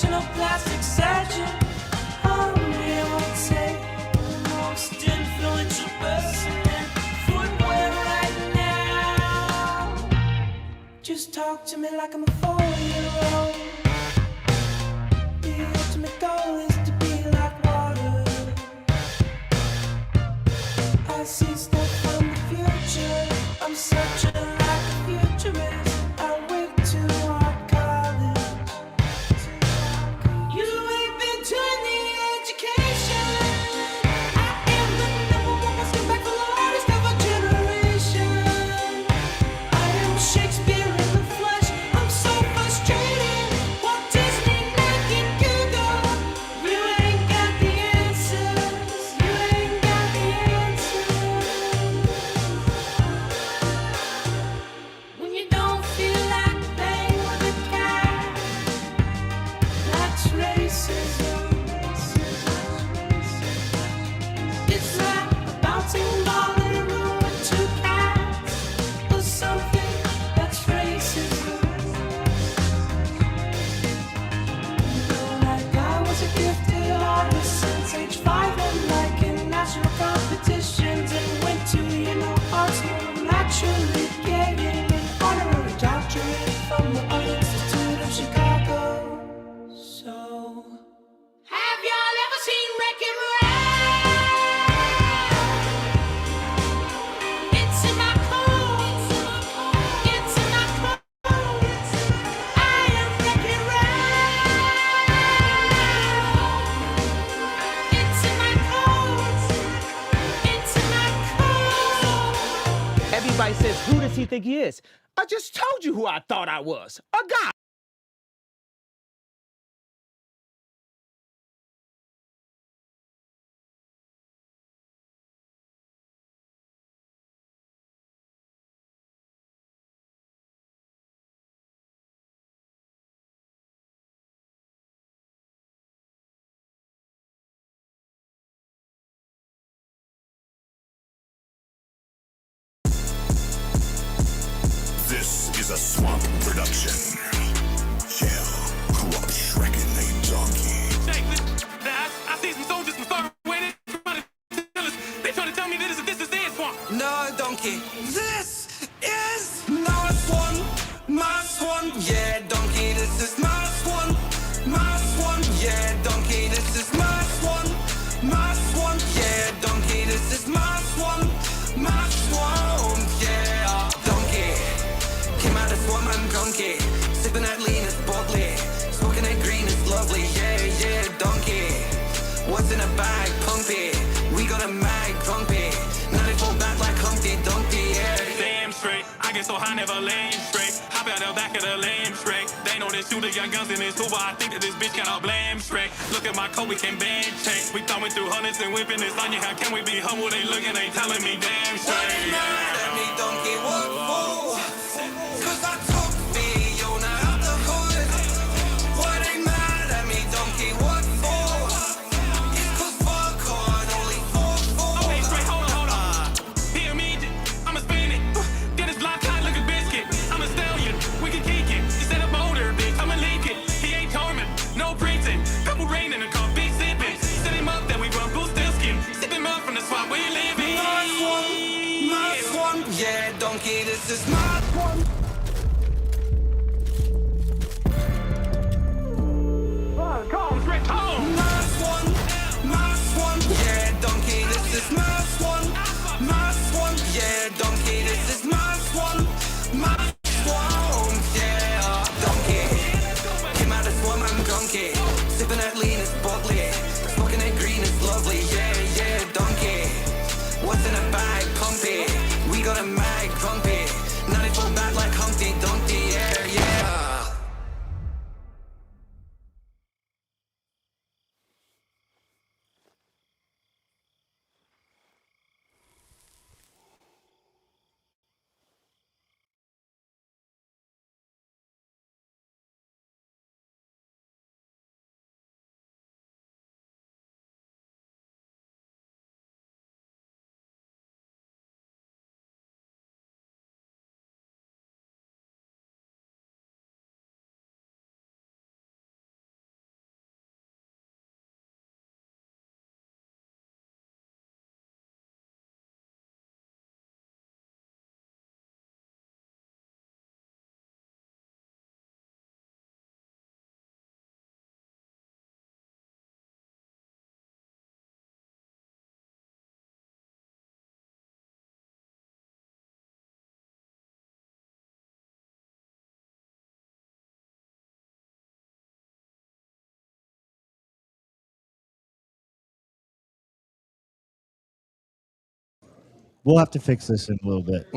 professional plastic surgeon. I'm here, I would say, the most influential person in footwear right now. Just talk to me like I'm a 4-year-old. The ultimate goal is to be like water. I see stuff from the future. I'm such a like a futurist. I went to our college. You ain't been to any education. I am the #1 most impactful artist of our generation. I am Shakespeare in the flesh. I'm so frustrated. Walt Disney, Nike, Google. You ain't got the answers. You ain't got the answers. When you don't feel like playing with a cat, that's racism. It's like a bouncing ball in a room with 2 cats, or something. That's racism. Like I was a gifted artist since age 5, and like in national competitions, and went to, art school. I'm actually getting an honorary doctorate from the Art Institute of Chicago. So, have y'all ever seen Wreck-It Ralph? It's in my code. It's in my code. I am Wreck-It Ralph. It's in my code. It's in my code. Everybody says, who does he think he is? I just told you who I thought I was. A guy. This is a Swamp production. Shell, corrupt, Shrek, and a donkey. I see some soldiers from far away. They trying to tell me this is their swamp. No, donkey. This is my swan, my swan. Yeah, donkey, this is my swan, my swan. Yeah, donkey, this is my swan, my swan. Yeah, donkey, this is my swan, my swan. Yeah, donkey. Came out of swamp, I'm donkey. Sipping that lean is boldly. Smoking that green is lovely. Yeah, yeah, donkey. What's in a bag, pumpy? We got a mag, pumpy. 94 back like Humpty Dumpty, yeah. Damn straight. I get so high, never lame straight. Hop out the back of the lame straight. They know they shoot the young guns in this tool, but I think that this bitch cannot blame straight. Look at my coat, we can band change. We thumbing through hundreds and whipping this onion. How can we be humble? They looking, they telling me damn Why straight. they mad at me, donkey? What for? 'Cause I took Fiona out the hood. Why they mad at me, donkey? What for? It's 'cause fuck hard, only 4-4. Okay, straight, hold on. Hear me, I'ma spin it. Get his block hot like a biscuit. I'm a stallion, we can kick it. He set a motor, bitch, I'ma leak it. He ain't charming, no preaching. Couple rain in the car, big sipping. Set him up, then we run blue steel skin. Sip him up from the swamp where you living. My swan, yeah, donkey, this is my swan. Come straight home. My swan, yeah, donkey, this is my swan, yeah, donkey, this is my swan, yeah, donkey. Came out of swamp, I'm donkey. Sipping that lean is boldly. Smoking that green is lovely, yeah, yeah, donkey. What's in a bag, pumpy? We got a mag, pumpy. 94 back like We'll have to fix this in a little bit.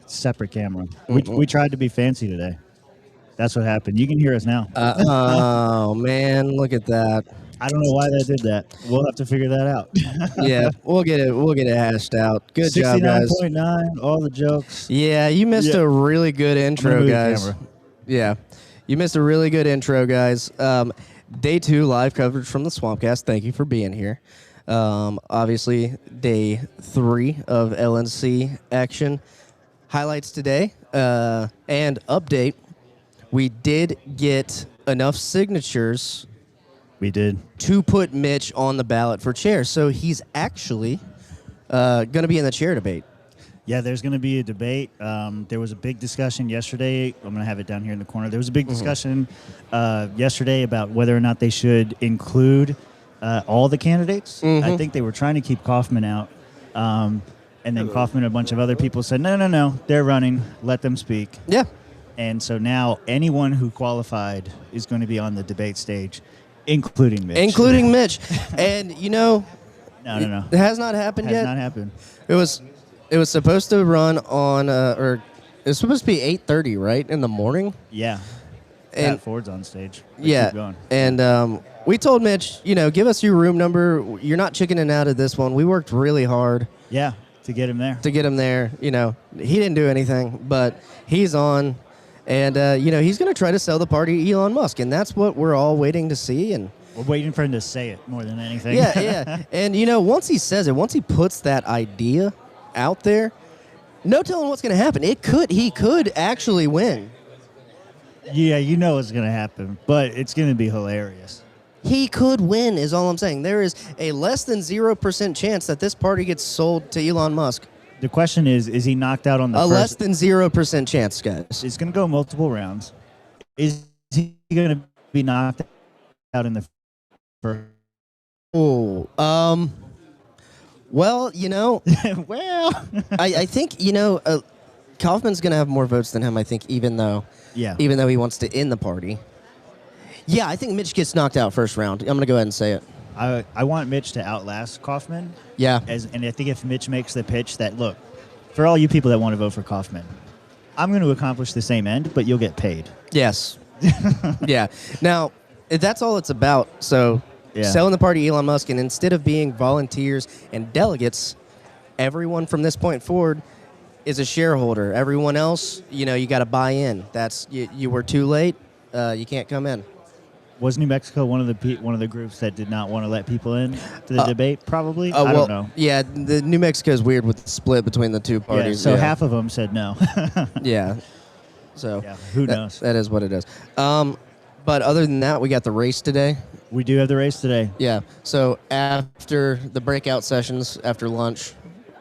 Separate camera. We tried to be fancy today. That's what happened. You can hear us now. Oh man, look at that. I don't know why they did that. We'll have to figure that out. Yeah, we'll get it hashed out. Good job, guys. 69.9, all the jokes. Yeah, you missed a really good intro, move the guys. camera. Yeah, you missed a really good intro, guys. Day 2 live coverage from the Swampcast. Thank you for being here. Obviously, day 3 of LNC action. Highlights today and update. We did get enough signatures. We did. To put Mitch on the ballot for chair. So he's actually going to be in the chair debate. Yeah, there's going to be a debate. There was a big discussion yesterday. I'm going to have it down here in the corner. There was a big discussion yesterday about whether or not they should include all the candidates. I think they were trying to keep Kaufman out. And then Kaufman and a bunch of other people said, no, they're running. Let them speak. Yeah. And so now anyone who qualified is going to be on the debate stage, including Mitch. Including Mitch. And, No. It has not happened yet. Has not happened. It was supposed to run on, or it was supposed to be 8:30, right, in the morning? Yeah. And Pat Ford's on stage. yeah. Keep going. And we told Mitch, give us your room number. You're not chickening out of this one. We worked really hard. Yeah, to get him there. To get him there. He didn't do anything, but he's on. And, he's going to try to sell the party to Elon Musk. And that's what we're all waiting to see. And We're waiting for him to say it more than anything. yeah. And, once he says it, once he puts that idea out there, no telling what's going to happen. He could actually win. Yeah, you know it's going to happen, but it's going to be hilarious. He could win is all I'm saying. There is a less than 0% chance that this party gets sold to Elon Musk. The question is he knocked out on the A first? less than 0% chance, guys. It's going to go multiple rounds. Is he going to be knocked out in the first? Oh, well, Well, I think, Kaufman's going to have more votes than him, I think, even though he wants to end the party. Yeah, I think Mitch gets knocked out first round. I'm going to go ahead and say it. I want Mitch to outlast Kaufman. Yeah. And I think if Mitch makes the pitch that, look, for all you people that want to vote for Kaufman, I'm going to accomplish the same end, but you'll get paid. Yes. Yeah. Now, that's all it's about. So selling the party to Elon Musk, and instead of being volunteers and delegates, everyone from this point forward is a shareholder. Everyone else, you got to buy in. That's you were too late. You can't come in. Was New Mexico one of the groups that did not want to let people in to the debate? Probably. I don't know. Yeah, the New Mexico is weird with the split between the two parties. So half of them said no. Yeah. So who knows? That is what it is. But other than that, we got the race today. We do have the race today. Yeah. So after the breakout sessions, after lunch,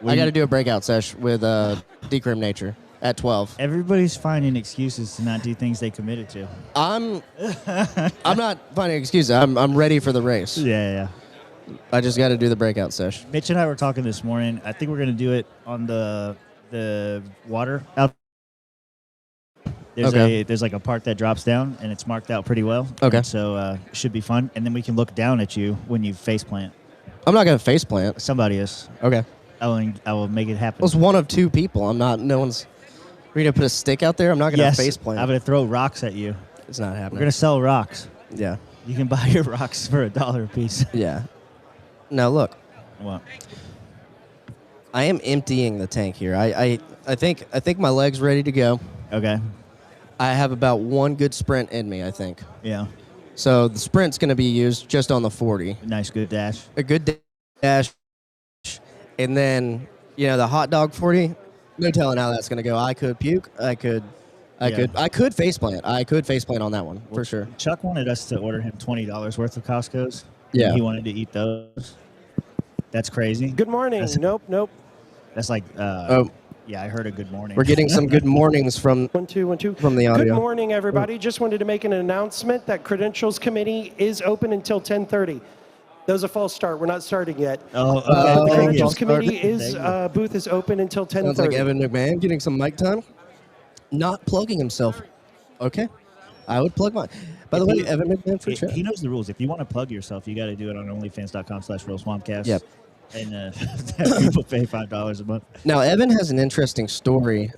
I got to do a breakout sesh with Decrim Nature at 12. Everybody's finding excuses to not do things they committed to. I'm not finding excuses. I'm ready for the race. Yeah. I just got to do the breakout sesh. Mitch and I were talking this morning. I think we're going to do it on the water out. There's like a part that drops down, and it's marked out pretty well. Okay. And so it should be fun. And then we can look down at you when you face plant. I'm not going to face plant. Somebody is. Okay. I will make it happen. I was one of two people. No one's... We're going to put a stick out there? I'm not going to face plant. I'm going to throw rocks at you. It's not happening. We're going to sell rocks. Yeah. You can buy your rocks for $1 a piece. Yeah. Now, look. What? I am emptying the tank here. I think my leg's ready to go. Okay. I have about one good sprint in me, I think. Yeah. So the sprint's going to be used just on the 40. Nice, good dash. A good dash. And then, the hot dog 40, no telling how that's going to go. I could puke. I could faceplant. I could faceplant on that one, for sure. Chuck wanted us to order him $20 worth of Costco's. Yeah. He wanted to eat those. That's crazy. Good morning. Nope. That's like, yeah, I heard a good morning. We're getting some good mornings from 1 2 1 2 from the audio. Good morning, everybody. Just wanted to make an announcement that Credentials Committee is open until 10:30. That was a false start. We're not starting yet. The Credentials Committee booth is open until 10:30. Sounds like Evan McMahon getting some mic time. Not plugging himself. Okay. I would plug mine. By the way, Evan McMahon for chat. He knows the rules. If you want to plug yourself, you got to do it on onlyfans.com/realswampcast. Yep. And people pay $5 a month. Now, Evan has an interesting story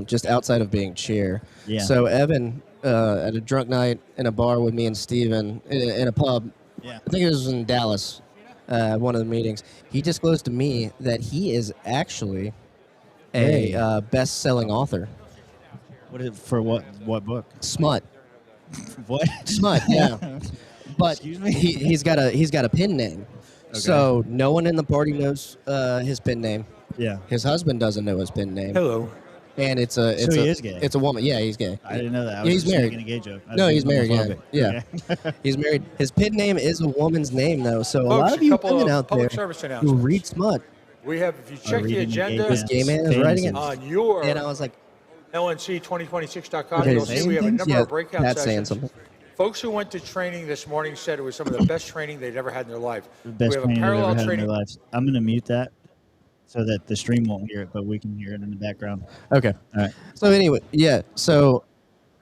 just outside of being chair. Yeah. So, Evan, at a drunk night in a bar with me and Steven in a pub, Yeah. I think it was in Dallas, one of the meetings, he disclosed to me that he is actually a best-selling author. What is for what book? Smut. What? Smut, yeah. But Excuse me? he's got a pen name. Okay. So no one in the party knows his pen name. Yeah. His husband doesn't know his pen name. Hello. And it's So he is gay. It's a woman. Yeah, he's gay. I didn't know that. I Yeah, was he's just married. making a gay joke. No, he's married. Yeah, homophobic. yeah. Okay. He's married. His pen name is a woman's name though. So a Folks, lot of a you couple women of out there public service who announcements. read smut, We have, if you check the reading the agenda gay this gay man is writing it, on your and I was like, lnc2026.com, okay, you'll see we have a number yeah, of breakout that's saying sessions. something. Folks who went to training this morning said it was some of the best training they'd ever had in their life. The best we have a training they've ever parallel had in training. their lives. I'm going to mute that so that the stream won't hear it, but we can hear it in the background. Okay. All right. So anyway, yeah. So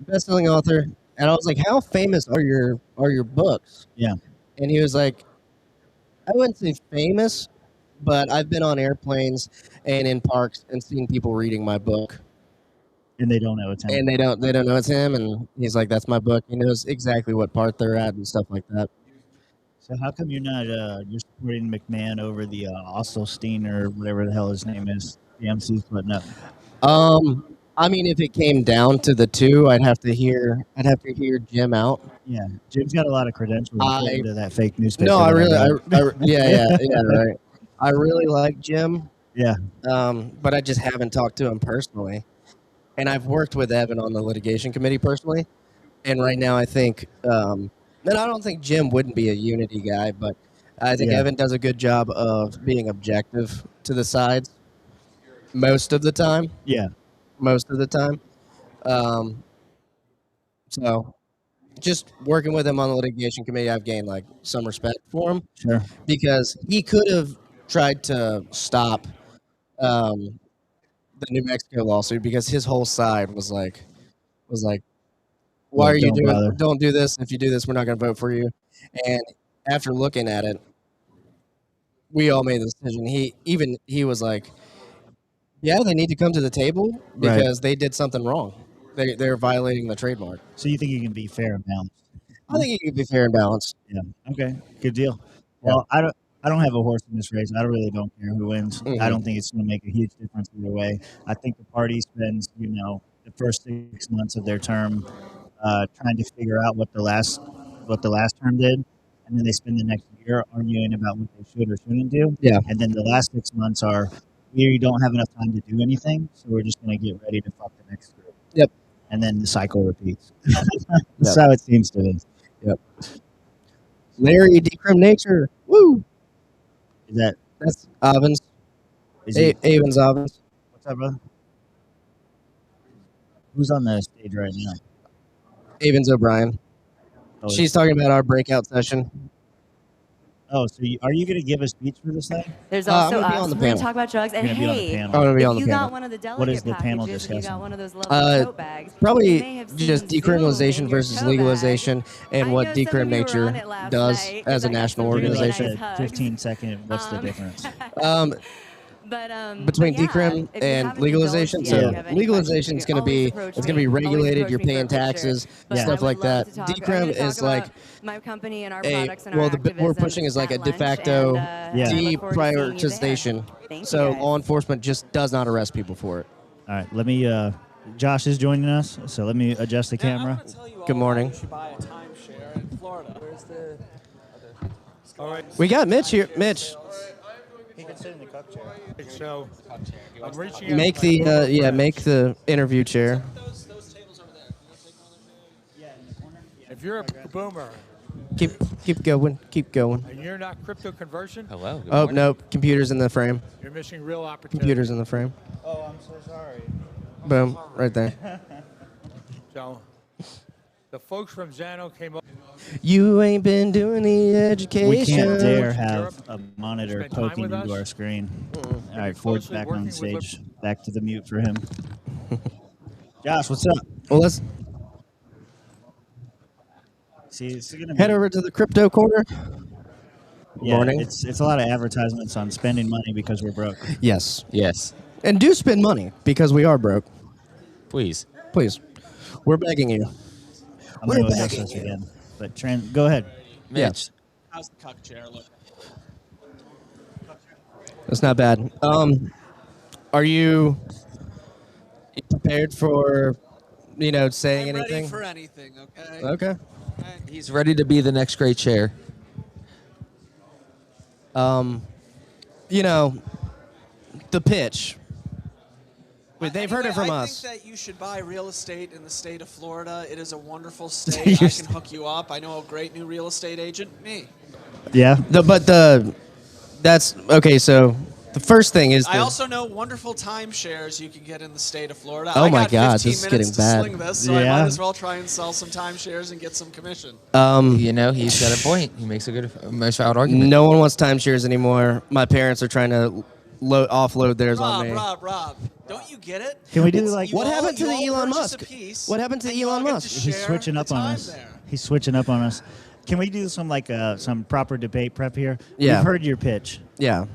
best-selling author, and I was like, how famous are your books? Yeah. And he was like, I wouldn't say famous, but I've been on airplanes and in parks and seen people reading my book, And they don't know it's him. and they don't know it's him. And he's like, that's my book. He knows exactly what part they're at and stuff like that. So how come you're not you're supporting McMahon over the Osselstein or whatever the hell his name is? The MC's putting up. I mean, if it came down to the two, I'd have to hear Jim out. Yeah, Jim's got a lot of credentials I- according to that fake newspaper. No, I that really, yeah, right. I really like Jim. yeah. But I just haven't talked to him personally. And I've worked with Evan on the litigation committee personally. And right now I think, and I don't think Jim wouldn't be a unity guy, but I think Yeah. Evan does a good job of being objective to the sides most of the time. Yeah. So just working with him on the litigation committee, I've gained like some respect for him. Sure. Because he could have tried to stop the New Mexico lawsuit because his whole side was like, why are you Don't doing? bother. Don't do this. If you do this, we're not going to vote for you. And after looking at it, we all made the decision. He was like, yeah, they need to come to the table because they did something wrong. They're violating the trademark. So you think you can be fair and balanced? I think it could be fair and balanced. Yeah. Okay. Good deal. Well, I don't have a horse in this race. I really don't care who wins. Mhm. I don't think it's going to make a huge difference either way. I think the party spends, the first 6 months of their term trying to figure out what the last term did, and then they spend the next year arguing about what they should or shouldn't do. Yeah. And then the last 6 months are we don't have enough time to do anything, so we're just going to get ready to fuck the next group. Yep. And then the cycle repeats. That's how it seems to me. Yep. Larry Decrim Nature. Woo. That's Ovens. Is he, Avens Ovens. what's up, brother? Who's on the stage right now? Avens O'Brien. Oh, She's talking about our breakout session. Oh, so are you going to give a speech for this thing? There's I'm also gonna be us. on the We're going panel. to talk about drugs. And You're gonna be on the hey, panel. I'm going to be on if the you panel. got one of the delegate What is the panel packages and you discussing? got one of those lovely tote bags, you may Probably have just seen decriminalization Zoom in your versus tote bag. legalization I and what know some of you Decrim were Nature on it last does night, as 'cause a I got national some really organization. nice hugs. 15-second, what's the difference? Between but yeah, decrim if you and haven't legalization. indulged So yet, you have any legalization is questions, going to you be can always it's going to be approach me. Always regulated. approach You're me for a paying picture. taxes, But I stuff would like love that. to talk. I'm Decrim gonna talk is like about my company and our a products and our we're activism pushing is like a at de lunch, facto and, I look forward to seeing you there. deprioritization. Thank you, So guys. law enforcement just does not arrest people for it. All right, let me. Josh is joining us, so let me adjust the camera. Good morning. You should buy a timeshare in Florida. Where's the All right. We got Mitch here. Mitch, He can sit in the cup chair. So I'm reaching out make to my Google the friends. make the interview chair. those tables over there? Can you take one of them? If you're a boomer Keep going. Keep going. and you're not crypto conversion, Hello. Oh no, computers in the frame. you're missing real opportunity. Computers in the frame. Oh, I'm so sorry. Boom, right there. So the folks from Zano came up. You ain't been doing the education. We can't dare have a monitor Spend time poking with into us. our screen. All right, Ford's closely back working on with stage. Back to the mute for him. Josh, what's up? Well, let's See, it's gonna head be, over to the crypto corner. Yeah, Morning. it's a lot of advertisements on spending money because we're broke. Yes. Yes. And do spend money because we are broke. Please. Please. We're begging you. I'm We're going to adjust begging this you. again. But go ahead. Mitch. How's the cuck chair look? That's not bad. Are you prepared for, saying I'm anything? ready for anything, okay? Okay. He's ready to be the next great chair. The pitch. They've heard it from I us. think that you should buy real estate in the state of Florida. It is a wonderful state. I can hook you up. I know a great new real estate agent. Me. Yeah. That's okay. So the first thing is. I also know wonderful timeshares you can get in the state of Florida. Oh I my got God, 15 this is minutes getting to bad. Sling this, so I might as well try and sell some timeshares and get some commission. He's got a point. He makes a most valid argument. No one wants timeshares anymore. My parents are trying to offload theirs on me. Rob, don't you get it? Can we do like What happened to the Elon Musk? What happened to Elon Musk? He's switching up on us. He's switching up on us. Can we do some proper debate prep here? Yeah. We've heard your pitch. Yeah.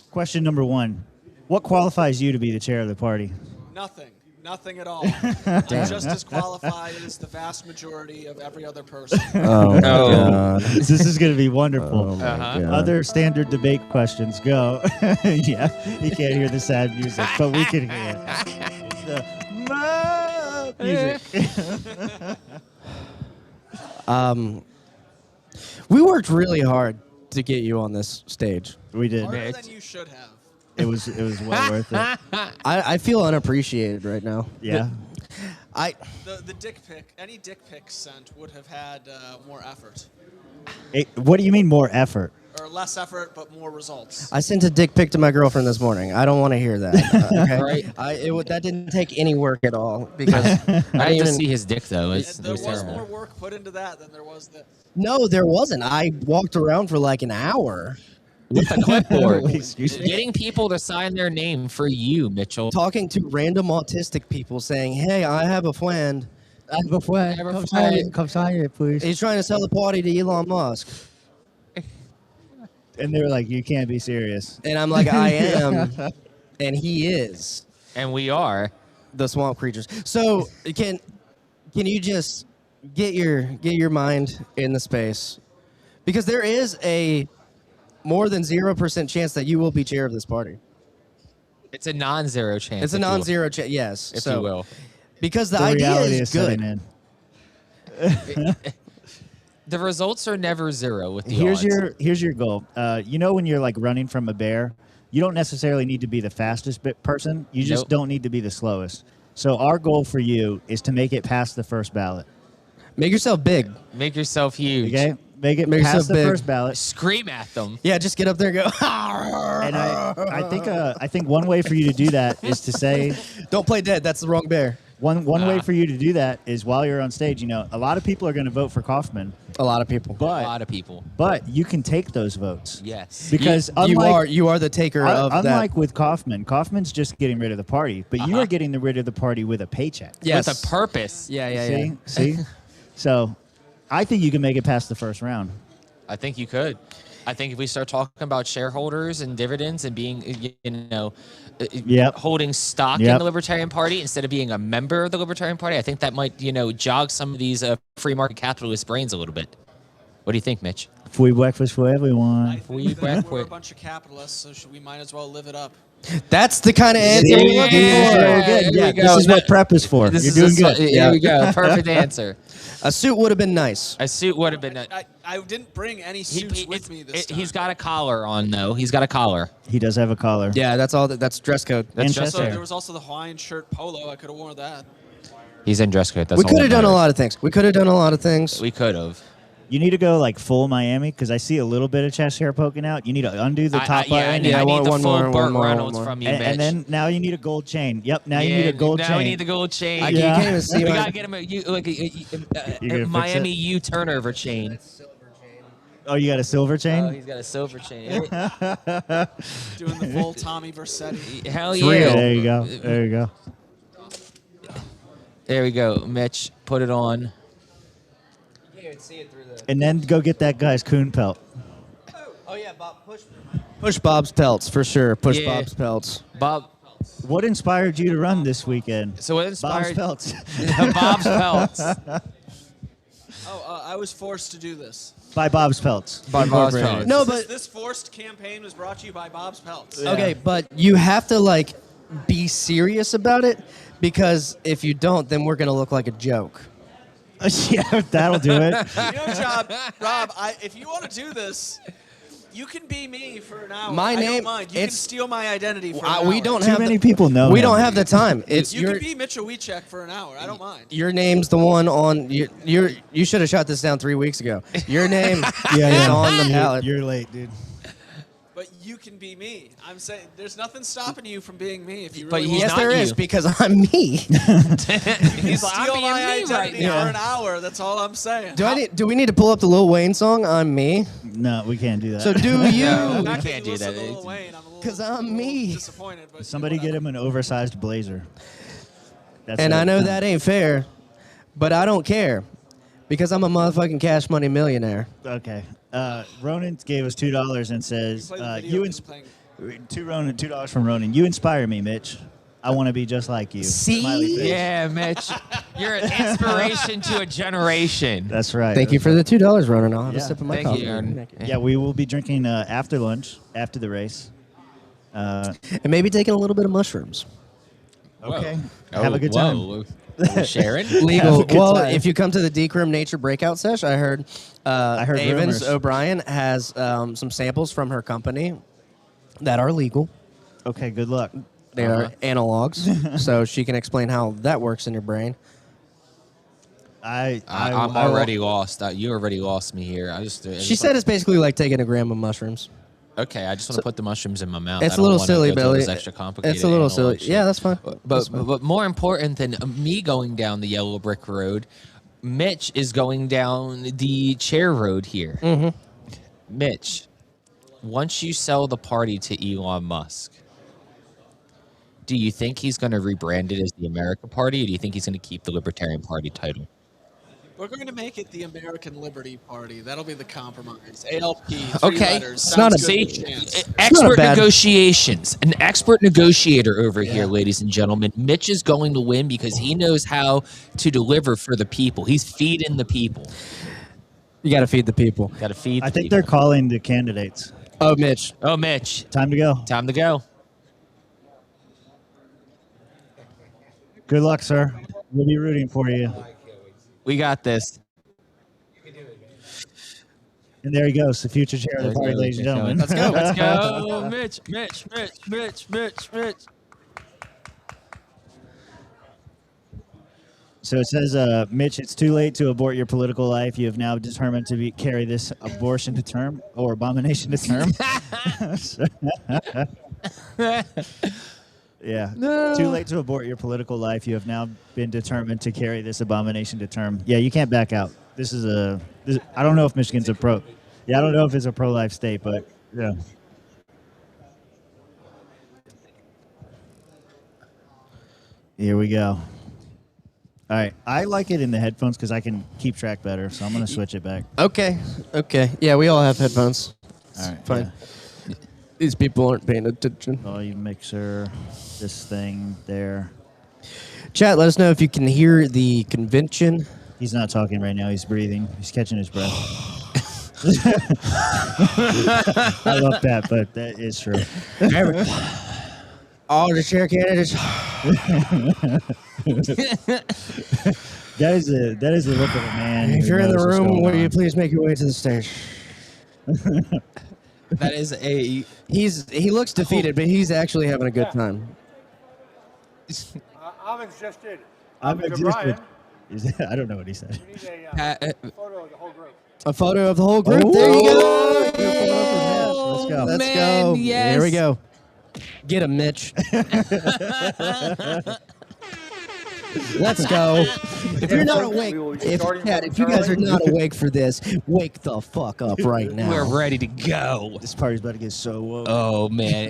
Question number 1. What qualifies you to be the chair of the party? Nothing at all. I'm just as qualified as the vast majority of every other person. Oh, God. This is going to be wonderful. Oh, my God. Other standard debate questions, go. Yeah, you can't hear the sad music, but we can hear it. The music. We worked really hard to get you on this stage. We did. Harder than you should have. It was well worth it. I feel unappreciated right now. Yeah. The dick pic, any dick pic sent would have had more effort. What do you mean more effort? Or less effort, but more results. I sent a dick pic to my girlfriend this morning. I don't want to hear that. Okay? Right. That didn't take any work at all because I didn't see his dick though. There was more work put into that than there was this. No, there wasn't. I walked around for like an hour. With a clipboard. Excuse me. Getting people to sign their name for you, Mitchell. Talking to random autistic people saying, hey, I have a friend. I have a friend. Come sign it, please. He's trying to sell the party to Elon Musk. And they were like, you can't be serious. And I'm like, I am. And he is. And we are. The swamp creatures. So can you just get your mind in the space? Because there is a more than 0% chance that you will be chair of this party. It's a non-zero chance. It's a non-zero chance, yes. If you will. Because the idea reality is setting good. in. The results are never zero with the Here's odds. here's your goal. When you're like running from a bear, you don't necessarily need to be the fastest person. You just don't need to be the slowest. So our goal for you is to make it past the first ballot. Make yourself big. Make yourself huge. Okay? Make Make past yourself the big. first ballot. Scream at them. Yeah, just get up there and go. And I think one way for you to do that is to say, don't play dead. That's the wrong bear. One way for you to do that is while you're on stage, a lot of people are going to vote for Kaufman. A lot of people. A lot of people. But you can take those votes. Yes. Because you are the taker of that. Unlike with Kaufman's just getting rid of the party, but you are getting rid of the party with a paycheck. Yes. With a purpose. Yeah. See? So I think you can make it past the first round. I think you could. I think if we start talking about shareholders and dividends and being, holding stock in the Libertarian Party instead of being a member of the Libertarian Party, I think that might, jog some of these free market capitalist brains a little bit. What do you think, Mitch? Free breakfast for everyone. I think that we're a bunch of capitalists, so we might as well live it up. That's the kind of answer we're looking for. Very good. This is what prep is for. You're doing good. There we go. Perfect answer. A suit would have been nice. A suit would have been nice. I didn't bring any suits with me this time. He's got a collar on, though. He's got a collar. He does have a collar. Yeah, that's all. That's dress code. That's dress code. There was also the Hawaiian shirt polo. I could have worn that. He's in dress code. That's We all could that have done a matters. lot of things. We could have done a lot of things. We could have. You need to go like full Miami because I see a little bit of chest hair poking out. You need to undo the top I button. need the one full more, Burt one more, Reynolds one more. from you, Mitch. And then now you need a gold chain. Yep, now you need a gold chain. Now we need the gold chain. You can't even see We my- gotta get him a Miami U turnover chain. Oh, you got a silver chain? Oh, he's got a silver chain. Doing the full Tommy Vercetti. Hell It's yeah! real. There you go. There you go. There we go, Mitch. Put it on. You can't even see it through the. And then go get that guy's coon pelt. Oh yeah, Bob. Push Bob's pelts for sure. Push Yeah. Bob's pelts. Bob. What inspired you to run this weekend? So what inspired Bob's pelts. Bob's pelts. I was forced to do this. By Bob's pelts. By Bob's Incorporated. pelts. No, but This forced campaign was brought to you by Bob's Pelts. okay, but you have to like be serious about it because if you don't, then we're gonna look like a joke. Yeah, that'll do it. You know, Rob, if you want to do this, you can be me for an hour. My I name- don't mind. You can it's- steal my identity for an hour. We don't Too have many the, people know We him. don't have the time. It's You your can be Mitchell Weechek for an hour. I don't mind. your name's the one on you should have shot this down 3 weeks ago. Your name is on the ballot. You're late, dude. But you can be me. I'm saying there's nothing stopping you from being me if you But really he's want Yes, there not is you. because I'm me. He's like, steal I'm my being me identity right for now. an hour. That's all I'm saying. Do we need to pull up the Lil Wayne song? I'm me. No, we can't do that. So do No, you? we Back can't when you do that. listen to Lil Wayne, I'm a little- 'Cause I'm a little me. Disappointed, but Somebody get him an oversized blazer. That's And it. I know that ain't fair, but I don't care because I'm a motherfucking cash money millionaire. Okay. Ronan gave us $2 and says, $2 from Ronan. You inspire me, Mitch. I want to be just like you. See? Smiley face. Yeah, Mitch. You're an inspiration to a generation. That's right. Thank you for the $2, Ronan. I'll have a Yeah. sip of my Thank coffee. you, Aaron. Yeah, we will be drinking after lunch, after the race. And maybe taking a little bit of mushrooms. Okay. Oh, Have a good time. whoa. Sharon? Legal. Have a good Well, time. if you come to the Decrim Nature Breakout Sesh, I heard Avens rumors. O'Brien has some samples from her company that are legal. Okay, good luck. They are analogs, so she can explain how that works in your brain. I'm already lost. You already lost me here. She said it's basically like taking a gram of mushrooms. Okay, I just want to put the mushrooms in my mouth. It's I a don't little wanna silly, go through Billy. this extra complicated It's a little silly. analog shit. Yeah, that's fine. But more important than me going down the yellow brick road, Mitch is going down the chair road here. Mm-hmm. Mitch, once you sell the party to Elon Musk, do you think he's going to rebrand it as the America Party, or do you think he's going to keep the Libertarian Party title? We're going to make it the American Liberty Party. That'll be the compromise. ALP. Three Okay, letters. It's not Sounds a- good See, with a chance. expert bad- negotiations. An expert negotiator over here, ladies and gentlemen. Mitch is going to win because he knows how to deliver for the people. He's feeding the people. You got to feed the people. Got to feed. I the think people. they're calling the candidates. Oh, Mitch. Oh, Mitch, Time to go. time to go. Good luck, sir. We'll be rooting for you. We got this. And there he goes, the future chair of the party, ladies and gentlemen. Let's go. Let's go. Mitch. So it says, Mitch, it's too late to abort your political life. You have now determined to carry this abortion to term or abomination to term. Yeah. Too late to abort your political life. You have now been determined to carry this abomination to term. Yeah, you can't back out. I don't know if Michigan's a pro. Yeah, I don't know if it's a pro-life state, but yeah. Here we go. All right. I like it in the headphones because I can keep track better, so I'm going to switch it back. Okay. Yeah, we all have headphones. All right. Fine. These people aren't paying attention. Volume mixer, this thing there. Chat, let us know if you can hear the convention. He's not talking right now. He's breathing. He's catching his breath. I love that, but that is true. All the chair candidates. That is the look of a man. If who you're in the knows what's room, going will you on. please make your way to the stage? That is a. He looks defeated, but he's actually having a good time. I'm interested. I'm Mr. existed. Brian, I don't know what he said. we need a photo of the whole group. A photo of the whole group. There you go. Let's go. Let's man, go. yes. Here we go. Get him, Mitch. Let's go. If you're not awake, We will be if starting you guys are momentarily. not awake for this, wake the fuck up right now. We're ready to go. This party's about to get so woke. Oh man,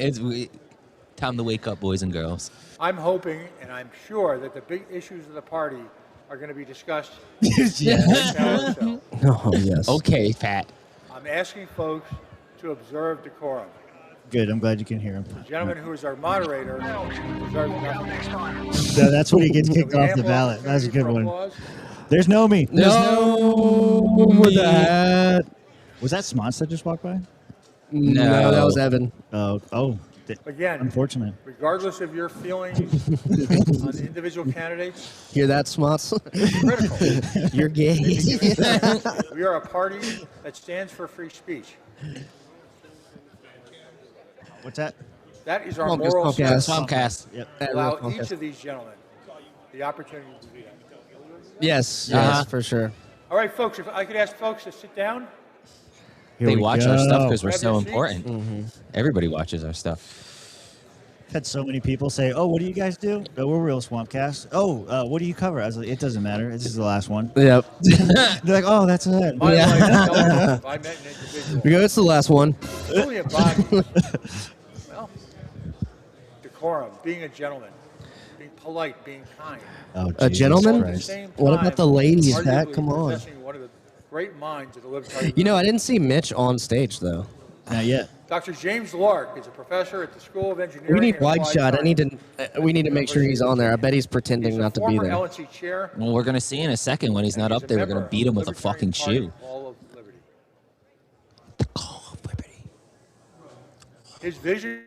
time to wake up, boys and girls. I'm hoping and I'm sure that the big issues of the party are going to be discussed. Oh, yes. Okay, Pat. I'm asking folks to observe decorum. Good. I'm glad you can hear him. The gentleman who is our moderator deserves nothing. So that's when he gets kicked off the ballot. That's a good one. There's Nomi. With the hat. Was that Smots that just walked by? No, that was Evan. Oh. Again, Unfortunate. regardless of your feelings on the individual candidates, Hear that, Smots? critical. You're gay. We are a party that stands for free speech. What's that? That is our Come on, just moral Swampcast. standard. Swampcast. Yep. Allow Swampcast. each of these gentlemen the opportunity to do that. Yes, for sure. All right, folks, if I could ask folks to sit down. Here They we watch go. our stuff because we're Grab so your seats. important. Everybody watches our stuff. I've had so many people say, "Oh, what do you guys do?" "Oh, we're Real Swampcast." "Oh, what do you cover?" I was like, "It doesn't matter. This is the last one." Yep. They're like, "Oh, that's it." My life is eloquent if I met an individual. We go, it's the last one. Truly embodies, well, decorum, being a gentleman, being polite, being kind. Oh, A Jesus gentleman? At the Christ. same What time, about the ladies, arguably Pat? Come on. possessing one of the great minds of the Libertarian You know, I didn't see Mitch on stage, though. Not yet. Dr. James Lark is a professor at the School of Engineering. We need and wide Applied shot. Science. We need to make sure he's on there. I bet he's pretending He's a not to be former there. LNC chair. Well, we're gonna see in a second when he's not He's up there. We're gonna member beat him of with a the fucking Libertarian shoe. Party Hall of Liberty. The call of liberty. His vision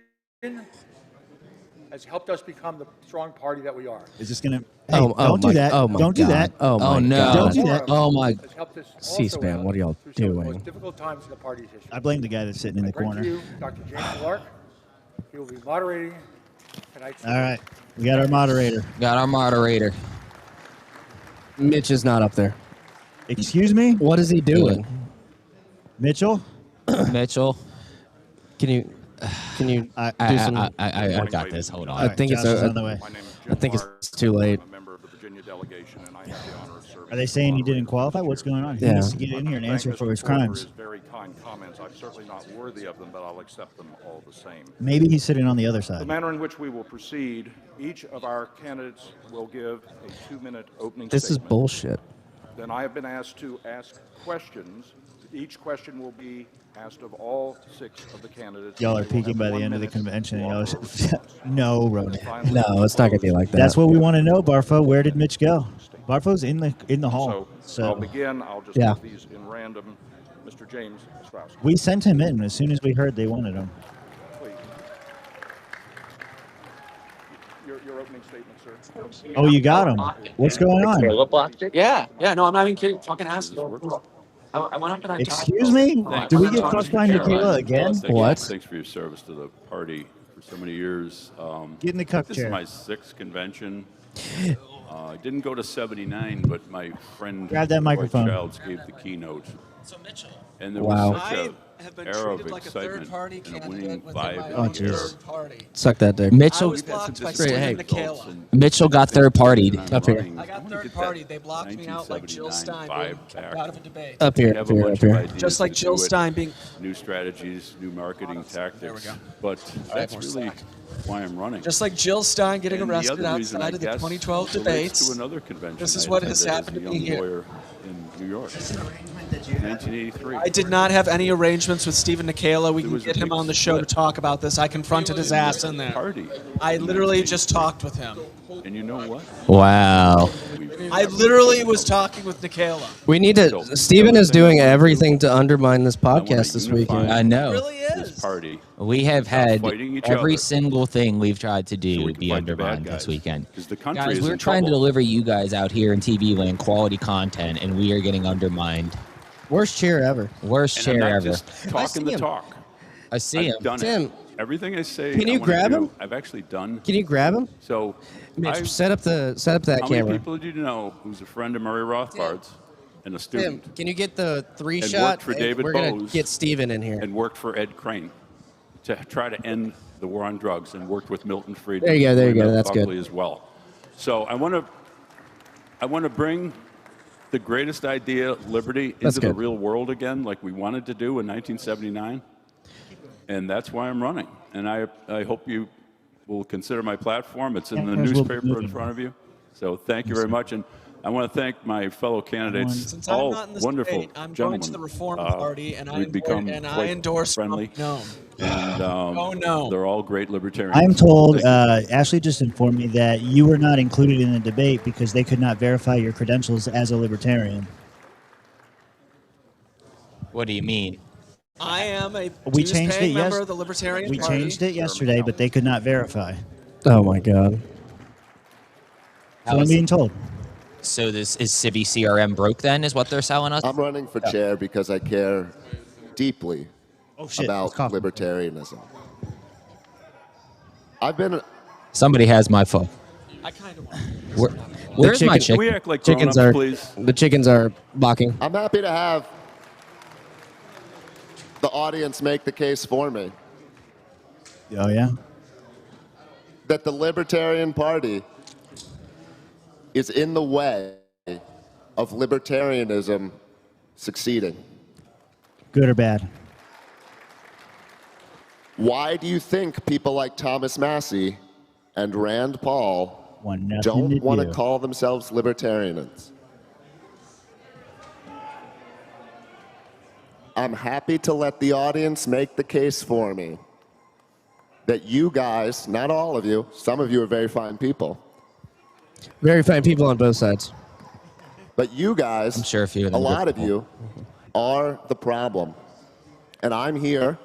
has helped us become the strong party that we are. Is this gonna? Hey, Oh, don't do my- that. oh my Don't do God. that. Oh, my no. God. Don't do that. Oh my. Has helped us also C-SPAN, out what are y'all through some of the doing? most difficult times in the party's history. I blame the guy that's sitting in the Bring to corner. you Dr. James Lark. He will be moderating tonight's. All right, we got our moderator. Got our moderator. Mitch is not up there. Excuse me, What is he doing? Mitchell. Mitchell. Can you do some? I got this. Hold on. I think Josh is on the way. My name is I Jim think Lark. it's too late. I'm a member of the Virginia delegation, and I have the honor of serving. Are they saying he didn't qualify? What's going on? He Yeah. needs to get in here and Thank answer Mr. for his Porter crimes. his very kind comments. I'm certainly not worthy of them, but I'll accept them all the same. Maybe he's sitting on the other The side. manner in which we will proceed, each of our candidates will give a 2-minute opening This is statement. bullshit. Then I have been asked to ask questions. Each question will be asked of all 6 of the candidates. Y'all are They will peaking have by the 1 end of the minute convention. to And y'all offer should, a response. no, Ronan. Finally, No, it's not gonna be like that. That's what we want to know, Barfo. Where did Mitch go? Barfo's in the hall. So I'll begin. I'll just Yeah. give these in random. Mr. James Strauss, We sent him in as soon as we heard they wanted him. please. Your opening statement, sir. Oh, you got him. What's going on? Yeah, no, I'm not even kidding. Fucking ask me. I went up and I Excuse me? Do we get crossed by Nikayla again? What? Thanks for your service to the party for so many years. Get in the cup This chair. is my 6th convention. I didn't go to 79, but my friend Grab that microphone. White Childs gave the keynote. So Mitchell, And there Wow. was such I a have been era of treated like a excitement third-party and a candidate winning within vibe my in own the air. third party. Suck that dick. I Mitchell. was blocked by Straight Stephen ahead. Nikayla. Mitchell got third partied. Up here. I got third party. They blocked me out like Jill Stein being kept out of a debate. Up We here. have Up a here. bunch Up of here. ideas Just like to Jill do it. Stein being. New strategies, new marketing tactics. But that's really why I'm running. Just like Jill Stein getting And the arrested other reason, I outside of the guess, 2012 relates debates. to another convention This is I what has attended happened as to a me young here. lawyer in New York. 1983. I did not have any arrangements with Stephen Nikayla. We There can was a get him big on the show to split. talk about this. I confronted his ass in there. Party. I literally just talked with him. And you know what? Wow. I literally was talking with Nikayla. We need to. Steven is doing everything to undermine this podcast this weekend. I It know. really This is. party. We have had fighting each every other. single thing we've tried to So do we can be fight the bad undermined guys. this weekend. 'Cause the country Guys, is we're in trying to trouble. deliver you guys out here in TV land quality content, and we are getting undermined. Worst chair ever. Worst And chair I'm not ever. just talking the him. talk. I see I've him. done Tim, it. Everything I say, can I you wanna grab do, him? I've actually done. Can you grab him? So, Mitch, set up that how many camera. people do you know who's a friend of Murray Rothbard's and a Tim, student can you get the and 3-shot? worked for David We're gonna Bose get Steven in here. and worked for Ed Crane to try to end the war on drugs and worked with Milton Friedman. There you go, there you go, William F. that's good. Buckley as well. So I want to bring the greatest idea, liberty, That's into the good. real world again, like we wanted to do in 1979. And that's why I'm running. And I hope you will consider my platform. It's in the Cameras will be newspaper in moving. front of you. So thank you very much. And I want to thank my fellow candidates, Since I'm all not in the wonderful debate, I'm gentlemen. going to the Reform Party, and We've become I quite endorse friendly. No. And Oh, no. they're all great libertarians. I am told, Ashley just informed me that you were not included in the debate because they could not verify your credentials as a libertarian. What do you mean? I am a We changed it member of the Libertarian We Party. changed it yesterday, but they could not verify. Oh my God. So I'm being told. So this is Civi CRM broke then, is what they're selling us? I'm running for chair because I care deeply about coffee. libertarianism. I've been. Somebody has my phone. I kind of Where's my chicken? We act like Chickens grown-ups, are please. the chickens are barking. I'm happy to have the audience make the case for me Oh, yeah? that the Libertarian Party is in the way of libertarianism succeeding. Good or bad? Why do you think people like Thomas Massey and Rand Paul nothing don't to want to do. call themselves libertarians? I'm happy to let the audience make the case for me that you guys, not all of you, some of you are very fine people, Very fine people on both sides. but you guys, I'm sure a few of a them lot are of you, are the problem. And I'm here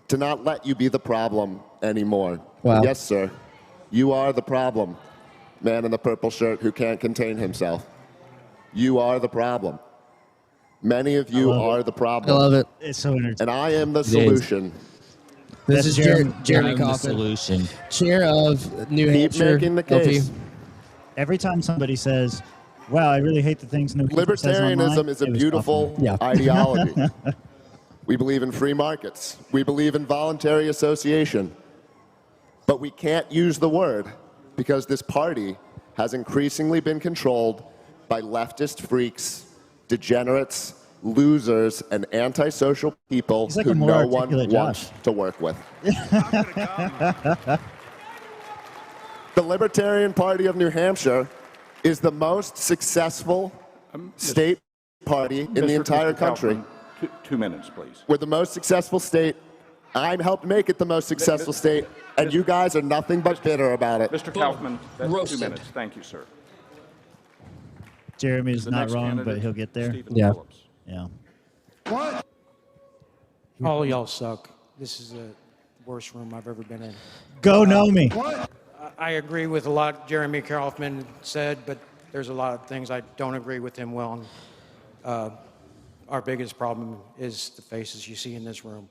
to not let you be the problem anymore. Wow. Yes, sir. You are the problem. Man in the purple shirt who can't contain himself. You are the problem. Many of you are the problem. I love it. It's so entertaining. And I am the is. solution. This is Jeremy I'm the Coffin, solution. chair of New Keep Hampshire. making the LP. case. Every time somebody says, wow, I really hate the things no says Libertarianism online, is a it was beautiful Coffin. Yeah. ideology. We believe in free markets. We believe in voluntary association. But we can't use the word because this party has increasingly been controlled by leftist freaks, degenerates, losers, and antisocial people He's like who a more no one articulate wants Josh. to work with. The Libertarian Party of New Hampshire is the most successful state party in the entire country. Kaufman, 2 minutes, please. We're the most successful state. I helped make it the most successful state, and you guys are nothing but bitter about it. Mr. Kaufman, that's 2 Roasted. minutes. Thank you, sir. Jeremy is The not next wrong, but candidate, he'll get there. Stephen Yeah. Phillips. Yeah. All y'all suck. This is the worst room I've ever been in. Go know me. I agree with a lot Jeremy Kaufman said, but there's a lot of things I don't agree with him well on. Our biggest problem is the faces you see in this room.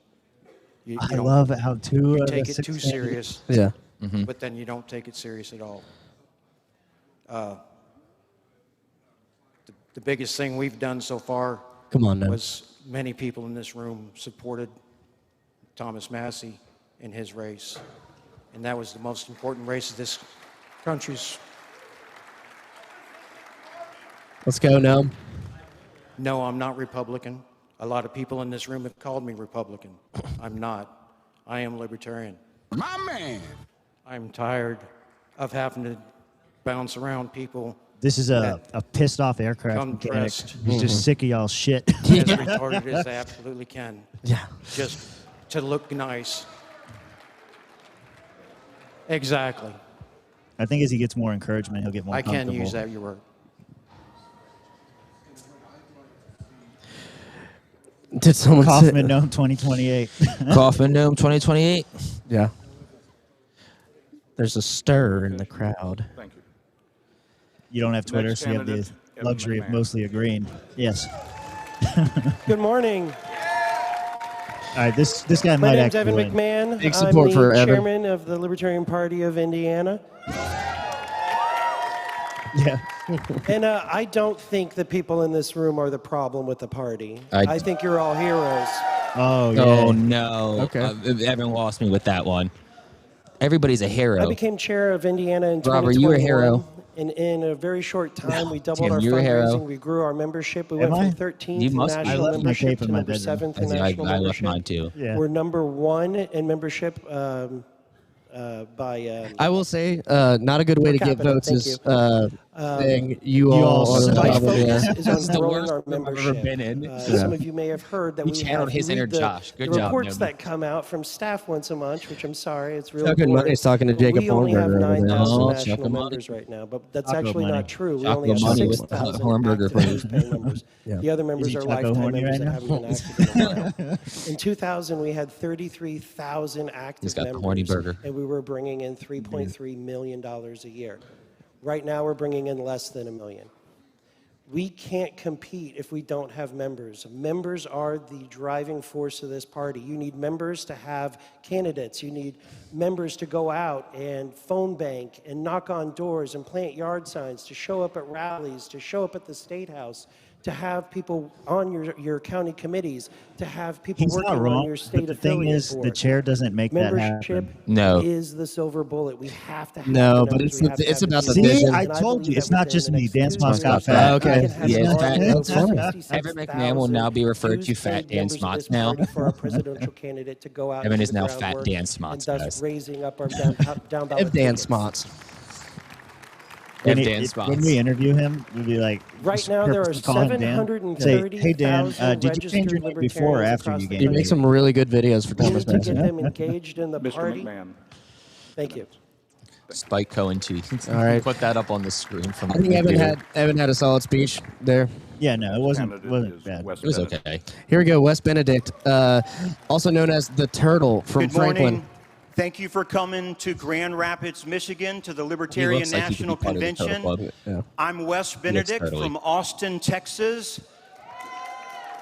You I don't- love how two you of take the it six too candidates- serious, Yeah. but then you don't take it serious at all. The biggest thing we've done so far Come on now. was many people in this room supported Thomas Massey in his race. And that was the most important race of this country's. Let's go now. No, I'm not Republican. A lot of people in this room have called me Republican. I'm not. I am libertarian. My man. I'm tired of having to bounce around people This is a pissed off aircraft Come mechanic. dressed. He's just sick of y'all shit. as retarded as they absolutely can. Yeah. Just to look nice. Exactly. I think as he gets more encouragement, he'll get more I can comfortable. use that word. Did someone Kaufman say? Gnome 2028. Coffin Dome 2028. Yeah. There's a stir in the crowd. Thank you. You don't have Twitter, Next so you have the candidate, Evan luxury of McMahon. mostly agreeing. Yes. Good morning. All right, this guy My might name's actually Evan win. McMahon. Big support I'm for the Evan. chairman of the Libertarian Party of Indiana. Yeah. And I don't think the people in this room are the problem with the party. I- I think you're all heroes. Oh, yeah. Oh no. Okay. Evan lost me with that one. Everybody's a I hero. became chair of Indiana in Robert, 2021. you were a hero. And in a very short time, we doubled Tim, our you're a hero. fundraising. We grew our membership. We Am went I? from 13th You in must be. I national left my membership tape to in my number bedroom. 7th in I national left membership. mine too. Yeah. We're number 1 in membership I will say, not a good way to per get capita, votes thank is you. saying you all are the Spike problem. Focus Yeah. is on It's the growing worst our room I've ever membership. been in. Some of you may have heard that You we channeled have his you read inner the, Josh. Good the job, reports Newman. that come out from staff once a month, which I'm sorry, it's real Chuck and boring. Money's talking to But Jacob we only have Hornberger over there. 9,000 Oh, national Chuck and Money. members right now, but that's Choco actually Money. not true. We Choco only have Money with 6,000 Hornberger active flavors. paying members. Yeah. The other Is members he are Choco lifetime horny members right that now? haven't been active in a while. In 2000, we had 33,000 active He's got the members, horny burger. and we were bringing in $3.3 million a year. Right now, we're bringing in less than $1 million. We can't compete if we don't have members. Members are the driving force of this party. You need members to have candidates. You need members to go out and phone bank and knock on doors and plant yard signs, to show up at rallies, to show up at the State House, to have people on your county committees, to have people He's working not on wrong, your state but the thing affiliate is, the board. chair doesn't make that Membership happen. No. is the silver bullet. We have to have No, the but numbers. it's We have to it's have about the vision. See, vision. I And told believe you, it's that not within just the me. next Dan 2 Smott's years, got fat. Okay. we can have He is an fat. army of That's fine. 67,000 Evan McMahon will now be referred to dues Fat paid Dan members of Smots this now. party for our presidential candidate to go out Evan and is do the now Fat groundwork Dan and Smots, thus guys. raising up our down ballot If Dan tickets. Smots. If When, Dan when Smots. we interview him, we'll be like, Right just now, there are purposely call him Dan. Say, hey Dan, 730,000 did you change your name before or registered after you libertarians gained He across makes the some really good videos for We Thomas need to get Mason. them engaged in the Mr. party. McMahon. Thank you. Spike Cohen cheese. All right. Put that up on the screen from I think Evan had a solid speech there. Yeah, no, it wasn't Candidate bad. is Wes It was Benedict. okay. Here we go, Wes Benedict, also known as the Turtle from Good Franklin. morning. Thank you for coming to Grand Rapids, Michigan, to the Libertarian looks like he could National be part of the Turtle Convention. Club. Yeah. I'm Wes Benedict turtly. from Austin, Texas.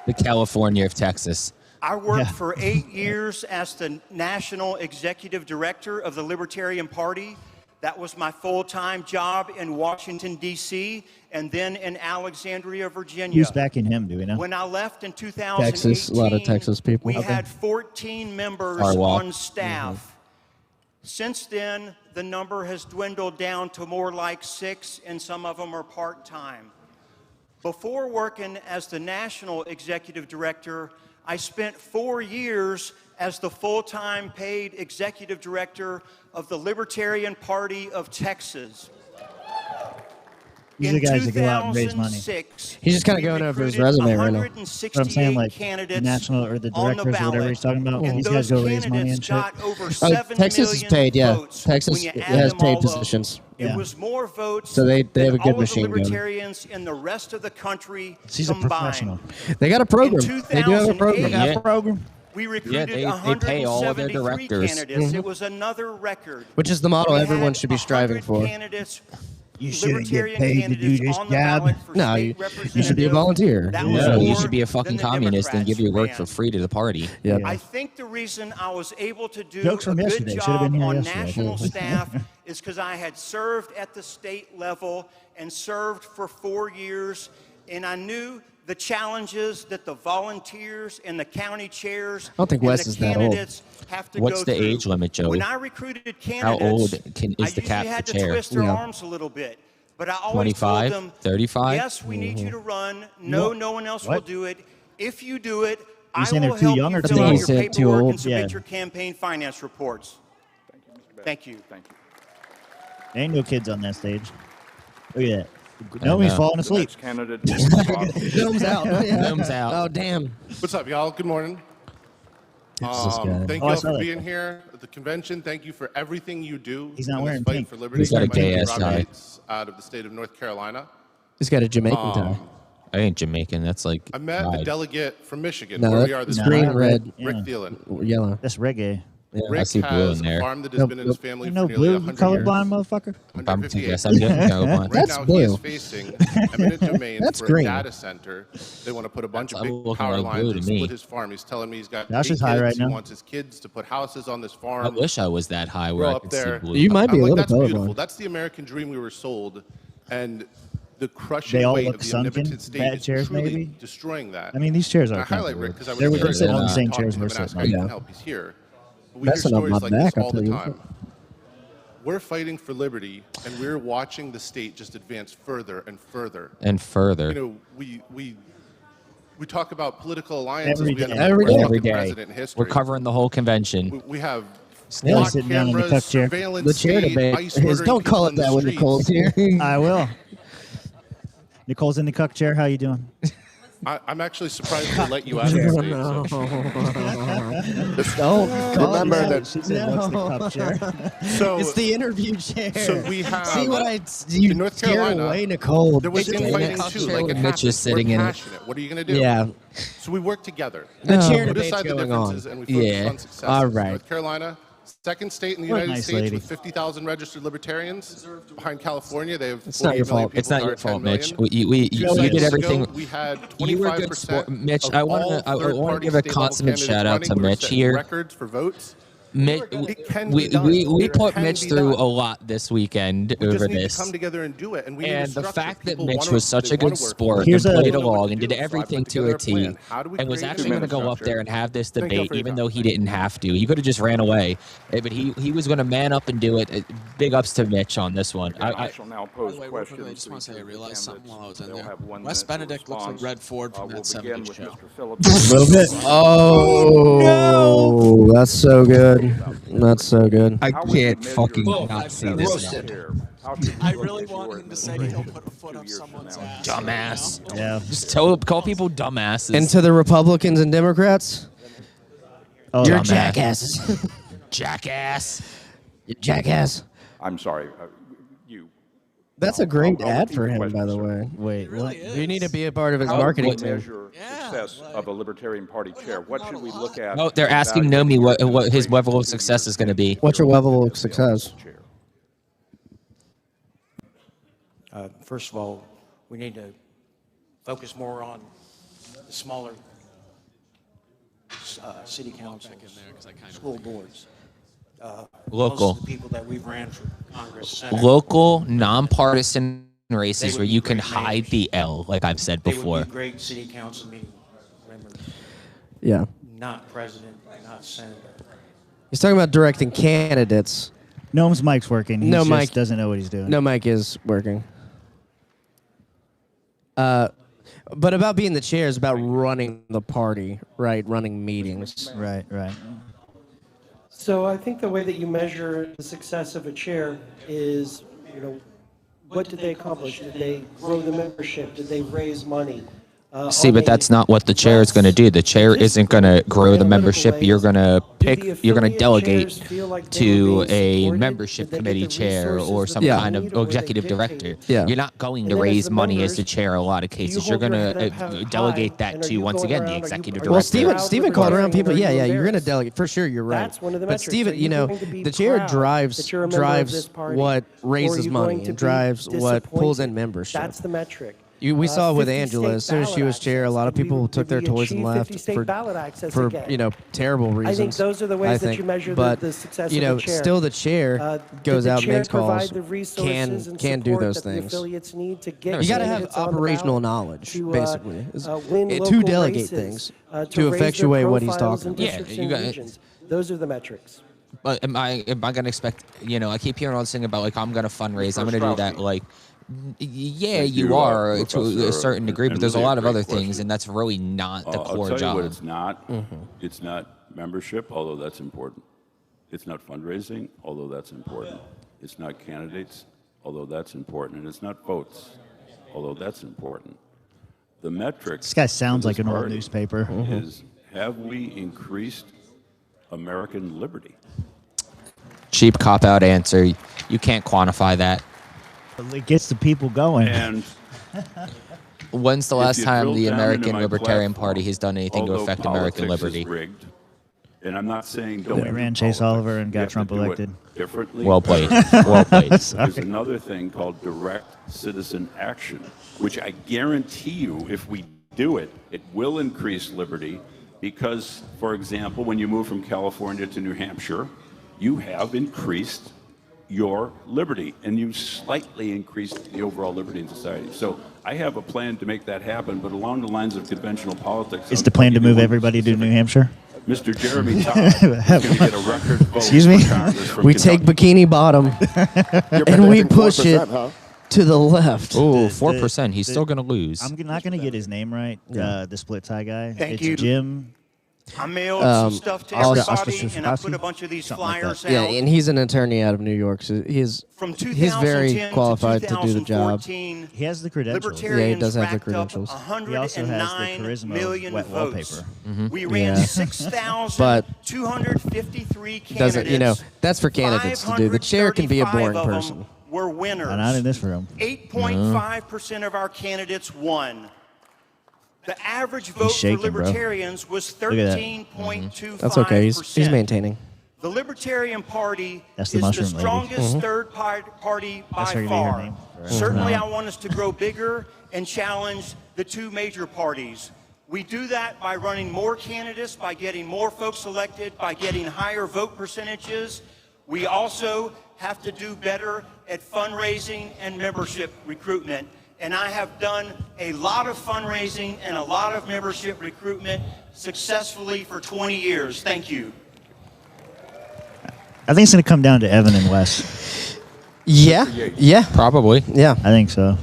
The California of Texas. I worked for 8 years as the National Executive Director of the Libertarian Party. That was my full-time job in Washington, D.C., and then in Alexandria, Virginia. Who's backing him, do we know? When I left in 2018, Texas, a lot of Texas people. we Okay. had 14 members Farwell. on staff. Since then, the number has dwindled down to more like 6, and some of them are part-time. Before working as the National Executive Director, I spent 4 years as the full-time paid Executive Director of the Libertarian Party of Texas. These are the guys that go out and raise money. 2006, He's just kinda we going over his recruited resume right now. 168 But I'm saying, like, the candidates national or the on directors or whatever ballot, he's talking about, and these those guys go raise money candidates and shit. got over 7 Texas is million paid, yeah. votes Texas when you add has them paid all up. positions. It Yeah. was more votes So they than have a good all of the machine gun. libertarians in the rest of the country He's a combined. professional. They got a program. In They do have a program. 2008, Yeah. Program. We recruited they pay all of their 173 directors. candidates. It was another record. Which is the model We everyone had should be striving 100 for. Candidates, You shouldn't get Libertarian paid to do candidates this on the job. ballot for No, state you should be a representative. volunteer. That Yeah. was No, you more should be a than fucking the communist and give your work Democrats for ran. free to the party. Yeah. I think the reason I was able to do Jokes a from good yesterday. Should have job been here on yesterday. national staff is because I had served at the state level and served for 4 years, and I knew the challenges that the volunteers and the county chairs I don't think and Wes the is that old. candidates have to What's go the through. age limit, Joey? When I recruited How candidates, old I is the usually cap had the to chair? twist their Yeah. arms a little bit. But I always 25, told them, 35? yes, we need you to run. No, no one else will What? do it. If you do it, I saying will they're too help young you or fill too out old? your He said too paperwork old. and submit Yeah. your campaign finance reports. Thank you. Thank you. There ain't no kids on that stage. Look at that. Nobody's know. falling The asleep. next candidate is Bob. Thumbs out. Thumbs out. Oh, damn. What's up, y'all? Good morning. Who's this guy? Thank Oh, you I all saw for that being guy. here at the convention. Thank you for everything you do He's not in this wearing fight pink. for liberty. He's got a My name is gay-ass Rob tie. Yates out of the state of North Carolina. He's got a Jamaican tie. I ain't Jamaican. That's like I met a pride. delegate from Michigan, No, where we are that's this green, morning. red, Rick yeah. Thielen. yellow. That's reggae. Yeah. Rick I see blue has in there. a farm that has Nope, been in his nope. family Ain't for no nearly blue, 100 years. colorblind motherfucker. I 158. guess I'm getting colorblind. Right That's now, blue. he is facing eminent domain That's for green. a data center. They want to put a bunch That's of big looking power like lines blue and to me. split his farm. He's telling me he's got Josh 8 is high kids. right He now. wants his kids to put houses on this farm. I wish I was that high where Grow I up could there. see blue. You might be I'm a like, little that's beautiful. colorblind. That's the American dream we were sold, and the crushing They all weight look of the sunken, omnipotent state bad is chairs, truly maybe? destroying that. I mean, these chairs And are I highlight comfortable. Rick because I They was were sitting on the talk same to chairs him we're and ask sitting how on. he Yeah. can help. He's here. But we hear Messing up stories my like back, this I'll all the tell you time. what. We're fighting for liberty, and we're watching the state just advance further and further. And further. You know, we talk about political alliances. Every We had day. the worst Every fucking day. president in history. We're covering the whole convention. We have Still sitting down in the cuck chair. The chair debate is, don't call it that when Nicole's here. I will. Nicole's in the cuck chair. How you doing? I'm actually surprised they let you out of the state. Don't remember that. She said, "What's the cup chair?" So It's the interview chair. So we have. See what you in North scared Carolina, away, Nicole. There was infighting too. Like it Mitch is happens. sitting We're in it. passionate. What are you going to do? Yeah. So we work together. The chair Put debate's aside the going on. differences and we focus Yeah. on success. All right. North Carolina, second state in the What a United nice States lady. with 50,000 registered libertarians. Behind California, they have. It's not your 48 million fault. It's people, not your ours 10 fault, Mitch. million. You 2 did years everything. ago, we had You were a good 25% sport, Mitch. of I all want to third-party give a state-level consummate candidates shout out to running were Mitch setting here. records for votes. Mitch, It can be done. we It put can Mitch be through done. a lot this weekend We over just need this. to come together and do it. And we need a And the structure. fact that People Mitch wanna- was such they a wanna good work. sport Here's and a- played They wanna along and do did it. So I everything put to together a T plan. How do we and was create actually a going to go up structure? there and have this Thank you debate, for your even time. though he didn't have to. He could have just ran away. But he was going to man up and do it. Big ups to Mitch on this one. I shall now pose By the way, real questions. quickly, I just want to say I to the realized something candidates. while I was in They'll there. have 1 Wes minute to Benedict looks like respond. Red Ford from We'll that begin 70s with show. Mr. Phillips. A little bit. Oh, that's so good. That's so good. I How would you can't measure fucking the not see success this of now. the chair? How should I you really ensure want him to say administration he'll put a foot 2 up years from someone's now? ass. Dumbass. Yeah. Just call people dumbasses. And to the Republicans and Democrats, Oh, you're dumbass. jackasses. Jackass. You jackass. I'm sorry. You. That's a great I'll ad repeat for the him, question, by the sir. way. Wait, what? You need to be a part of his How marketing do you team. measure success of a Libertarian Party chair? What should we look at? Oh, they're in asking evaluating Nomi your what his administration level of 2 success years is going to be. What's your level of success? chair? First of all, we need to focus more on the smaller city councils, school boards. Local. Most of the people that we've ran for Congress, Senate, Local, nonpartisan races They where would you be can great hide mayors. the L, like I've said they before. would be great city council meeting members, Yeah. not president, not senator. He's talking about directing candidates. Gnome's mic's working. He No, just Mike doesn't know what he's doing. No, mic is working. But about being the chair is about running the party, right? Running meetings. Right, right. So I think the way that you measure the success of a chair is, what did they accomplish? Did they grow the membership? Did they raise money? See, Are but they that's not what the chair is going to do. The chair isn't going to grow the membership. You're going to pick, you're going to delegate to a membership committee chair or some kind of executive director. Yeah. You're not going to And then as raise the money as members, the chair in a lot of cases. You're hold going your head to up high, delegate that and are to, you once going again, the around, executive Well, director. Steven called around people. Are you Yeah, you're going to embarrassed? delegate. For sure, you're right. That's one of the but metrics. Steven, Are you you know, going to be the chair proud drives that you're a member of this party? what Or are raises you money going to and be drives what pulls in disappointed? membership. That's the metric. We saw with 50 Angela, as soon as state she was chair, a ballot lot of access. people Did took their we toys and achieve left 50 state ballot access for again? terrible reasons. I think those are the ways that you measure but, the success you of know, the chair. still the chair Did goes the out, chair makes calls, provide the resources and can do support those that the things. affiliates need to get You got to have candidates on the operational ballot knowledge, to, basically, win to local delegate races, things, to raise to their effectuate what he's profiles talking in about. districts and regions. Those are the metrics. But am I going to expect, I keep hearing all this thing about, I'm going to fundraise. I'm going to do that. Yeah, Thank you you, are to Professor, a certain degree, but and there's a really a lot of great other things, question. and that's really not the I'll core tell job. you what it's not. It's not membership, although that's important. It's not fundraising, although that's important. It's not candidates, although that's important. And it's not votes, although that's important. The metric. This guy sounds for like this an old party newspaper. Is have we increased American liberty? Cheap cop-out answer. You can't quantify that. It gets the people going. And when's the if last you time drill the down American into my Libertarian platform, Party has done anything to although affect American politics is liberty? rigged, and I'm not saying Then don't. we do ran Chase politics. Oliver and You got have to Trump do it elected. differently. Well played. better. Well played. There's another thing called direct citizen action, which I guarantee you, if we do it, it will increase liberty because, for example, when you move from California to New Hampshire, you have increased your liberty, and you slightly increased the overall liberty in society. So I have a plan to make that happen, but along the lines of conventional politics. Is the plan to move everybody to New Hampshire? Mr. Jeremy Todd is going to get a record vote. Excuse me? for Congress from We take Kentucky. Bikini Bottom and we push it to the left. Oh, 4%. He's still going to lose. I'm not going to get his name right. Yeah. The split tie guy. Thank it's you. Jim. I mailed some stuff to also- everybody, and I put a bunch of these flyers out. Yeah, and he's an attorney out of New York, so he's From he's very 2010 qualified to to do the job. 2014, He has the credentials. Yeah, he does have the racked up credentials. He also has the 109 charisma million of wet votes. wallpaper. We ran Yeah. 6,253 candidates. Doesn't that's for candidates to do. The chair can be a boring 535 of them person. Were winners. Not in this room. 8.5% of our candidates won. The average vote shaking, for bro. Libertarians was Look at that. 13.25%. That's okay. He's maintaining. The Libertarian Party That's the is the mushroom lady. strongest Mhm. third party by That's her gonna be her far. name. Certainly, Mhm. I want us to grow bigger and challenge the two major parties. We do that by running more candidates, by getting more folks elected, by getting higher vote percentages. We also have to do better at fundraising and membership recruitment. And I have done a lot of fundraising and a lot of membership recruitment successfully for 20 years. Thank you. I think it's going to come down to Evan and Wes. Yeah. Yeah. Probably. Yeah. I think so.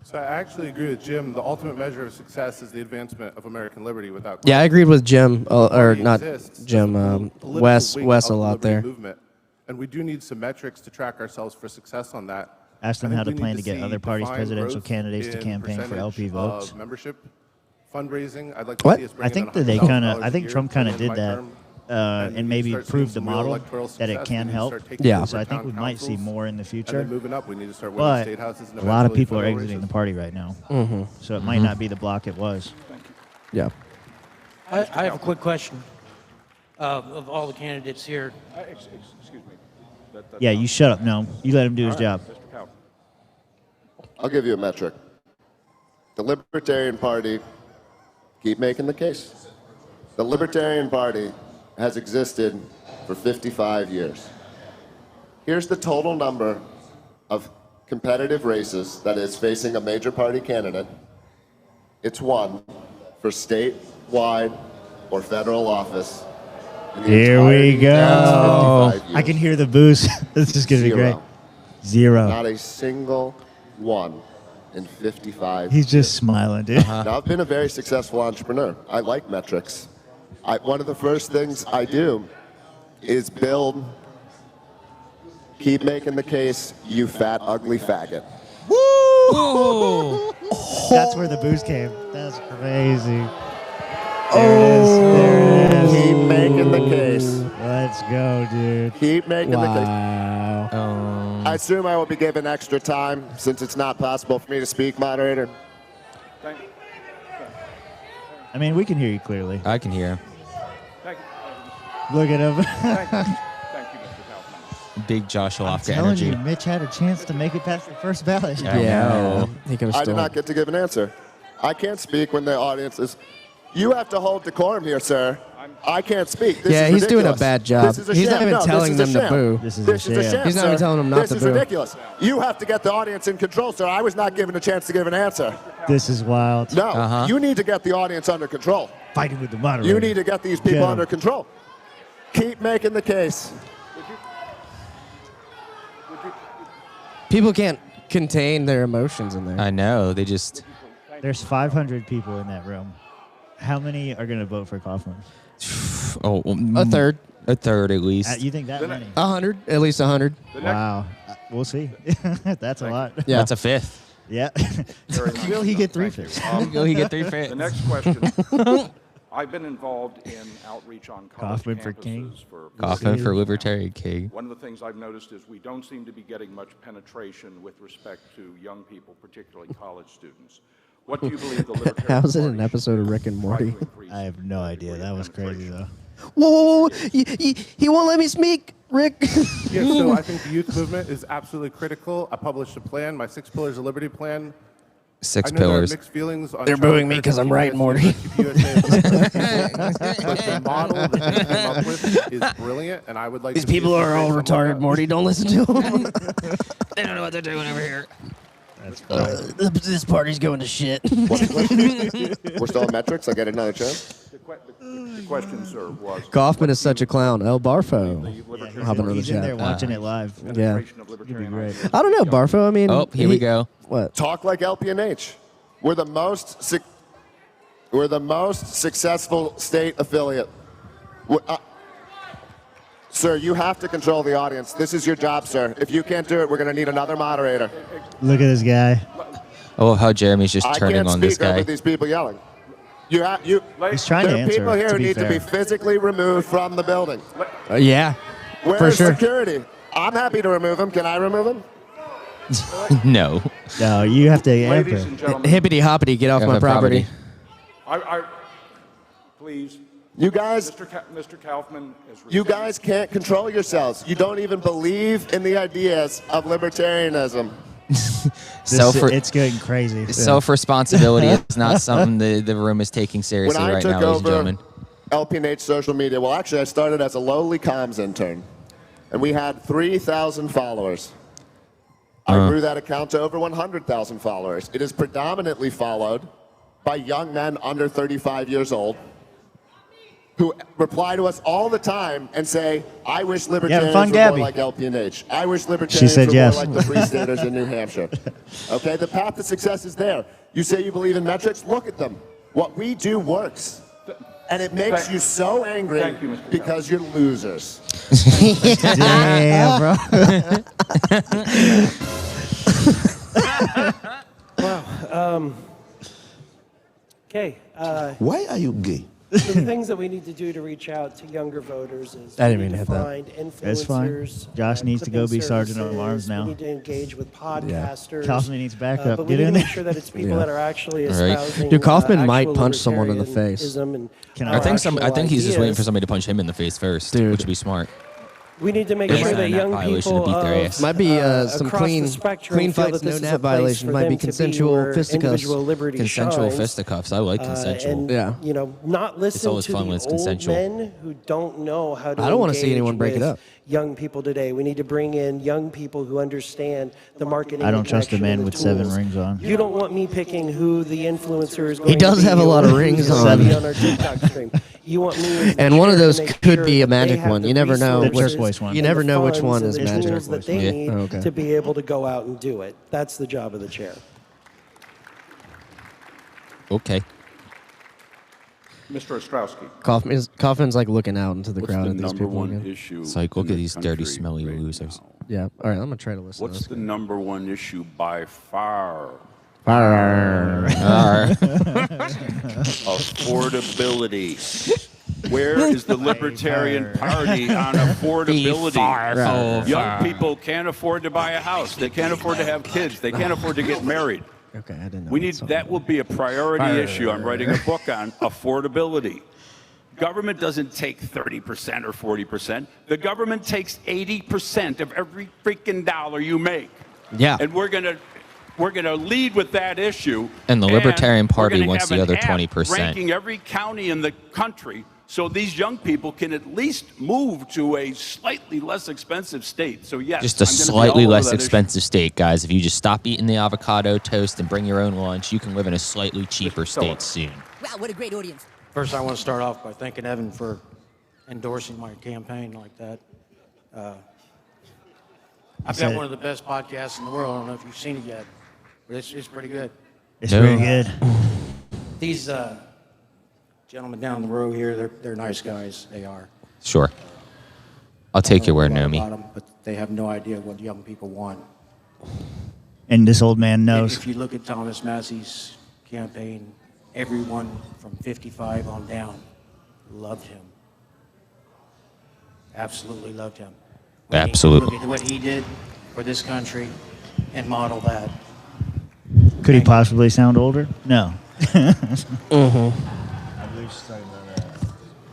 So I actually agree with Jim. The ultimate measure of success is the advancement of American liberty without. Yeah, I agreed with Jim, or not exists, Jim, political Wes wing a of the lot liberty there. Movement. And we do need some metrics to track ourselves for success on that. Ask them I think how to we need plan to get see other parties' defined presidential growth candidates to in campaign for LP percentage votes. of membership fundraising. I'd like to What? see us I bring in think that they $100,000 kind of. I a think year Trump kind by of the end did my that, term. and we maybe start seeing proved the some real model electoral that it success. can We need to help. start taking Yeah. over So I think town we might see councils, more in the and future. then moving up, we need to start winning But state houses and a lot of eventually people are federal exiting the races. party right now, Mhm. so it might not be the block it was. Yeah. I have a quick question of all the candidates here. Excuse me. That's Yeah, you shut up. No, you let him do his All job. right, Mr. Powell. I'll give you a metric. The Libertarian Party, keep making the case. The Libertarian Party has existed for 55 years. Here's the total number of competitive races that is facing a major party candidate. It's one for statewide or federal office. in the Here we entirety of the past go. 55 years. I can hear the boost. This is going to be great. Zero. Zero. Not a single one in 55 He's just smiling, dude. Now, I've been a very successful entrepreneur. I like metrics. One of the first things I do is build, keep making the case, you fat, ugly faggot. Woo! That's where the boost came. That's crazy. There it is. There it is. Keep making the case. Let's go, dude. Keep making the case. Wow. I assume I will be given extra time since it's not possible for me to speak, moderator. Thank you. I mean, we can hear you clearly. I can hear him. Thank you. Look at him. Thank you, Mr. Kaufman. Big Joshua I'm Lofka telling energy. you, Mitch had a chance to make it past the first ballot. Yeah. He could have I did stolen. not get to give an answer. I can't speak when the audience is. You have to hold decorum here, sir. I can't speak. This Yeah, is he's doing a ridiculous. bad job. This is a He's sham. not even No, this telling is a them to sham. boo. This is This a is a sham. sham. He's not even sir. telling them not this to is boo. ridiculous. You have to get the audience in control, sir. I was not given a chance to give an answer. This is wild. No, you need to get the audience under control. Fighting with the moderator. You need to get these people Get 'em. under control. Keep making the case. People can't contain their emotions in there. I know. They just. There's 500 people in that room. How many are going to vote for Kaufman? Oh, A third. A third at least. You think that many? 100, at least 100. Wow. We'll see. That's a lot. Yeah. That's a fifth. Yeah. Very nice. Will he get Thank 3 you. fifths? Will he get 3 fifths? The next question. I've been involved in outreach on college Kaufman campuses for king. for Kaufman for Libertarian King. One of the things I've noticed is we don't seem to be getting much penetration with respect to young people, particularly college students. What do you believe the Libertarian How's it Party an episode of Rick and should try to Morty? increase I have no idea. That was crazy, though. Whoa, he won't let me speak, Rick. Yeah, so I think the youth movement is absolutely critical. I published a plan, my 6 Pillars of Liberty plan. 6 I know there are pillars. mixed feelings on They're Charlie booing me Kirk 'cause and I'm right, PBS Morty. USA of liberty, but the model that they came up with is brilliant, and I would like These to see people us are all create something like retarded, that. Morty. Don't listen to them. They don't know what they're doing over here. That's funny. This party's going to shit. We're still on metrics. I get another chance. The question, sir, was Kaufman is such a clown. El Barfo. Libertarian Hopping on the He's in there chat. watching it live. Yeah. penetration of It'd be libertarian great. ideas I don't know, with young Barfo. I mean, Oh, here we go. What? Talk like LPNH. We're the most successful state affiliate Sir, you have to control the audience. This is your job, sir. If you can't do it, we're going to need another moderator. Look at this guy. I love how Jeremy's just turning on this I can't speak over guy. these people yelling. He's trying to there are answer, people here to who be need to be fair. physically removed from the building. Yeah, Where's for sure. security? I'm happy to remove him. Can I remove him? No. No, you have to Ladies answer. and gentlemen, Hippity hoppity, get off my property. please. You guys, Mr. Kaufman is. you guys can't control yourselves. You don't even believe in the ideas of libertarianism. It's getting crazy. Self-responsibility is not something the room is taking seriously When I right took now, ladies and over gentlemen. LPNH social media, well, actually, I started as a lowly comms intern, and we had 3,000 followers. I grew that account to over 100,000 followers. It is predominantly followed by young men under 35 years old who reply to us all the time and say, I wish libertarians were more like LPNH. I wish libertarians were yes. more like the Free Staters in New Hampshire. Okay, the path to success is there. You say you believe in metrics? Look at them. What we do works. And it makes you so angry because you're losers. Damn, bro. Wow. Okay. Why are you gay? So the things that we need to do to reach out to younger voters is I didn't we mean need to to hit that. find That's fine. influencers. Josh needs to go clipping be sergeant at services. alarms now. We need to engage with podcasters. Kaufman needs backup. But Get we need in to make there. sure that it's people Yeah. that are actually All right. espousing Dude, Kaufman might actual punch someone in the face. libertarianism and, I think he's just waiting ideas. for somebody to punch him in the face first, Dude. which would be smart. We need to make They sure might that sign that young violation people to beat their of, ass. Might be some across clean the spectrum clean feel fights, that no this is net a place violation. for Might be them to consensual where fisticuffs. individual liberty Consensual shines. fisticuffs. I like consensual. And, Yeah. you know, not listen always to fun the when it's old consensual. men who don't know how to I don't wanna see engage anyone break it with up. young people today. We need to bring in young people who understand the marketing. I don't and trust a connection man and the with 7 tools. rings on. You don't want me picking who the influencer is going He does to be have a lot or of who's rings going to be on. on our TikTok stream. You want me as the And one of chair to those make could sure be a that magic they have one. the You never know resources which turquoise one. You and never the know which funds one and is the magic. tools that they Yeah. need Oh, okay. to be able to go out and do it. That's the job of the chair. Okay. Mr. Ostrowski. Kaufman's like looking out into the What's crowd the at these number people one again. issue? It's like, look in at this these dirty, country smelly right losers. now? Yeah. All right. I'm gonna try to listen. What's to the this. number one issue by far? Affordability. Where is the Libertarian Party on affordability? Young people can't afford to buy a house. They can't afford to have kids. They can't afford to get married. Okay, I didn't know. We need that will be a priority issue. I'm writing a book on affordability. Government doesn't take 30% or 40%. The government takes 80% of every freaking dollar you make. Yeah. And we're gonna lead with that issue. And the Libertarian we're Party gonna wants have the an other app 20%. ranking every county in the country, so these young people can at least move to a slightly less expensive state. So yes, Just a I'm gonna be slightly all over less that issue. expensive state, guys. If you just stop eating the avocado toast and bring your own lunch, you can live in a slightly cheaper state soon. Wow, what a great audience. First, I want to start off by thanking Evan for endorsing my campaign like that. I've got one of the best podcasts in the world. I don't know if you've seen it yet, but it's pretty good. It's pretty good. These gentlemen down the road here, they're nice guys. They are. Sure. I'll take your word, I don't know Nomi. a lot about 'em, but they have no idea what young people want. And this old man knows. If you look at Thomas Massey's campaign, everyone from 55 on down loved him. Absolutely loved him. Absolutely. Look at what he did for this country and model that. Could he possibly sound older? No. Mm-hmm.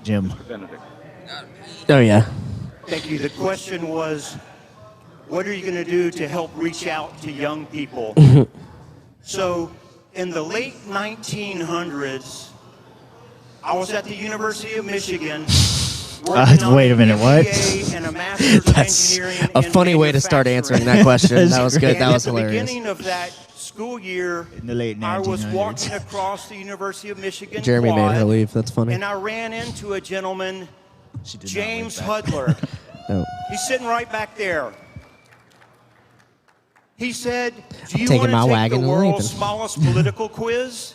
Jim. Oh yeah. Thank you. The question was, what are you going to do to help reach out to young people? So, in the late 1900s, I was at the University of Michigan. Wait a minute, what? That's a funny way to start answering that question. That was good. That was At the hilarious. beginning of that school year, In the late 1900s. I was walking across the University of Michigan Jeremy made her quad, leave. That's funny. and I ran into a gentleman, James Hudler. No. He's sitting right back there. He said, "Do you taking want my to take wagon the and world's leaving." smallest political quiz?"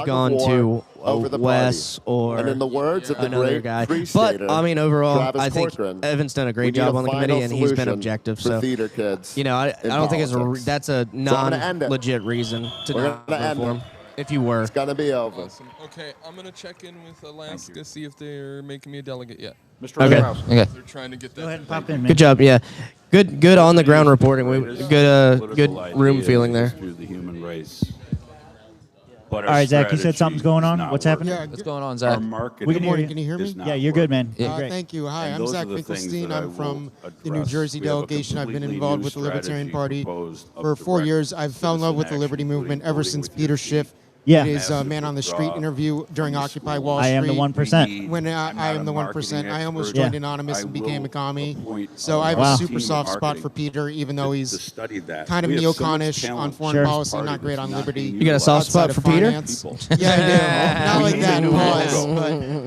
tug of gone war to over the Wes party. or And in the words of the another great guy. Free But Stater, I mean, overall, Travis I think Corcoran, Evan's done a we great need job a on the final committee, and he's been solution objective. for So theater kids you know, I in don't think it's politics. that's a So I'm gonna end it. non-legit reason to We're not gonna vote end for it. him. If you were, It's gonna be over. Awesome. Okay, I'm gonna check in with Alaska, see if they're making me a delegate yet. Mr. Okay. Rouse. Okay. They're trying to get that. Go ahead and pop in, man. good job. Yeah, good on the ground reporting. Good Political room idea feeling there. is through the human race. But All right, Zach, you said strategy something's going is on. not What's working. happening? What's going on, Our Zach? marketing We can hear you. Can you hear me? is not Yeah, you're good, man. working. You're great. Thank you. Hi, And I'm those Zach are the things Finkelstein. that I I'm from will the New address. Jersey We have a delegation. I've been completely involved new with the Libertarian strategy Party proposed of for 4 direct years. I've fell in love with the citizen Liberty action, movement including ever voting since with your Peter feet. Schiff Yeah. His man on the street interview during Occupy Wall Street. I am the 1%. When I am the 1%, I almost expert. joined Yeah. Anonymous and became a commie. appoint So I have Wow. a super soft spot for Peter, even though he's study that. kind of We have so much neoconish on talent. foreign Sure. policy, Party not great that's on not liberty. being You got a soft outside spot of for Peter? finance. Yeah, I do. Not like that. New Pause. logo.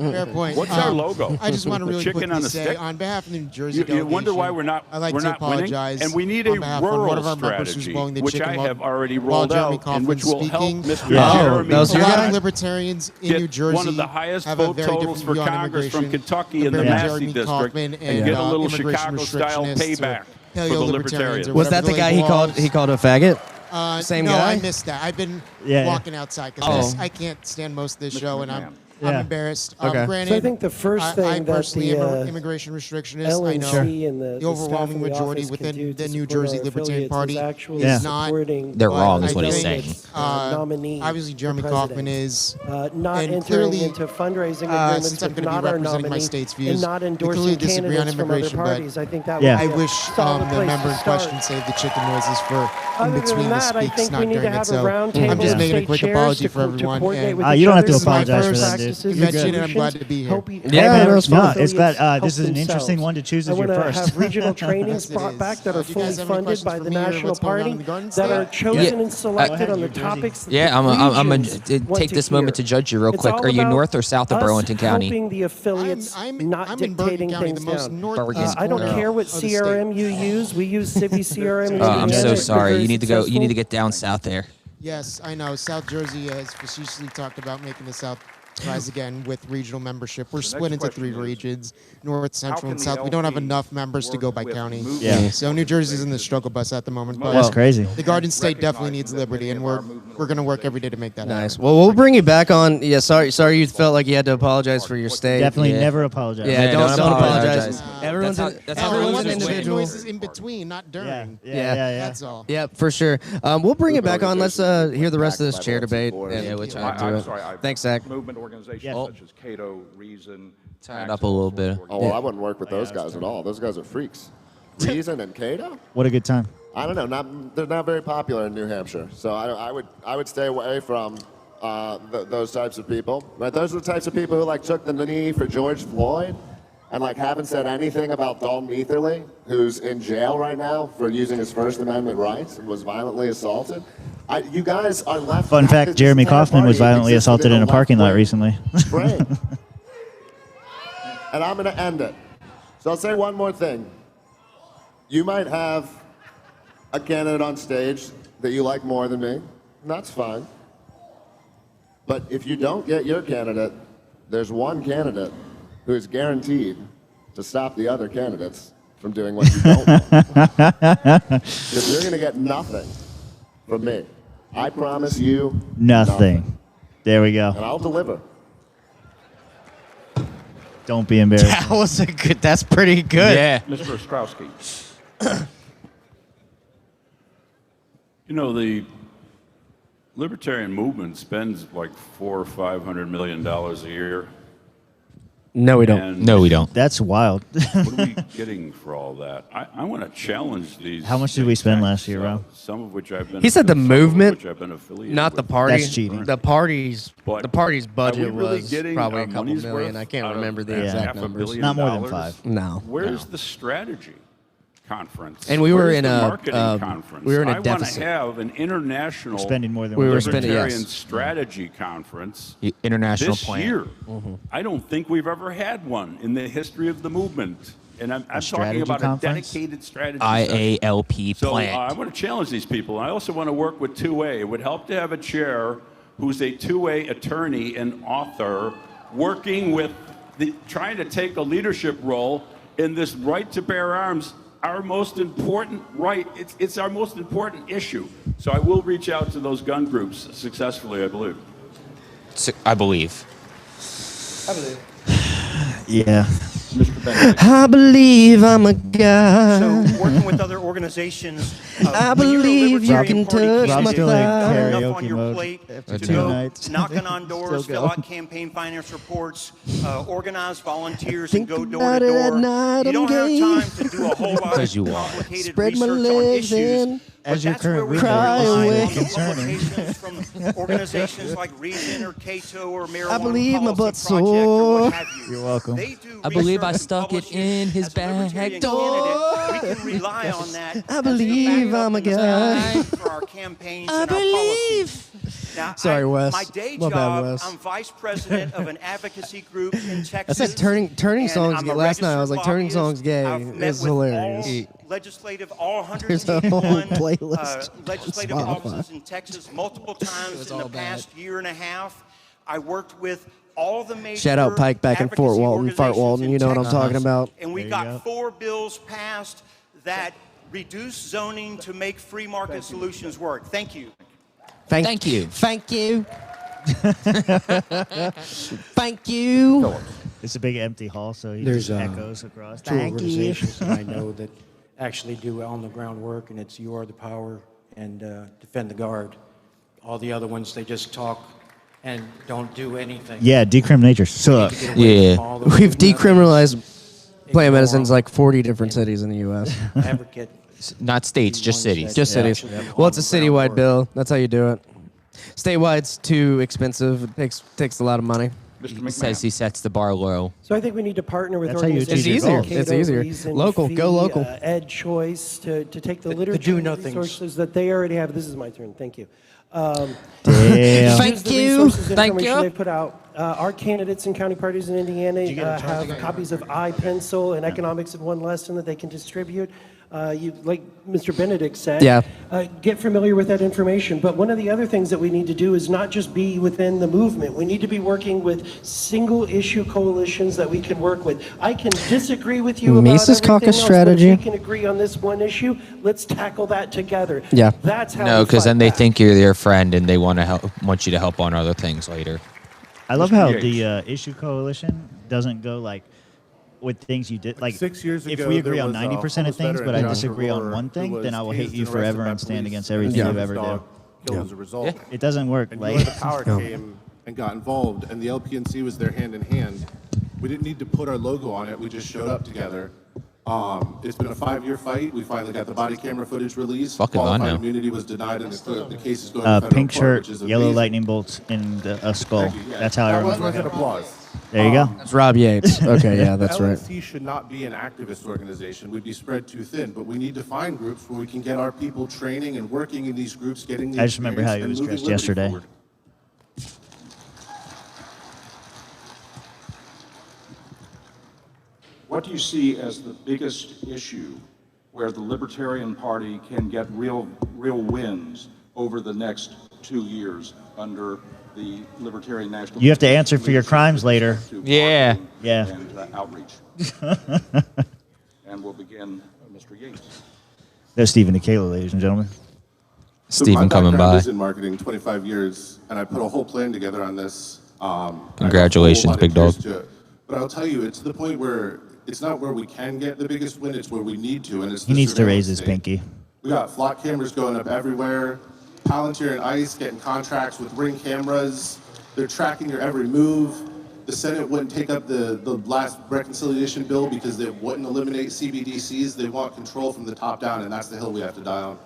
But fair point. What's our logo? I just want to The really chicken quickly on the say, stick? on behalf of the New Jersey You delegation, wonder why we're not I'd like we're to not winning? apologize And we need on a behalf of one rural of our members who's strategy, blowing the which chicken I while- have already while rolled Jeremy out, and which will Kaufman's help speaking. Mr. Yeah. Jeremy that was A your lot guy? of libertarians in get New Jersey one of the highest have a vote very totals different for view on Congress from immigration Kentucky in the compared to Massey Jeremy district Kaufman and get a little immigration Chicago-style restrictionists or payback for the paleo-libertarians libertarians. or Was that whatever the the guy label he called a faggot? Same no, guy? I missed that. I've been Yeah. walking outside because Oh. I can't stand most of this show, and I'm Yeah. embarrassed. Okay. Granted, So I think the first I thing that personally the, am an immigration restrictionist. I know LNC and the overwhelming staff in the majority office within can do the to New support Jersey our Libertarian affiliates Party is actually is supporting, not. They're but wrong, is I what he's think, saying. nominee obviously, for Jeremy president. Kaufman is not and entering clearly, into fundraising agreements since I'm with going to be not our representing my nominee state's and views, not we endorsing clearly disagree on candidates from other immigration, parties. but I think that Yeah. would I be a wish solid the place member to in start. question saved the chicken noises for in Other between than the that, I speaks, think we not need to during it. have a So round table I'm just of making a state quick chairs apology to for everyone. coordinate and with You each don't have to other's apologize for best that, dude. practices You're and good. Convention, and I'm glad solutions, to be here. help each Yeah, other, no, help it's fine. No, it's glad. affiliates This is help an interesting themselves. one to choose I as your wanna first. have regional trainings Yes, it is. back that are Do you fully guys have any funded questions by for the me or national what's going on party in the Garden that are State? chosen Yeah. and selected on the New Jersey. topics that Yeah, the I'm gonna regions want take to this moment to hear. judge you real It's quick. all Are you about north or south of us Burlington County? helping the affiliates not I'm in Bergen dictating County, things the most down. northeast I don't corner care what of the state. CRM you use. We use Civi CRM. in I'm Indiana. so It's been sorry. very You need to go. You need to successful. get down south there. Yes, I know. South Jersey has facetiously talked about making the South rise again with regional membership. We're split into three regions, North, Central, and can South. the We don't have LP enough members to go by with county. movement Yeah. So New Jersey's in the struggle bus at the moment. But That's crazy. The Garden State definitely needs liberty, and we're going to work every day to make that Nice. happen. Well, we'll bring you back on. Yeah, sorry you felt like you had to apologize for your state. Definitely Yeah. never apologize. Yeah, don't apologize. Everyone's That's how everyone's an individual. Noises in between, not during. Yeah. That's all. Yeah, for sure. We'll bring it back on. Let's hear the rest of this chair debate. And we'll try I- to do I'm it. sorry. Thanks, Zach. Movement organizations such as Cato, Reason. Turn it up a little bit. Oh, well, I wouldn't work with those guys at all. Those guys are freaks. Reason and Cato? What a good time. I don't know. They're not very popular in New Hampshire, so I would stay away from those types of people. Right? Those are the types of people who took the knee for George Floyd, and haven't said anything about Dalton Etherly, who's in jail right now for using his First Amendment rights and was violently assaulted. You guys are left. Fun fact: Jeremy Kaufman was violently assaulted in a parking lot recently. Brain. And I'm going to end it. So I'll say one more thing. You might have a candidate on stage that you like more than me, and that's fine. But if you don't get your candidate, there's one candidate who is guaranteed to stop the other candidates from doing what you don't want. Because you're going to get nothing from me. I promise you Nothing. There we go. And I'll deliver. Don't be embarrassed. That was a good. That's pretty good. Yeah. Mr. Ostrowski. You know, the libertarian movement spends like $400 or $500 million a year. No, we don't. And No, we don't. That's wild. what are we getting for all that? I want to challenge these. How much did we spend last year, Rob? Some of which I've been. He said the some of movement, which I've been affiliated not the with. party. That's cheating. The party's Are budget we really was getting probably a our couple money's million. worth I can't out of remember the that exact $500 numbers. million? Not more than 5. No. Where's the strategy conference? And we were Where's in the a, marketing conference. we were in a I want deficit. to have an international Spending more than We were libertarian spending, yes. strategy conference International this plan. year. I don't think we've ever had one in the history of the movement. And I'm talking strategy about conference? a dedicated strategy session. IALP So plan. I want to challenge these people. I also want to work with 2A. It would help to have a chair who's a 2A attorney and author working with trying to take a leadership role in this right to bear arms, our most important right. It's our most important issue. So I will reach out to those gun groups successfully, I believe. I believe. Yeah. Mr. Benedict. I believe I'm a guy. So working with other organizations, I when you're a believe you Libertarian can Party touch candidate, my still in enough karaoke on your mode plate after to 2 go nights. knocking on doors, Still fill out going. campaign finance reports, organize volunteers, and Think go door about to it at door. night, You don't I'm gay. have time to do a whole lot Because of you are. complicated Spread my research on legs issues. in. As your that's where current we roommate, rely away. on the publications from organizations like Reason or Cato or Marijuana I believe my Policy butt's Project or sore. what have you. You're welcome. They do I believe I research and stuck it publish in his as a libertarian back door. candidate. We can rely on that. I believe I'm a guy. For our campaigns I and our policies. Now, Sorry, Wes. My day My bad, job, Wes. I'm vice president of an advocacy group in Texas. That's like turning and songs I'm gay. a Last night I was like, registered turning songs lobbyist. gay. I've met It's with hilarious. all legislative, all There's a whole 181 playlist on legislative Spotify. offices in Texas multiple times in the past year and a half. I worked with all the major Shout out Pike back in Fort advocacy Walton, Fart organizations Walton. in You know what I'm Texas. talking about. And we There you got go. 4 bills passed that reduce zoning to make free market solutions work. Thank you. Thank you. Thank you. Thank you. It's a big empty hall, so he There's just echoes across. 2 Thank you. organizations that I know that actually do on the ground work, and it's You Are the Power and Defend the Guard. All the other ones, they just talk and don't do anything. Yeah, decriminators suck. Yeah. We've decriminalized plant medicines like 40 different cities in the U.S. Advocate. Not states, just cities. Just cities. Well, it's a citywide bill. That's how you do it. Statewide's too expensive. It takes a lot of money. He says he sets the bar low. So I think we need to partner with That's how you organizations achieve your like goals. It's Cato, easier. Reason, Local. Fee, Go local. Ed Choice to take the The literature do-nothings. resources that they already have. This is my turn. Thank you. Damn. Use the resources and Thank information you. They've put out. Our candidates in county parties in Indiana have copies of iPencil and Economics of One Lesson that they can distribute. You, like Mr. Benedict said, Yeah. Get familiar with that information. But one of the other things that we need to do is not just be within the movement. We need to be working with single issue coalitions that we can work with. I can disagree with you about Mises everything Caucus else, strategy. but if we can agree on this one issue, let's tackle that together. Yeah. That's how No, we because fight then they back. think you're their friend and they want you to help on other things later. I love Mr. how Yates. the issue coalition doesn't go like with things you did. Like 6 years if ago, we agree there on was a 90% of homeless things, veteran, but I Joshua disagree on Gore, one who thing, was then I will hate tased you and arrested forever by and stand police, against and everything his you've ever dog done. killed as a result. It doesn't work. And Like You Are the Power came and got involved, and the LPNC was there hand in hand. We didn't need to put our logo on it. We just showed up together. It's been a 5-year fight. We finally got the body camera footage released. Fucking on Qualified now. immunity was denied, and the case is going to federal pink court, shirt, which is yellow amazing. lightning bolts in a skull. Thank you, yeah. That's how I That was remember worth an it. applause. There you go. It's Rob Yates. Okay, yeah, that's right. LNC should not be an activist organization. We'd be spread too thin, but we need to find groups where we can get our people training and working in these groups, getting the I just remember how he experience was and dressed moving yesterday. liberty What do you see as the biggest issue where the Libertarian Party can get real wins over the next 2 years under the Libertarian National You have to Convention answer for your leadership crimes with later. respect to Yeah. marketing Yeah. And outreach. And we'll begin, Mr. Yates. There's Stephen Nikela, ladies and gentlemen. So Stephen my coming background by. is in marketing, 25 years, and I put a whole plan together on this. And I got a whole Congratulations, lot of big years dog. to it. But I'll tell you, it's to the point where it's not where we can get the biggest win, it's where we need to, and it's He the needs to raise surveillance his state. pinky. We got flock cameras going up everywhere. Palantir and ICE getting contracts with Ring cameras. They're tracking your every move. The Senate wouldn't take up the last reconciliation bill because they wouldn't eliminate CBDCs. They want control from the top down, and that's the hill we have to die on.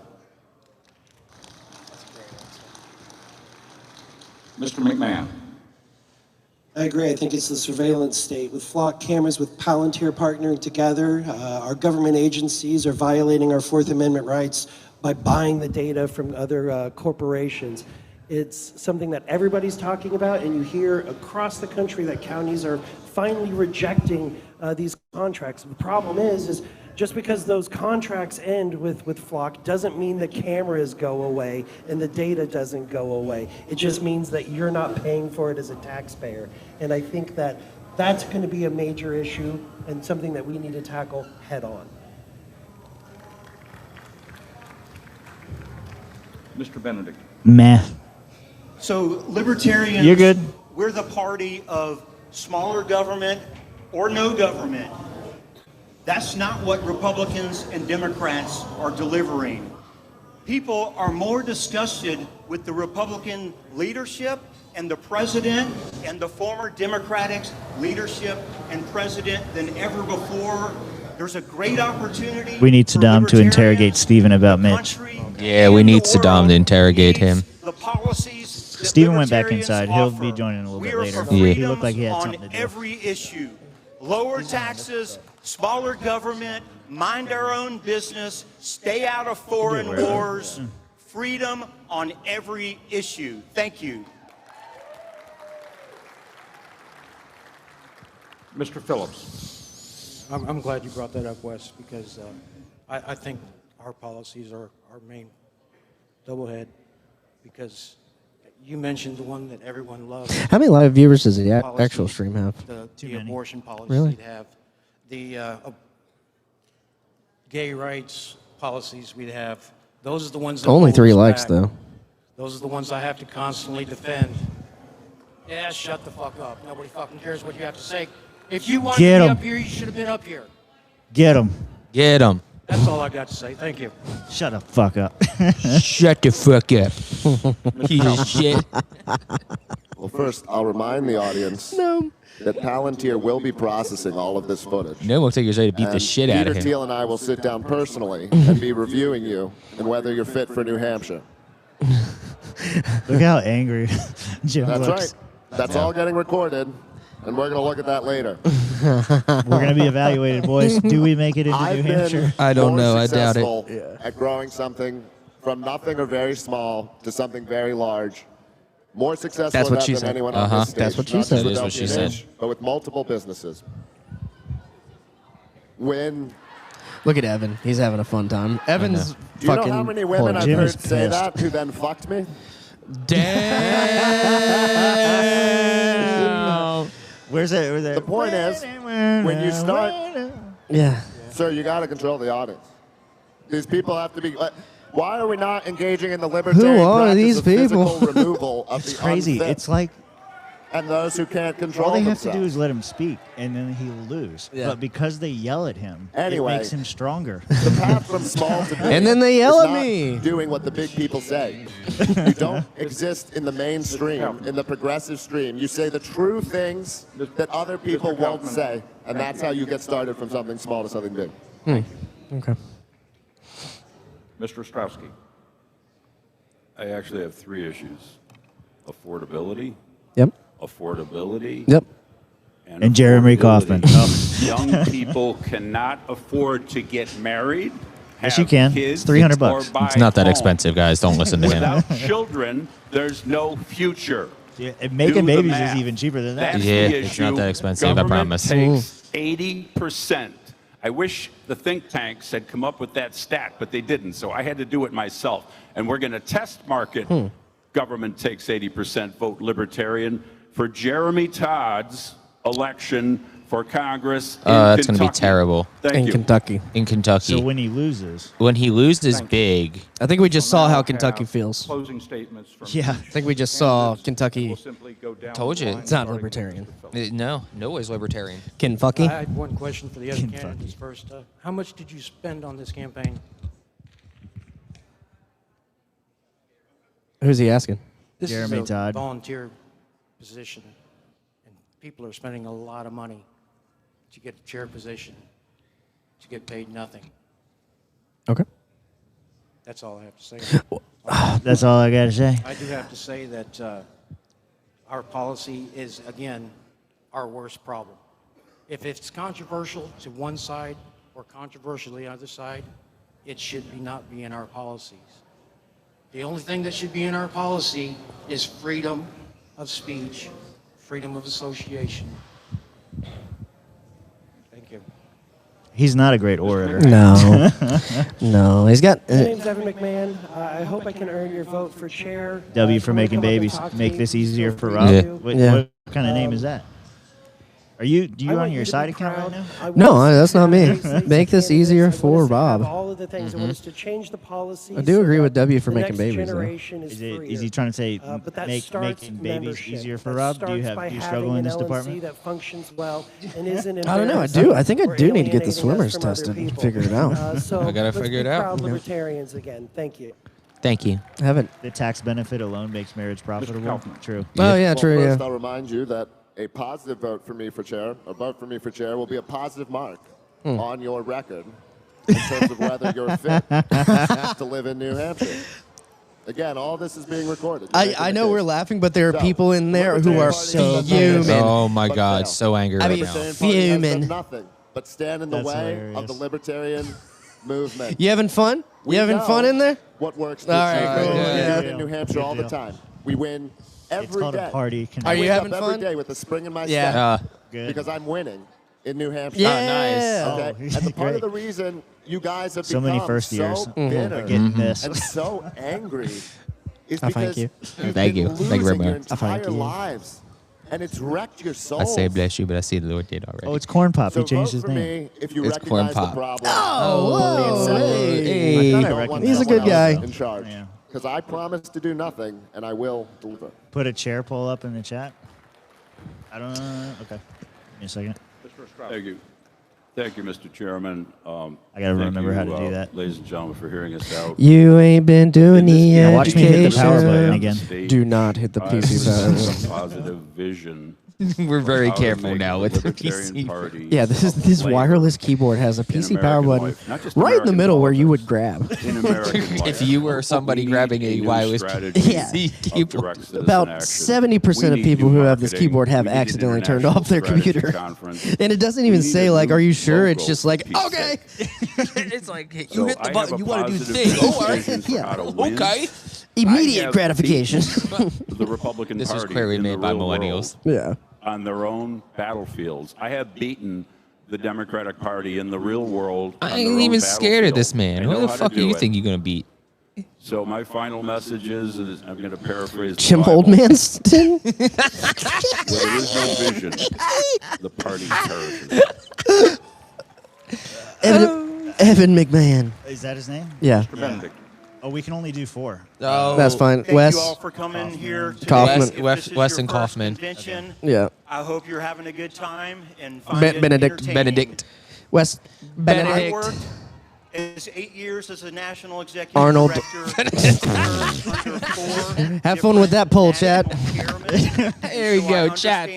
Mr. McMahon. I agree. I think it's the surveillance state. With flock cameras, with Palantir partnering together, our government agencies are violating our Fourth Amendment rights by buying the data from other corporations. It's something that everybody's talking about, and you hear across the country that counties are finally rejecting these contracts. The problem is just because those contracts end with Flock doesn't mean the cameras go away and the data doesn't go away. It just means that you're not paying for it as a taxpayer. And I think that that's going to be a major issue and something that we need to tackle head on. Mr. Benedict. Meh. So libertarians, You're good. We're the party of smaller government or no government. That's not what Republicans and Democrats are delivering. People are more disgusted with the Republican leadership and the president and the former Democratic leadership and president than ever before. There's a great opportunity. We need for Saddam to interrogate Stephen about Mitch. Yeah, we need Saddam to interrogate him. the policies that Stephen went back libertarians inside. He'll offer. be joining a little We bit are later. for He freedoms looked like he had something to on do. every issue. Lower taxes, smaller government, mind our own business, stay out of foreign wars, freedom on every issue. Thank you. Mr. Phillips. I'm glad you brought that up, Wes, because I think our policies are our main doublehead, because you mentioned the one that everyone loves. How many live viewers does the Policy, actual stream have? The abortion policy Really? we'd have, the gay rights policies we'd have. Those are the ones that Only hold 3 us likes, back. though. Those are the ones I have to constantly defend. Yeah, shut the fuck up. Nobody fucking cares what you have to say. If you wanted Get to be 'em. up here, you should have been up here. Get him. Get him. That's all I got to say. Thank you. Shut the fuck up. Shut the fuck up. Piece of shit. Well, first, I'll remind the audience that Palantir will be processing all of this footage. No, looks like you're ready to beat the And shit out of Peter him. Thiel and I will sit down personally and be reviewing you and whether you're fit for New Hampshire. Look how angry Jim That's looks. right. That's all getting recorded, and we're going to look at that later. We're going to be evaluated, boys. Do we make it into I've New been Hampshire? I don't more know. I doubt it. successful at growing something from nothing or very small to something very large. More successful That's at what that she than said. anyone on this stage. That's what she not said. just It is with what she LPNH, said. But with multiple businesses. When Look at Evan. He's having a fun time. Evan's do you know fucking. how many women pulling I've Jim heard is say pissed. that who then fucked me? Damn. Where's it? Where's it? The point is, when you start, Yeah. sir, you got to control the audience. These people have to be. Why are we not engaging in the libertarian are practice these of people? physical removal of It's the crazy. unfit It's like and those who can't control all they have themselves? to do is let him speak, and then he'll lose. Yeah. But because they yell at him, Anyway. it makes him stronger. The path from small to big. And then they yell is at not me. Doing what the big people say. You don't exist in the mainstream, in the progressive stream. You say the true things that other people won't say, and that's how you get started from something small to something big. Okay. Mr. Ostrowski. I actually have 3 issues. Affordability, Yep. affordability, Yep. And Jeremy Kaufman. affordability. Young people cannot afford to get married. Yes, you have can. kids, It's $300 or bucks. buy It's not that homes. expensive, guys. Don't listen to him. Without children, there's no future. Yeah, and making Do the babies math. is even cheaper than that. That's Yeah, the it's not issue. that expensive, I Government promise. takes 80%. I wish the think tanks had come up with that stat, but they didn't, so I had to do it myself. And we're going to test market. Government takes 80%, vote Libertarian for Jeremy Todd's election for Congress in That's going to be Kentucky. terrible. Thank In you. Kentucky. In Kentucky. So when he loses, when he loses big, I think we just We'll saw now how Kentucky have feels. Closing statements from Yeah. I think we just saw Kentucky. We'll simply go down Told the you. line, It's not starting with libertarian. Mr. Phillips. no is libertarian. Kentucky. I had one question for the other candidates first. How much did you spend on this campaign? Who's he asking? This Jeremy is a Todd. volunteer position, and people are spending a lot of money to get a chair position, to get paid nothing. Okay. That's all I have to say. that's all I got to say. I do have to say that our policy is, again, our worst problem. If it's controversial to one side or controversial to the other side, it should not be in our policies. The only thing that should be in our policy is freedom of speech, freedom of association. Thank you. He's not a great orator. No. No. He's got. My name's Evan McMahon. I hope I can earn your vote for chair. W If for you wanna making come up and babies. talk to Make me, this easier feel for free Rob. to. What, Yeah. what kind of name is that? Do you I on want your you to side be account right proud. now? I want No, us to that's not have me. these Slates Make this candidates. easier I want for us to have Rob. all of the things. I want us to change the policies. I do so agree that with W for the making next babies, though. generation is Is he trying to say but that make starts making babies membership. easier for That Rob? Do you starts by do you having struggle in an this LNC department? that functions well and isn't I don't know. I embarrassing do. I think I or do need to get the alienating us swimmers from other tested and people. figure it out. So I gotta let's figure be it out. proud Yeah. libertarians again. Thank you. Thank you. Haven't. The tax benefit alone makes marriage profitable. Kaufman. True. Oh yeah, Well, true. first, Yeah. I'll remind you that a positive vote for me for chair, a vote for me for chair, will be a positive mark. on your record in terms of whether you're fit to live in New Hampshire. Again, all this is being recorded. I know we're laughing, but there are people in there who are so fuming. Oh my God, so angry I right mean, now. fuming. Nothing but stand in the That's way hilarious. of the libertarian movement. You having fun? We You having know fun in there? What works? All right, We cool. do Yeah. it in New Hampshire all the time. We win every called a day. party I Are you wake having up fun? every day with a spring in my Yeah. step Good. because I'm winning in New Hampshire. Yeah. Okay. Oh, and the part of great. the reason you guys have So become many first years so are bitter getting this. and so angry is Oh, thank because you. you've Thank been you. Thank you very losing your much. Oh, thank entire you. lives, and it's wrecked your I souls. say bless you, but I see the Lord did already. Oh, it's Corn Pop. So He changed vote his for name. me if you It's Corn recognize the Pop. problem. Oh, whoa, hey. I thought I don't want recognized He's a good someone else guy. in charge. Yeah. Because I promise to do nothing, and I will deliver. Put a chair poll up in the chat. I don't know. Okay. Give me a second. Thank you. Thank you, Mr. Chairman. I gotta Thank remember you, how to do that. Ladies and gentlemen, for hearing us out. You ain't been doing the Now watch me hit the power button education. again. Do not hit the PC Some button. positive vision. We're very of how to careful make now the with the Libertarian PC. Party Yeah, this labor wireless keyboard has a in PC power American button life. Not just right in the American middle where you politics. would grab. In American life. If you were somebody We need grabbing a new wireless strategy Yeah. PC of keyboard. direct citizen About action. 70% We of need people new who have this marketing. keyboard have We need an accidentally turned international off their strategy computer. conference. And it doesn't We even need say a like, new "Are you sure?" It's logo just like, piece "Okay." It's like you So hit the I button, have you a want to do the positive thing. Oh, all right. vision for Yeah. how to win. Okay. Immediate I have gratification. The Republican This was Party clearly in the made by real millennials. world Yeah. on their own battlefields. I have beaten the Democratic Party in the real world. I on their ain't own even scared of battlefield. this man. I Who know the how to fuck do you it. think you're gonna beat? So my final message is I'm going to paraphrase the Jim Bible. Oldmanston. Where there is no vision, the party perishes. Evan McMahon. Is that his name? Yeah. Mr. Benedict. Oh, we can only do 4. Oh, That's fine. Thank Wes. you all for coming here today. Kaufman. If this is Wes your and first Kaufman. convention, Yeah. I hope you're having a good time and find it Benedict. entertaining. Benedict. Wes. I Benedict. worked as 8 years as a national executive Arnold. director. Have fun with that poll, chat. There you go, chat.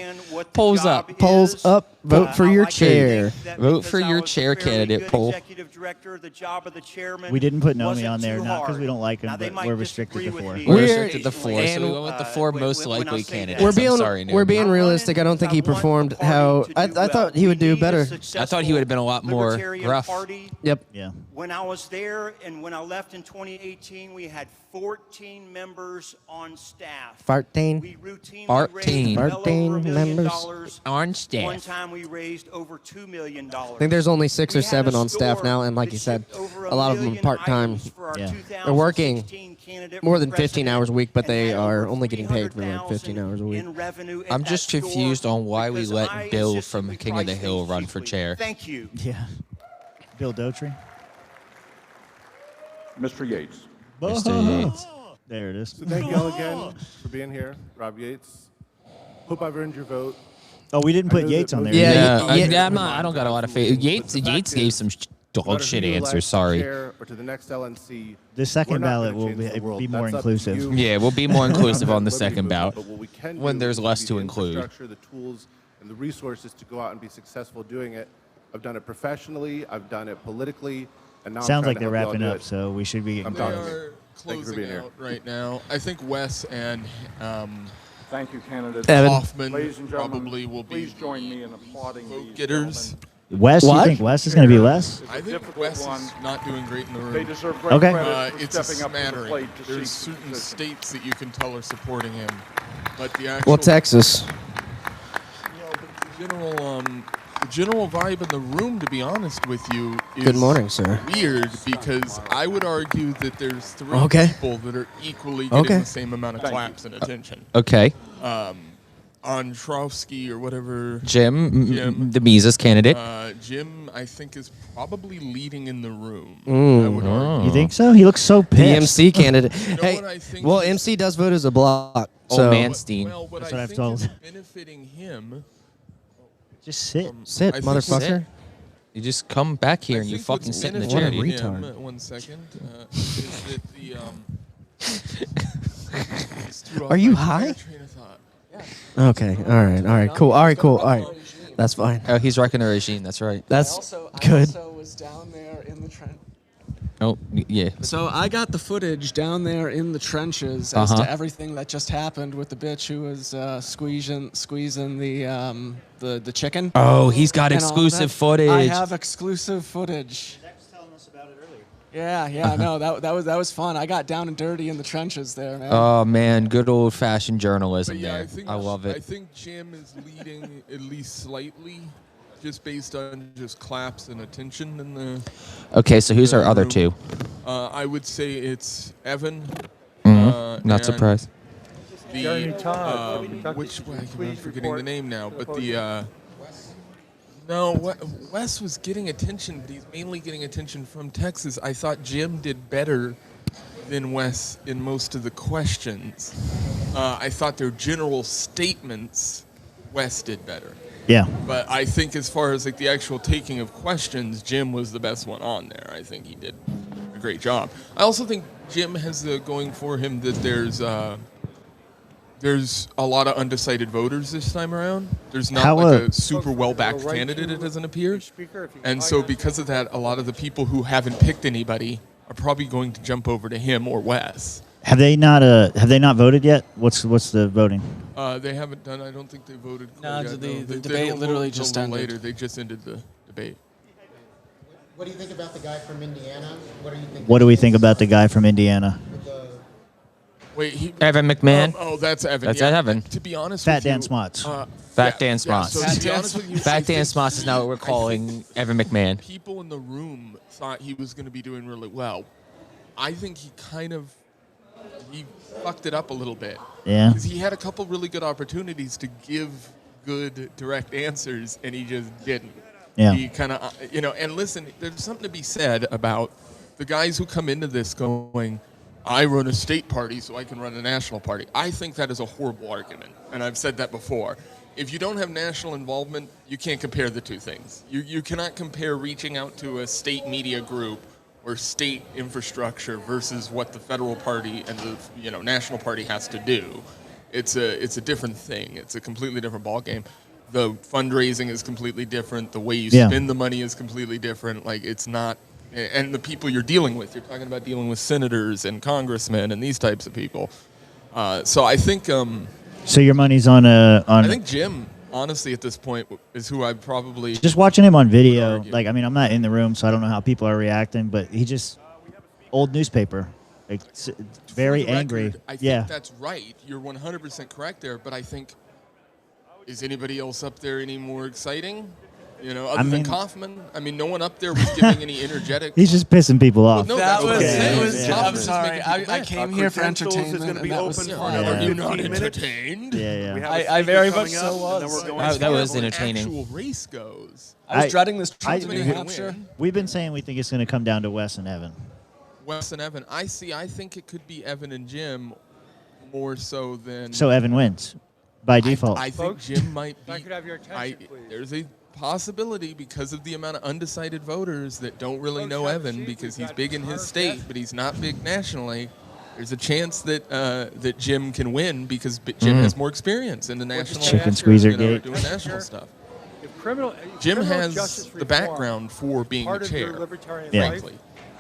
Polls up. Polls up. Vote for your chair. Vote for your chair candidate, poll. We didn't put Nomi on there, not because we don't like him, but we're restricted to 4. We're restricted to 4, so we went with the 4 most likely candidates. We're being I'm sorry, we're Noom. being realistic. I don't think he performed how I thought he would do better. I thought he would have been a lot more rough. Yep. Yeah. When I was there and when I left in 2018, we had 14 members on staff. 14. We routinely 14. raised well over $1 million members on staff. One time we raised over $2 million. I think there's only 6 or 7 on staff now, and like you said, a lot of them part time. Yeah. They're working more than 15 hours a week, but they are only getting paid for like 15 hours a week. I'm just confused on why we let Bill from King of the Hill run for chair. Thank you. Yeah. Bill Dotry. Mr. Yates. Mr. Yates. There it is. So thank you all again for being here. Rob Yates. Hope I've earned your vote. Oh, we didn't I put know Yates that on there. most- Yeah, I don't got a lot of faith. Yates gave some dog shit answers. Sorry. Or to the next LNC, The second we're not ballot gonna will change the world. be more That's up to inclusive. you. Yeah, we'll be more inclusive on the second Liberty ballot movement, but what we can when do there's is less give to you the include. infrastructure, the tools, and the resources to go out and be successful doing it. I've done it professionally. I've done it politically. And now I'm Sounds trying like to they're help y'all wrapping do up, it. so we should be getting I'm They done. are Thank you for being closing here. out right now. I think Wes and Thank you, candidates. Evan. Hoffman Ladies and gentlemen, probably will be please join me in applauding vote these getters. Wes, What? you think Wes is going to be less? I think difficult Wes one. is not doing great in the room. They deserve great Okay. credit for It's a stepping up to the smattering. plate to There's seek certain position. states that you can tell are supporting him, but the actual Well, Texas. the general vibe in the room, to be honest with you, is Good morning, sir. weird because I would argue that there's 3 Okay. people that are equally getting Okay. the same amount of claps and attention. Okay. Androwski or whatever. Jim, the Mises candidate. Jim, I think, is probably leading in the room. Mm. I would argue. You think so? He looks so The pissed. MC candidate. know Hey, what I think well, is- MC does vote as a block. Old So Manstein. Well, what That's I what I've think told. is benefiting him. Just sit. sit, I think motherfucker. Sit. You just come back here I and you think fucking what's sit in the benefiting chair. What a dude. retard. 1 second. Is that the Are you high? train of thought. Okay. All right. Cool. All right. That's fine. Oh, he's wrecking the regime. That's right. That's I good. also was down there in the trench. Oh, yeah. So I got the footage down there in the trenches as Uh-huh. to everything that just happened with the bitch who was squeezing the chicken. Oh, he's got and all exclusive that. footage. I have exclusive footage. Yeah, no, that was fun. I got down and dirty in the trenches there, man. Oh man, good old fashioned journalism But yeah, there. I love it. I think Jim is leading at least slightly, just based on just claps and attention in the. Okay, so who's our other room. two? I would say it's Evan. Not and surprised. Jeremy Todd. Which I'm forgetting the name now, but the. No, Wes was getting attention, but he's mainly getting attention from Texas. I thought Jim did better than Wes in most of the questions. I thought their general statements, Wes did better. Yeah. But I think as far as like the actual taking of questions, Jim was the best one on there. I think he did a great job. I also think Jim has going for him that there's a lot of undecided voters this time around. There's not a super well-backed candidate, it doesn't appear. And so because of that, a lot of the people who haven't picked anybody are probably going to jump over to him or Wes. Have they not voted yet? What's the voting? They haven't done. I don't think they voted. No, yet, the They debate don't literally vote until just a little ended. later. They just ended the debate. What do you think about the guy from Indiana? What do you think? What do we think about the guy from Indiana? Wait, Evan McMahon. Oh, that's Evan. That's yeah. Evan. To be honest Fat with Dan you, Smots. Fat Dan Smots. so to be honest with you, Fat Dan Smots is now what we're calling Evan McMahon. People in the room thought he was going to be doing really well. I think he fucked it up a little bit. Yeah. Because he had a couple really good opportunities to give good direct answers, and he just didn't. Yeah. He kind of, and listen, there's something to be said about the guys who come into this going, I run a state party so I can run a national party. I think that is a horrible argument, and I've said that before. If you don't have national involvement, you can't compare the two things. You cannot compare reaching out to a state media group or state infrastructure versus what the federal party and the national party has to do. It's a different thing. It's a completely different ballgame. The fundraising is completely different. The way you spend the money is completely different. Like it's not, and the people you're dealing with. You're talking about dealing with senators and congressmen and these types of people. So I think. So your money's on I think Jim, honestly, at this point, is who I'd probably just watching him on video. Like, I mean, I'm not in the room, so I don't know how people are reacting, but he just old newspaper, like very angry. I think that's right. You're 100% correct there, but I think is anybody else up there any more exciting? Other than Kaufman. I mean, no one up there was giving any energetic. He's just pissing people off. No, That that's was. okay. I'm sorry. I came here for entertainment. Is going to be and that open was for fun. another You're 15 not minutes. entertained. Yeah. I very much so was. That was entertaining. Actual race goes. I was dreading this trip to New win. Hampshire. We've been saying we think it's going to come down to Wes and Evan. Wes and Evan. I think it could be Evan and Jim more so than. So Evan wins by default. I think Jim might be. If I could have your attention, please. There's a possibility because of the amount of undecided voters that don't really know Evan because he's big in his state, but he's not big nationally. There's a chance that Jim can win because Jim has more experience in the national Chicken squeezer gate. doing national stuff. If Jim criminal has justice the reform background for being part the of your chair, libertarian frankly,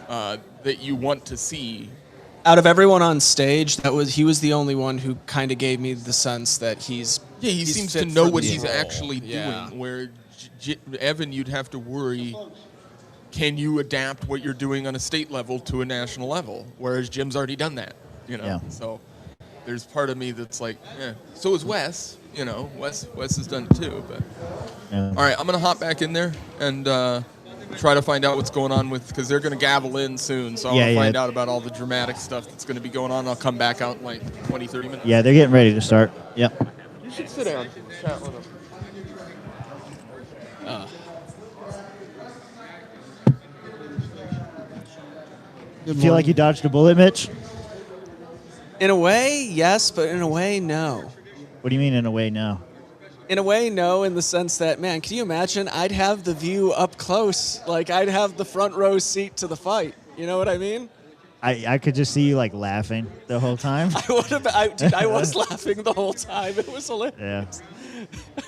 that you want to see. Out of everyone on stage, he was the only one who kind of gave me the sense that he seems to fit know for what this he's role. actually doing. Where Evan, you'd have to worry, can you adapt what you're doing on a state level to a national level? Whereas Jim's already done that, Yeah. So there's part of me that's like, So is Wes, Wes has done it too. But all right, I'm gonna hop back in there and try to find out what's going on because they're gonna gavel in soon. So I want to find out about all the dramatic stuff that's gonna be going on. I'll come back out in like 20, 30 minutes. Yeah, they're getting ready to start. Yep. You should sit down. Chat with them. You feel like you dodged a bullet, Mitch? In a way, yes, but in a way, no. What do you mean in a way no? In a way, no, in the sense that, man, can you imagine? I'd have the view up close. Like, I'd have the front row seat to the fight. You know what I mean? I could just see you like laughing the whole time. I was laughing the whole time. It was hilarious. Yeah.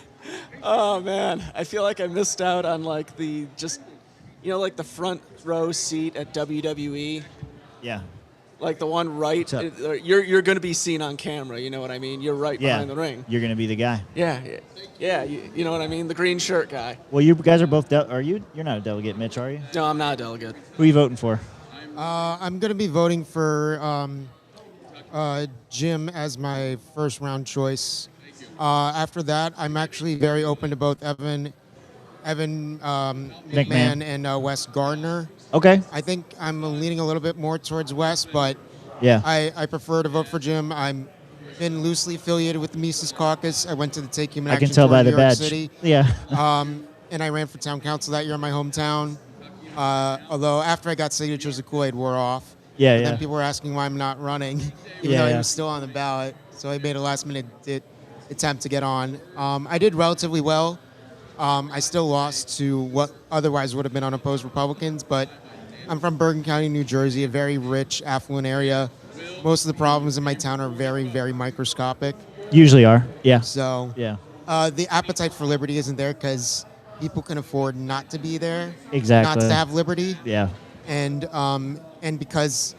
Oh man, I feel like I missed out on like the like the front row seat at WWE. Yeah. Like the one right, What's you're going to be seen on camera. You know what I mean? You're right Yeah. behind the ring. You're gonna be the guy. Yeah. You know what I mean? The green shirt guy. Well, you guys are both. Are you? You're not a delegate, Mitch, are you? No, I'm not a delegate. Who are you voting for? I'm going to be voting for Jim as my first round choice. After that, I'm actually very open to both Evan McMahon and Wes Gardner. Okay. I think I'm leaning a little bit more towards Wes, but Yeah. I prefer to vote for Jim. I'm been loosely affiliated with the Mises Caucus. I went to the Take Human I Action can tell tour by in the New York badge. City. Yeah. And I ran for town council that year in my hometown. Although after I got signatures, the Kool-Aid wore off. Yeah, And yeah. then people were asking why I'm not running, even Yeah, though yeah. I was still on the ballot. So I made a last-minute attempt to get on. I did relatively well. I still lost to what otherwise would have been unopposed Republicans, but I'm from Bergen County, New Jersey, a very rich, affluent area. Most of the problems in my town are very, very microscopic. Usually are. Yeah. So Yeah. the appetite for liberty isn't there because people can afford not to be there, Exactly. not to have liberty, Yeah. and because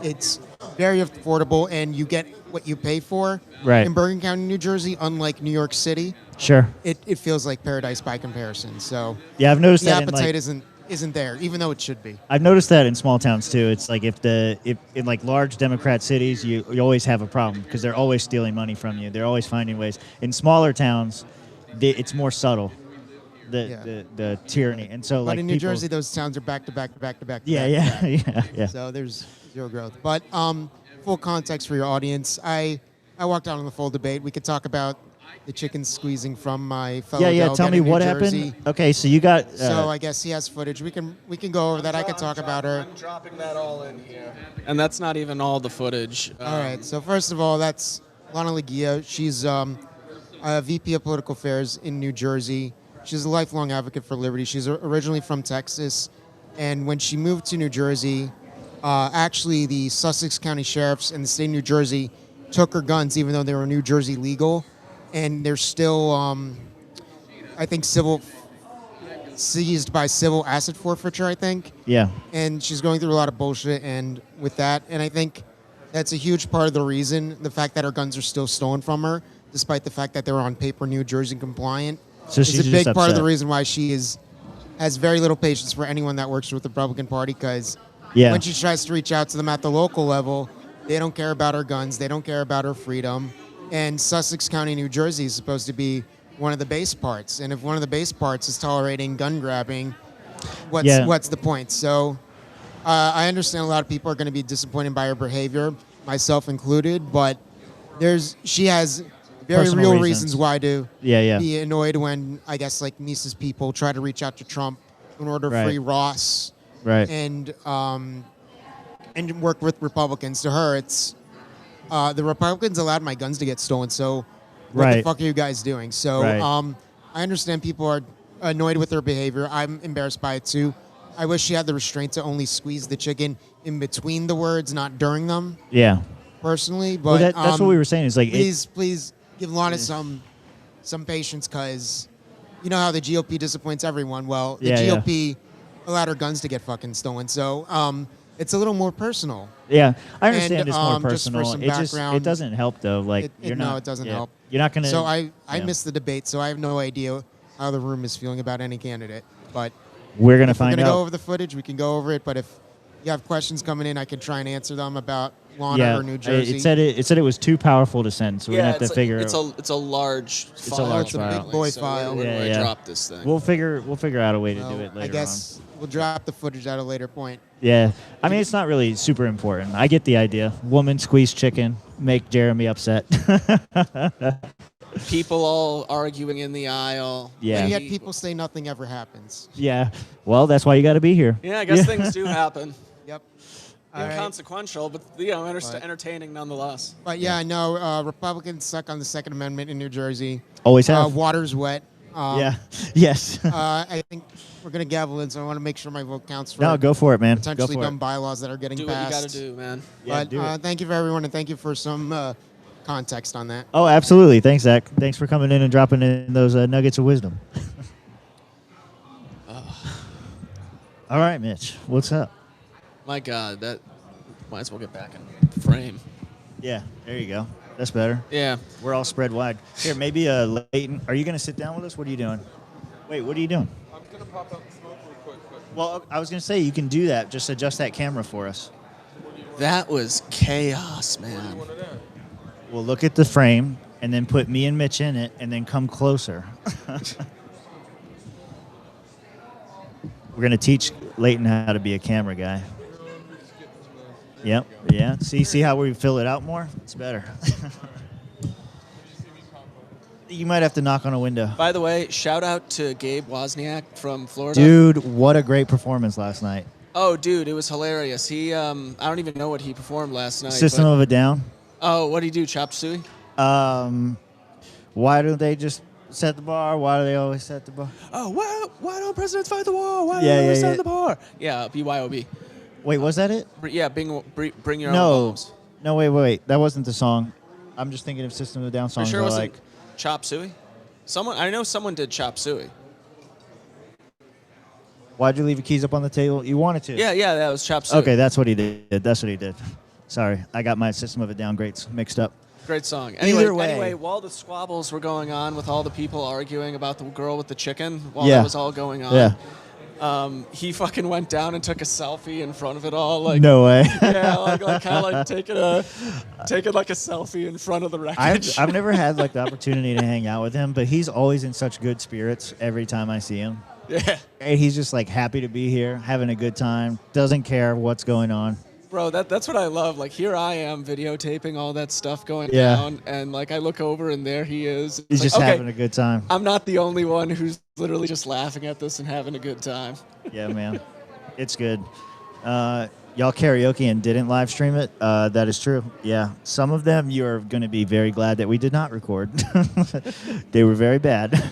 it's very affordable and you get what you pay for. Right. In Bergen County, New Jersey, unlike New York City, Sure. it feels like paradise by comparison. So Yeah, I've noticed the that in, appetite like- isn't there, even though it should be. I've noticed that in small towns too. It's like if in like large Democrat cities, you always have a problem because they're always stealing money from you. They're always finding ways. In smaller towns, it's more subtle, the tyranny. And so But like in New people- Jersey, those towns are back to back to back to back. to Yeah, back to yeah, back. yeah. So there's zero growth. But full context for your audience, I walked out on the full debate. We could talk about the chicken squeezing from my fellow Yeah, yeah. delegate Tell me in New what Jersey. happened. Okay, so you got. So I guess he has footage. We can go over that. I could talk about her. I'm dropping that all in here. And that's not even all the footage. All right. So first of all, that's Lana Leguia. She's a VP of Political Affairs in New Jersey. She's a lifelong advocate for liberty. She's originally from Texas, and when she moved to New Jersey, actually the Sussex County sheriffs in the state of New Jersey took her guns, even though they were New Jersey legal, and they're still, I think, seized by civil asset forfeiture. I think. Yeah. And she's going through a lot of bullshit, and with that, and I think that's a huge part of the reason, the fact that her guns are still stolen from her, despite the fact that they were on paper New Jersey compliant. So is she's a big just part of the upset. reason why she has very little patience for anyone that works with the Republican Party, because Yeah. when she tries to reach out to them at the local level, they don't care about her guns, they don't care about her freedom, and Sussex County, New Jersey is supposed to be one of the base parts, and if one of the base parts is tolerating gun grabbing, what's the point? So I understand a lot of people are going to be disappointed by her behavior, myself included, but she has very Personal real reasons. reasons why to Yeah. be annoyed when, I guess, like Mises people try to reach out to Trump in order to Right. free Ross Right. and work with Republicans. To her, it's the Republicans allowed my guns to get stolen, so what the Right. fuck are you guys doing? So Right. I understand people are annoyed with her behavior. I'm embarrassed by it too. I wish she had the restraint to only squeeze the chicken in between the words, not during them. Yeah. Personally, but Well, that's what we were saying. Is like please give Lana some patience, because you know how the GOP disappoints everyone. Well, the Yeah, yeah. GOP allowed her guns to get fucking stolen, so it's a little more personal. Yeah, I understand And, it's more just for personal. some It just background, it doesn't help though. Like you're not. No, it doesn't yeah. help. You're not gonna. So I yeah. missed the debate, so I have no idea how the room is feeling about any candidate. But We're gonna if find we're gonna out. go over the footage, we can go over it. But if you have questions coming in, I can try and answer them about Lana Yeah, or New Jersey. it said it was too powerful to send, so we're gonna have to figure. It's a large It's file. a large It's a big file. boy So file. Where do I drop this thing? We'll figure out a way to do it later I guess we'll drop the footage at a later point. on. Yeah, I mean it's not really super important. I get the idea. Woman squeeze chicken, make Jeremy upset. People all arguing in the aisle. Yeah. And yet people say nothing ever happens. Yeah. Well, that's why you got to be here. Yeah, I guess things do happen. Yep. All right. Inconsequential, but entertaining nonetheless. But yeah, I know Republicans suck on the Second Amendment in New Jersey. Always have. Water's wet. Yeah. Yes. I think we're going to gavel in, so I want to make sure my vote counts for No, go for it, man. Go potentially for it. dumb bylaws that are getting Do what you passed. got to do, man. Yeah, But do it. thank you for everyone, and thank you for some context on that. Oh, absolutely. Thanks, Zach. Thanks for coming in and dropping in those nuggets of wisdom. All right, Mitch. What's up? My God, that might as well get back in frame. Yeah, there you go. That's better. Yeah. We're all spread wide. Here, maybe Leighton. Are you going to sit down with us? What are you doing? Wait, what are you doing? I'm going to pop out and smoke real quick. Well, I was going to say you can do that. Just adjust that camera for us. That was chaos, man. Well, look at the frame, and then put me and Mitch in it, and then come closer. We're going to teach Leighton how to be a camera guy. Yep. Yeah. See how we fill it out more? It's better. You might have to knock on a window. By the way, shout out to Gabe Wozniak from Florida. Dude, what a great performance last night. Oh, dude, it was hilarious. He, I don't even know what he performed last night. System of a Down. Oh, what did he do? Chop suey? Why don't they just set the bar? Why do they always set the bar? Oh, why don't presidents fight the war? Why do Yeah, they always yeah, set the bar? Yeah, BYOB. Wait, was that it? Yeah, bring your own No. bombs. No, wait. That wasn't the song. I'm just thinking of System of a Down For songs sure I it wasn't like. Chop suey? I know someone did chop suey. Why'd you leave your keys up on the table? You wanted to. Yeah, that was chop suey. Okay, that's what he did. That's what he did. Sorry, I got my System of a Down greats mixed up. Great song. Either way. Anyway, while the squabbles were going on with all the people arguing about the girl with the chicken, while Yeah. that was all going on, Yeah. he fucking went down and took a selfie in front of it all. Like, No way. Yeah, like kind of like taking like a selfie in front of the wreckage. I've never had like the opportunity to hang out with him, but he's always in such good spirits every time I see him. Yeah. And he's just like happy to be here, having a good time, doesn't care what's going on. Bro, that's what I love. Like, here I am videotaping all that stuff going Yeah. down, and like I look over and there he is. It's He's like, just okay, having a good time. I'm not the only one who's literally just laughing at this and having a good time. Yeah, man. It's good. Y'all karaoke and didn't live stream it? That is true. Yeah. Some of them you're going to be very glad that we did not record. They were very bad.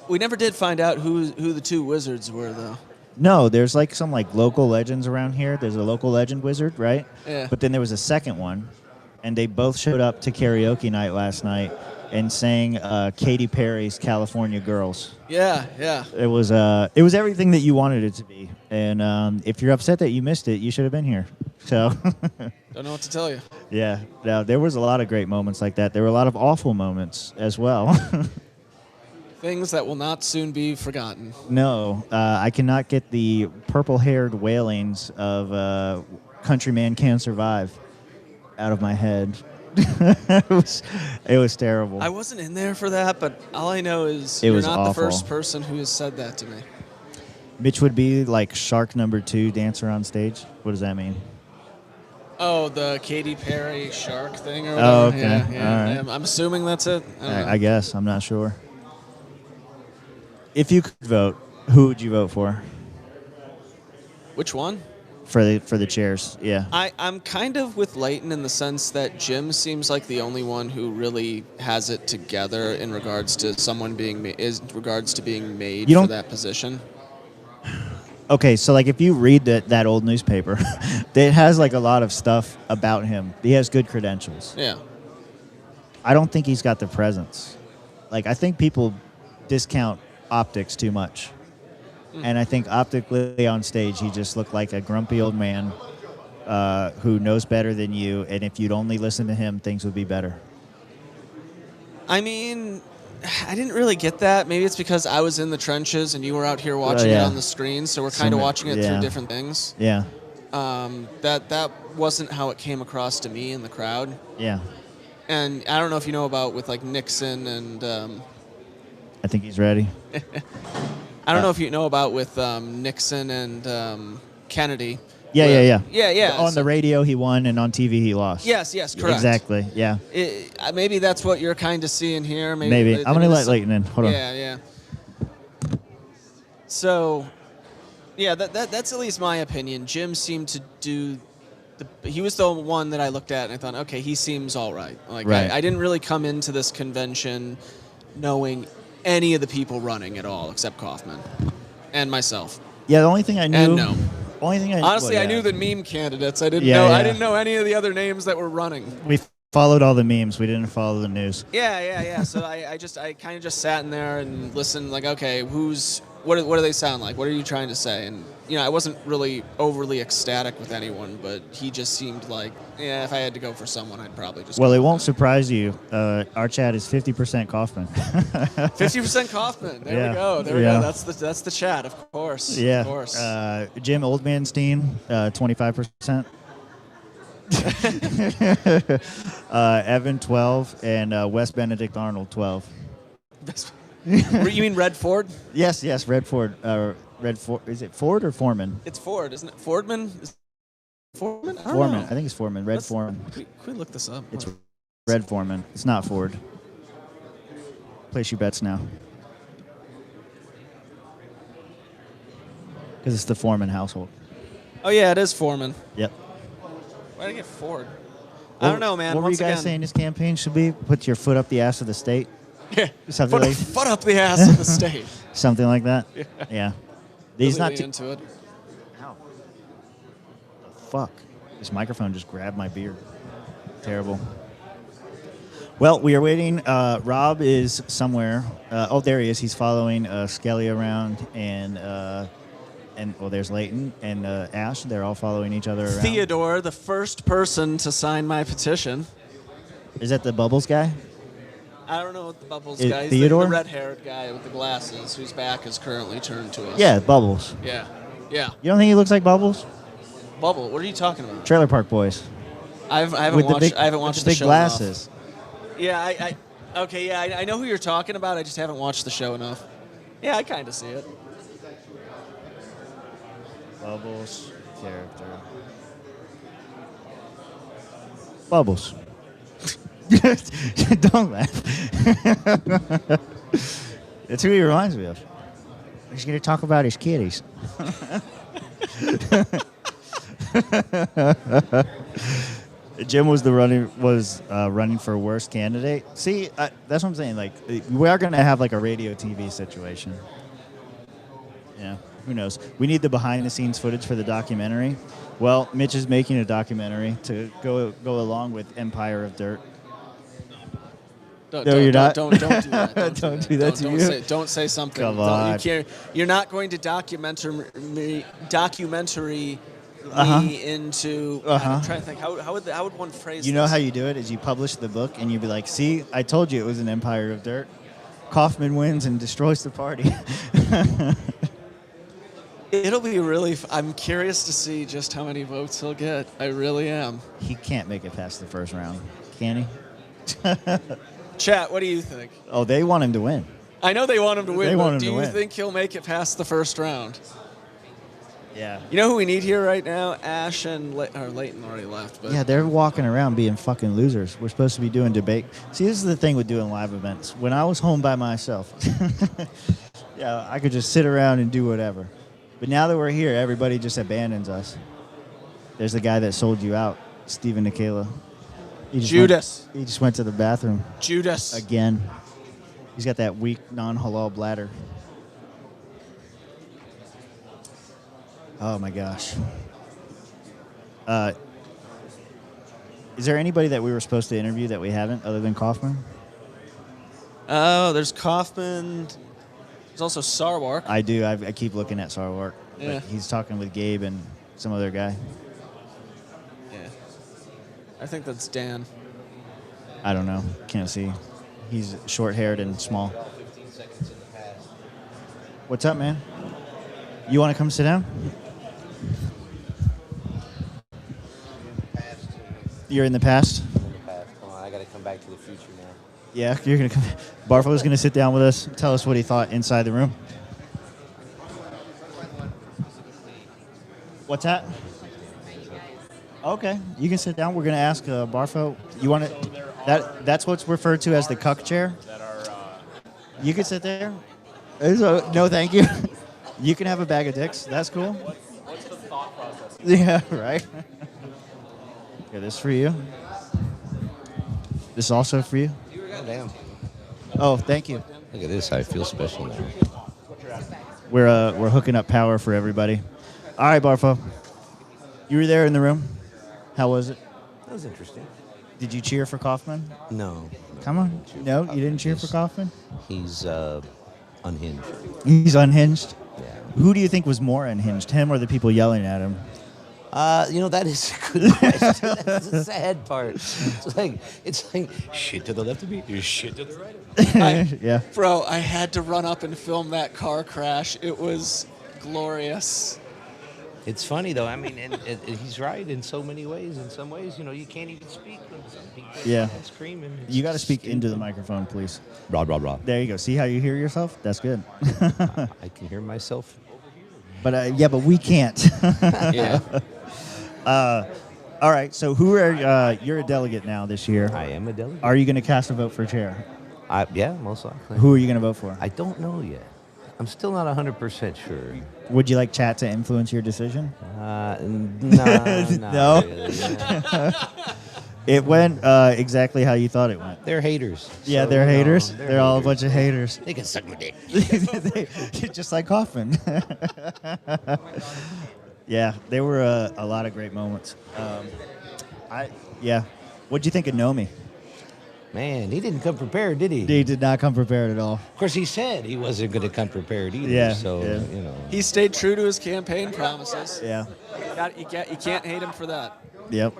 We never did find out who the two wizards were, though. No, there's like some like local legends around here. There's a local legend wizard, right? Yeah. But then there was a second one, and they both showed up to karaoke night last night and sang Katy Perry's "California Girls." Yeah. It was everything that you wanted it to be. And if you're upset that you missed it, you should have been here. So. Don't know what to tell you. Yeah. No, there was a lot of great moments like that. There were a lot of awful moments as well. Things that will not soon be forgotten. No, I cannot get the purple-haired wailings of "Countryman Can Survive" out of my head. It was terrible. I wasn't in there for that, but all I know is It you're was not awful. the first person who has said that to me. Mitch would be like shark number 2 dancer on stage. What does that mean? Oh, the Katy Perry shark thing or Oh, whatever? okay. Yeah. All right. I'm assuming that's it. I don't know. I guess. I'm not sure. If you could vote, who would you vote for? Which one? For the chairs, yeah. I'm kind of with Leighton in the sense that Jim seems like the only one who really has it together in regards to someone being made You don't- for that position. Okay, so like if you read that old newspaper, it has like a lot of stuff about him. He has good credentials. Yeah. I don't think he's got the presence. Like I think people discount optics too much. And I think optically on stage, he just looked like a grumpy old man who knows better than you. And if you'd only listen to him, things would be better. I mean, I didn't really get that. Maybe it's because I was in the trenches and you were out here watching it yeah. on the screen, so we're kind of watching it through different things. Yeah. That wasn't how it came across to me in the crowd. Yeah. And I don't know if you know about with like Nixon and I think he's ready. I don't know if you know about with Nixon and Kennedy. Yeah. Yeah. On the radio, he won, and on TV, he lost. Yes, correct. Exactly, yeah. Maybe that's what you're kind of seeing here. Maybe. I'm going to let Leighton in. Hold on. Yeah. So, yeah, that's at least my opinion. Jim seemed to do... he was the one that I looked at and I thought, okay, he seems all right. Like, Right. I didn't really come into this convention knowing any of the people running at all except Kaufman and myself. Yeah, the only thing I knew... And no. Only thing I Honestly, well, I knew the meme candidates. I didn't Yeah, know. yeah. I didn't know any of the other names that were running. We followed all the memes. We didn't follow the news. Yeah. So I kind of just sat in there and listened. Like, okay, what do they sound like? What are you trying to say? And I wasn't really overly ecstatic with anyone, but he just seemed like, if I had to go for someone, I'd probably just. Well, go it with won't surprise you. Our chat is 50% Kaufman. 50% Kaufman. There we go. There we go. That's the chat, of course. Yeah. Of course. Jim Oldmanstein, 25%. Evan 12 and Wes Benedict Arnold 12. You mean Red Ford? Yes, Red Ford. Is it Ford or Foreman? It's Ford, isn't it? Fordman? Is Foreman? I don't Foreman. know. I think it's Foreman. Red Foreman. Can we look this up? It's Red Foreman. It's not Ford. Place your bets now. Because it's the Foreman household. Oh yeah, it is Foreman. Yep. Why did I get Ford? I don't know, man. What were you guys saying this campaign should be? Put your foot up the ass of the state? Yeah. Something like Foot up the ass of the state. Something like that? Yeah. These Really not lean into it. Fuck. This microphone just grabbed my beard. Terrible. Well, we are waiting. Rob is somewhere. There he is. He's following Skelly around, and there's Leighton and Ash. They're all following each other around. Theodore, the first person to sign my petition. Is that the Bubbles guy? I don't know what the Bubbles Is guy is. Theodore? The red-haired guy with the glasses whose back is currently turned to us. Yeah, Bubbles. Yeah. You don't think he looks like Bubbles? Bubble, what are you talking about? Trailer Park Boys. I haven't With the watched. big- I haven't watched with the the big show glasses. enough. Yeah, I know who you're talking about. I just haven't watched the show enough. Yeah, I kind of see it. Bubbles character. Bubbles. Don't laugh. That's who he reminds me of. He's going to talk about his kitties. Jim was running for worst candidate. See, that's what I'm saying. Like, we are going to have like a radio TV situation. Yeah, who knows? We need the behind-the-scenes footage for the documentary. Well, Mitch is making a documentary to go along with Empire of Dirt. You're not. Don't do that. Don't do that to you. Don't say something. Come on. You're not going to documentary me into. I'm trying to think. How would one phrase? You know how you do it is you publish the book and you'd be like, "See, I told you it was an Empire of Dirt. Kaufman wins and destroys the party." It'll be really. I'm curious to see just how many votes he'll get. I really am. He can't make it past the first round, can he? Chat, what do you think? Oh, they want him to win. I know they want him to win. They want but him do to you win. think he'll make it past the first round? Yeah. You know who we need here right now? Ash and Leighton already left. But Yeah, they're walking around being fucking losers. We're supposed to be doing debate. See, this is the thing with doing live events. When I was home by myself, yeah, I could just sit around and do whatever. But now that we're here, everybody just abandons us. There's the guy that sold you out, Stephen Nikela. Judas. He just went to the bathroom. Judas. Again. He's got that weak, non-halal bladder. Oh, my gosh. Is there anybody that we were supposed to interview that we haven't, other than Kaufman? Oh, there's Kaufman. There's also Sarwark. I do. I keep looking at Sarwark. Yeah. But he's talking with Gabe and some other guy. Yeah. I think that's Dan. I don't know. Can't see. He's short-haired and small. What's up, man? You want to come sit down? You're in the past? Come on, I got to come back to the future now. Yeah, you're going to come. Barfo's going to sit down with us, tell us what he thought inside the room. What's that? Okay, you can sit down. We're going to ask Barfo. You want to? That's what's referred to as the cuck chair. You can sit there. No, thank you. You can have a bag of dicks. That's cool. What's the thought process? Yeah, right. Yeah, this for you. This also for you. Oh, damn. Oh, thank you. Look at this. I feel special now. We're hooking up power for everybody. All right, Barfo. You were there in the room. How was it? That was interesting. Did you cheer for Kaufman? No. Come on. No, you didn't cheer for Kaufman? He's unhinged. He's unhinged? Yeah. Who do you think was more unhinged, him or the people yelling at him? That is a good question. That's the sad part. It's like shit to the left of me, shit to the right of me. Yeah. Bro, I had to run up and film that car crash. It was glorious. It's funny though. I mean, and he's right in so many ways. In some ways, you can't even speak when some people Yeah. start screaming. It's You got to speak stupid. into the microphone, please. Blah blah blah. There you go. See how you hear yourself? That's good. I can hear myself. But yeah, but we can't. Yeah. All right. So who are you're a delegate now this year? I am a delegate. Are you going to cast a vote for chair? Yeah, most likely. Who are you going to vote for? I don't know yet. I'm still not 100% sure. Would you like chat to influence your decision? No. Really, yeah. It went exactly how you thought it went. They're haters. Yeah, So, they're haters. they're They're all a haters. bunch of haters. They can suck my dick. Just like Kaufman. Yeah, there were a lot of great moments. What'd you think of Nomi? Man, he didn't come prepared, did he? He did not come prepared at all. Of course, he said he wasn't going to come prepared either. Yeah, So, yeah. He stayed true to his campaign promises. Yeah. You can't hate him for that. Yep.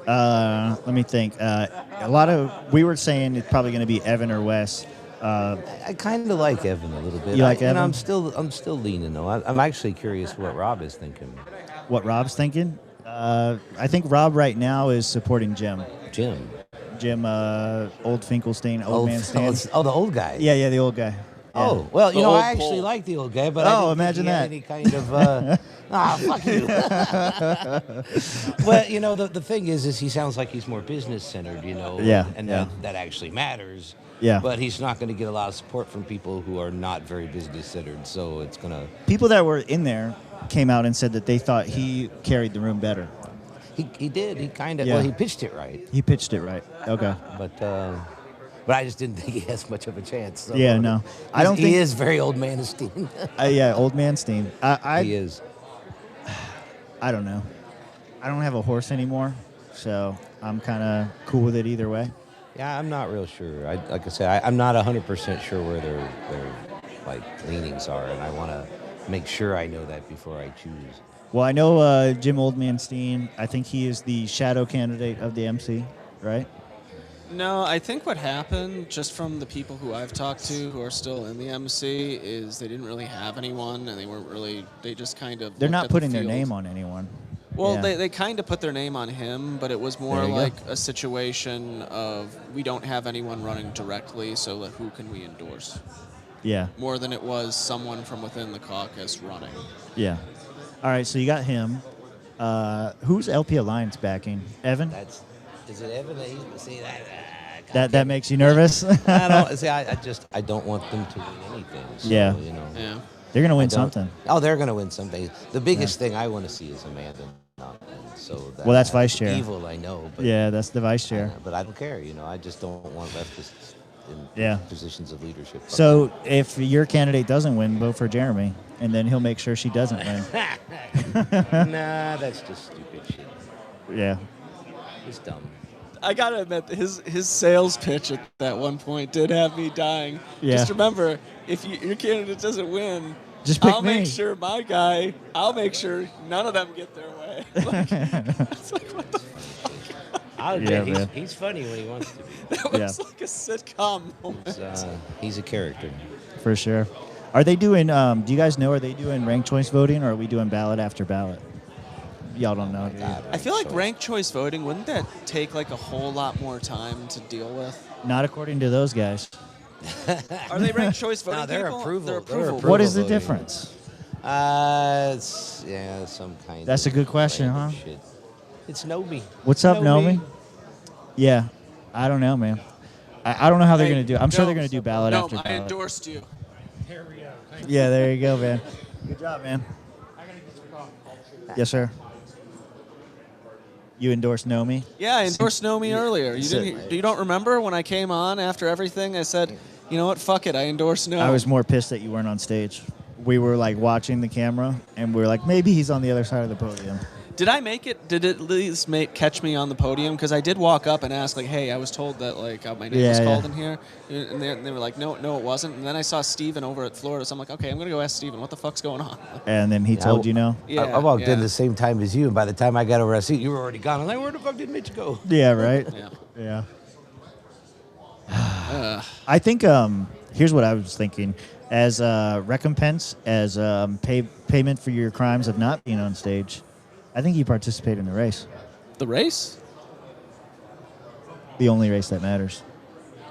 Let me think. We were saying it's probably going to be Evan or Wes. I kind of like Evan a little bit. You like Evan? I'm still leaning though. I'm actually curious what Rob is thinking. What Rob's thinking? I think Rob right now is supporting Jim. Jim, old Finkelstein, old man Stan. Oh, the old guy. Yeah, the old guy. Yeah. Oh, well, The old I actually Pole. like the old guy, but I didn't imagine think he had that. any kind of fuck you. Well, the thing is he sounds like he's more business centered, Yeah, and yeah. that actually matters. Yeah. But he's not going to get a lot of support from people who are not very business centered, so it's going to. People that were in there came out and said that they thought he carried the room better. He did. He kind of. Yeah. Well, he pitched it right. He pitched it right. Okay. But I just didn't think he has much of a chance. So. Yeah, no. I don't think he is very old man esteemed. Yeah, old man Steen. He is. I don't know. I don't have a horse anymore, so I'm kind of cool with it either way. Yeah, I'm not real sure. Like I said, I'm not 100% sure where their leanings are, and I want to make sure I know that before I choose. Well, I know Jim Oldman Steen. I think he is the shadow candidate of the MC, right? No, I think what happened, just from the people who I've talked to who are still in the MC, is they didn't really have anyone, and they just kind of. They're looked not at the putting their field. name on anyone. Well, Yeah. they kind of put their name on him, but it was more There you like go. a situation of we don't have anyone running directly, so who can we endorse? Yeah. More than it was someone from within the caucus running. Yeah. All right, so you got him. Who's LP Alliance backing? Evan? Is it Evan that he's see that? That makes you nervous? I don't want them to win anything. So, Yeah. Yeah. They're going to I win don't- something. Oh, they're going to win someday. The biggest thing I want to see is Amanda not win. So Well, that's vice chair. Evil, I know. But Yeah, that's the vice chair. But I don't care. I just don't want leftists in Yeah. positions of leadership. So if your candidate doesn't win, vote for Jeremy, and then he'll make sure she doesn't win. Nah, that's just stupid shit. Yeah. It's dumb. I gotta admit, his sales pitch at that one point did have me dying. Yeah. Just remember, if your candidate doesn't win, Just pick I'll me. make sure my guy. I'll make sure none of them get their way. It's like what the fuck? I'll Yeah, admit, man. he's funny when he wants to be. That was like a sitcom moment. He's a character. For sure. Are they doing, do you guys know, are they doing ranked choice voting, or are we doing ballot after ballot? Y'all don't know, do you? I feel like ranked choice voting, wouldn't that take like a whole lot more time to deal with? Not according to those guys. Are they ranked choice voting? No, they're people? approval. They're They're approval. What is the voting. difference? It's some kind. That's of a good question, huh? random shit. It's Nobi. What's up, Nomi? Yeah. I don't know, man. I don't know how they're going to do it. I'm sure they're going to do ballot No, after I ballot. endorsed you. Yeah, there you go, man. Good job, man. Yes, sir. You endorsed Nomi? Yeah, I endorsed Nomi earlier. You So- didn't. You don't remember when I came on after everything? I said, you know what? Fuck it. I endorsed Nomi. I was more pissed that you weren't on stage. We were like watching the camera, and we were like, maybe he's on the other side of the podium. Did I make it? Did it at least catch me on the podium? Because I did walk up and ask, like, "Hey, I was told that like my name was called in here," and they were like, "No, it wasn't." And then I saw Steven over at Florida, so I'm like, "Okay, I'm gonna go ask Steven what the fuck's going on." And then he told you no? I walked in the same time as you, and by the time I got over, I see you were already gone. I'm like, where the fuck did Mitch go? Yeah, right? Yeah. I think here's what I was thinking. As recompense, as payment for your crimes of not being on stage, I think you participate in the race. The race? The only race that matters.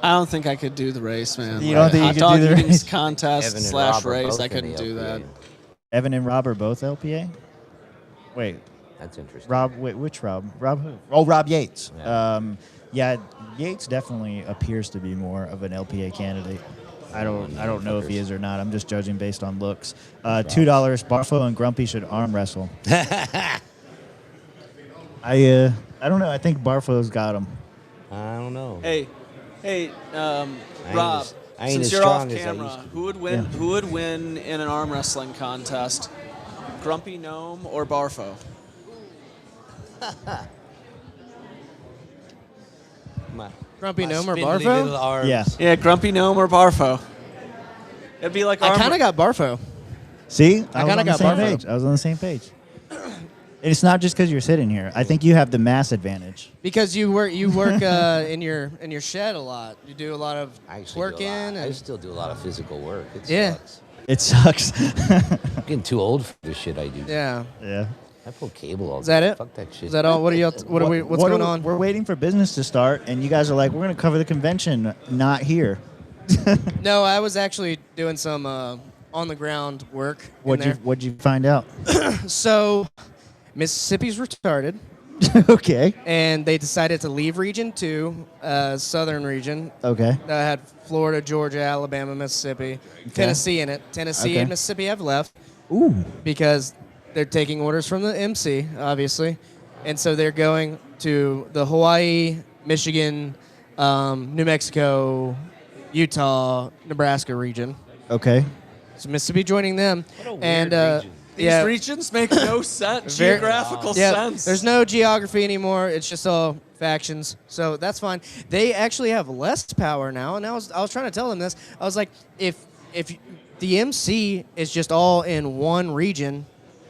I don't think I could do the race, man. You don't think you could do the race? Contest / race? I couldn't do that. Evan and Rob are both LPA? Wait. That's interesting. Rob, wait, which Rob? Rob who? Oh, Rob Yates. Yeah. Yeah, Yates definitely appears to be more of an LPA candidate. I don't know if he is or not. I'm just judging based on looks. $2. Barfo and Grumpy should arm wrestle. I don't know. I think Barfo's got him. I don't know. Hey, Rob. I ain't since as you're off strong as I camera, used to. who would win? Yeah. Who would win in an arm wrestling contest? Grumpy Gnome or Barfo? Grumpy Gnome or spindly Barfo? little arms. Yeah. Yeah, Grumpy Gnome or Barfo. It'd be like I kind of got Barfo. See? I was kinda on the got same Barfo. page. I was on the same page. And it's not just because you're sitting here. I think you have the mass advantage. Because you work in your shed a lot. You do a lot of working. I still do a lot of physical work. It Yeah. sucks. It sucks. I'm getting too old for this shit I do. Yeah. Yeah. I pull cable all Is that day. it? Fuck that shit. Is that all? What are you? What's going on? We're waiting for business to start, and you guys are like, we're going to cover the convention, not here. No, I was actually doing some on the ground work. What'd you find out? So, Mississippi's retarded. Okay. And they decided to leave Region 2, Southern Region. Okay. That had Florida, Georgia, Alabama, Mississippi, Tennessee in it. Tennessee Okay. and Mississippi have left. Ooh. Because they're taking orders from the MC, obviously. And so they're going to the Hawaii, Michigan, New Mexico, Utah, Nebraska region. Okay. So Mississippi joining them. What a weird and region. yeah, These regions make no sense. Geographical sense. There's no geography anymore. It's just all factions. So that's fine. They actually have less power now. And I was trying to tell them this. I was like, if the MC is just all in one region,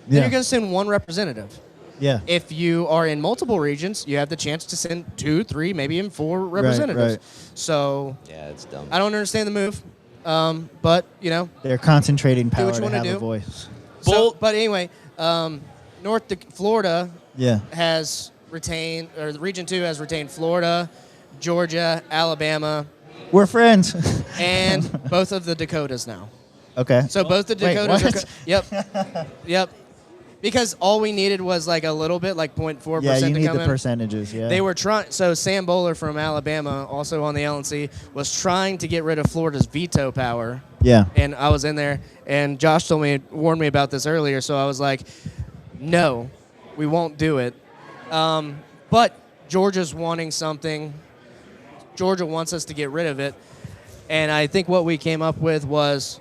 then you're going to send one representative. Yeah. If you are in multiple regions, you have the chance to send 2, 3, maybe even 4 representatives. right. So Yeah, it's dumb. I don't understand the move, but you know, They're concentrating do power what you to want have to a do. voice. So, but anyway, Florida Yeah. has retained, or the Region 2 has retained Florida, Georgia, Alabama, We're friends. and both of the Dakotas now. Okay. So both the Wait, Dakotas what? are... Yep. Because all we needed was like a little bit, like 0.4% Yeah, you to need come the in. percentages, yeah. They were trying. So Sam Bowler from Alabama, also on the LNC, was trying to get rid of Florida's veto power. Yeah. And I was in there, and Josh warned me about this earlier. So I was like, "No, we won't do it." But Georgia's wanting something. Georgia wants us to get rid of it, and I think what we came up with was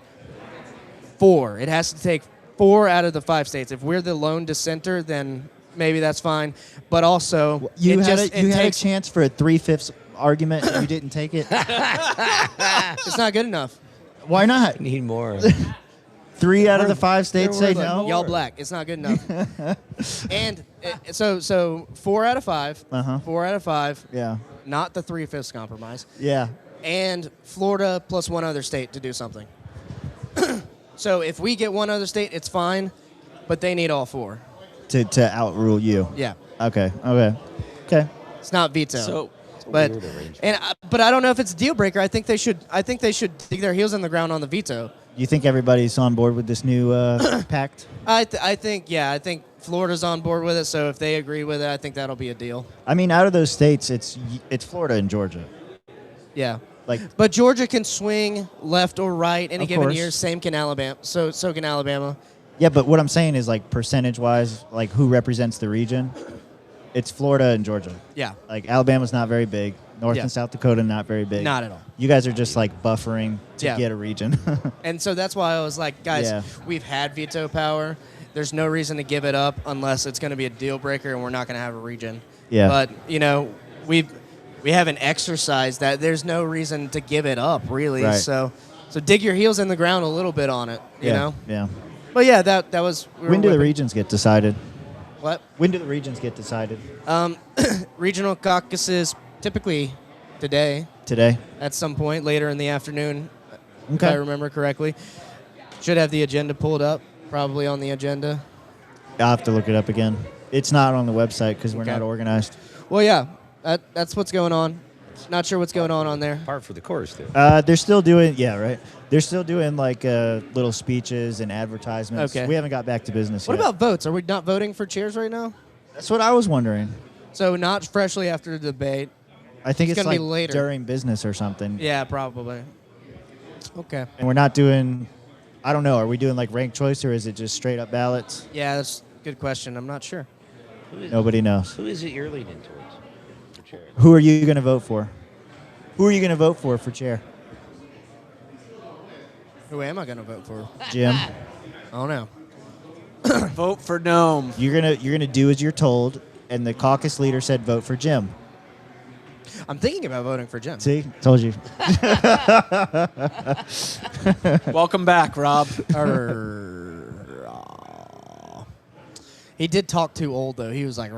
4. It has to take 4 out of the 5 states. If we're the lone dissenter, then maybe that's fine. But also, You it had just, a, you it had a takes, chance for a 3/5 argument and you didn't take it. it's not good enough. Why not? Need more. 3 out of the 5 states say Like, no. Y'all black. It's not good enough. And so 4 out of 5. Uh-huh. 4 out of 5. Yeah. Not the 3/5 compromise. Yeah. And Florida plus one other state to do something. So if we get one other state, it's fine, but they need all 4. To outrule you. Yeah. Okay. It's not veto. So, but I don't know if it's a deal breaker. I think they should dig their heels in the ground on the veto. You think everybody's on board with this new pact? I think Florida's on board with it. So if they agree with it, I think that'll be a deal. I mean, out of those states, it's Florida and Georgia. Yeah. Like, but Georgia can swing left or right any Of given course. year. Same can Alabama. So can Alabama. yeah, but what I'm saying is like percentage-wise, like who represents the region? It's Florida and Georgia. Yeah. Like Alabama's not very big. North Yeah. and South Dakota not very big. Not at all. You guys are just like buffering to Yeah. get a region. And so that's why I was like, guys, Yeah. we've had veto power. there's no reason to give it up unless it's going to be a deal breaker and we're not going to have a region. Yeah. But we haven't exercised that. There's no reason to give it up, really. Right. So dig your heels in the ground a little bit on it. You know. Yeah. But yeah, that was. When do the regions get decided? What? When do the regions get decided? Regional caucuses typically today. Today. At some point later in the afternoon, if Okay. I remember correctly. Should have the agenda pulled up. Probably on the agenda. I'll have to look it up again. It's not on the website because we're Okay. not organized. Well, yeah, that's what's going on. Not sure what's going on there. Part for the chorus, too. They're still doing, right. They're still doing like little speeches and advertisements. Okay. We haven't got back to business What yet. about votes? Are we not voting for chairs right now? That's what I was wondering. So not freshly after the debate. I think it's gonna like be later. during business or something. Yeah, probably. Okay. And we're not doing, I don't know, are we doing like ranked choice or is it just straight up ballots? Yeah, that's a good question. I'm not sure. Nobody knows. Who is it you're leaning towards for chair? Who are you going to vote for? Who are you going to vote for chair? Who am I going to vote for? Jim. I don't know. Vote for Gnome. You're gonna do as you're told, and the caucus leader said vote for Jim. I'm thinking about voting for Jim. See, told you. Welcome back, Rob. He did talk too old though. He was like.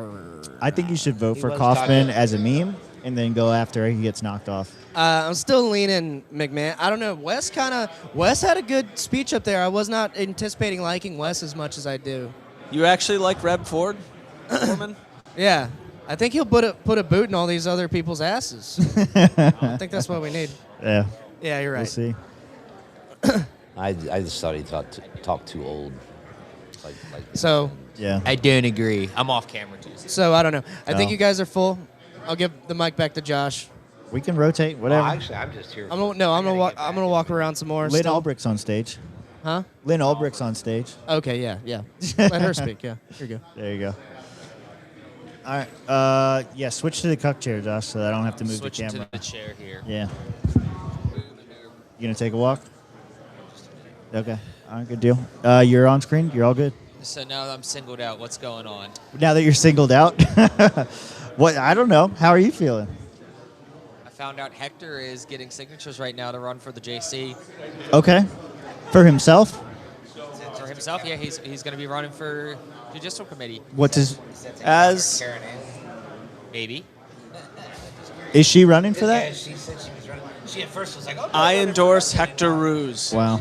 I think you should vote He for was Kaufman talking- as a meme, and then go after he gets knocked off. I'm still leaning McMahon. I don't know. Wes had a good speech up there. I was not anticipating liking Wes as much as I do. You actually like Reb Ford, Foreman? Yeah, I think he'll put a boot in all these other people's asses. I think that's what we need. Yeah. Yeah, you're right. We'll see. I just thought he talked too old. So. Yeah. I don't agree. I'm off camera too. So I don't know. I think No. you guys are full. I'll give the mic back to Josh. We can rotate, whatever. Actually, I'm just here. I'm gonna walk around some more. Lyn still. Ulbricht's on stage. Huh? Lyn Ulbricht's on stage. Okay, yeah. Let her speak. Yeah, here you go. There you go. All right. Yeah, switch to the cuck chair, Josh, so that I don't have to move Switch the to camera. the chair here. Yeah. You gonna take a walk? Okay. All right, good deal. You're on screen. You're all good. So now that I'm singled out, what's going on? Now that you're singled out, what? I don't know. How are you feeling? I found out Hector is getting signatures right now to run for the JC. Okay. For himself? For himself, yeah, he's going to be running for Judicial Committee. What's his? As Maybe. Is she running for Yeah, that? she said she was running. She at first was like, "Oh." I endorse Hector Ruse. Wow.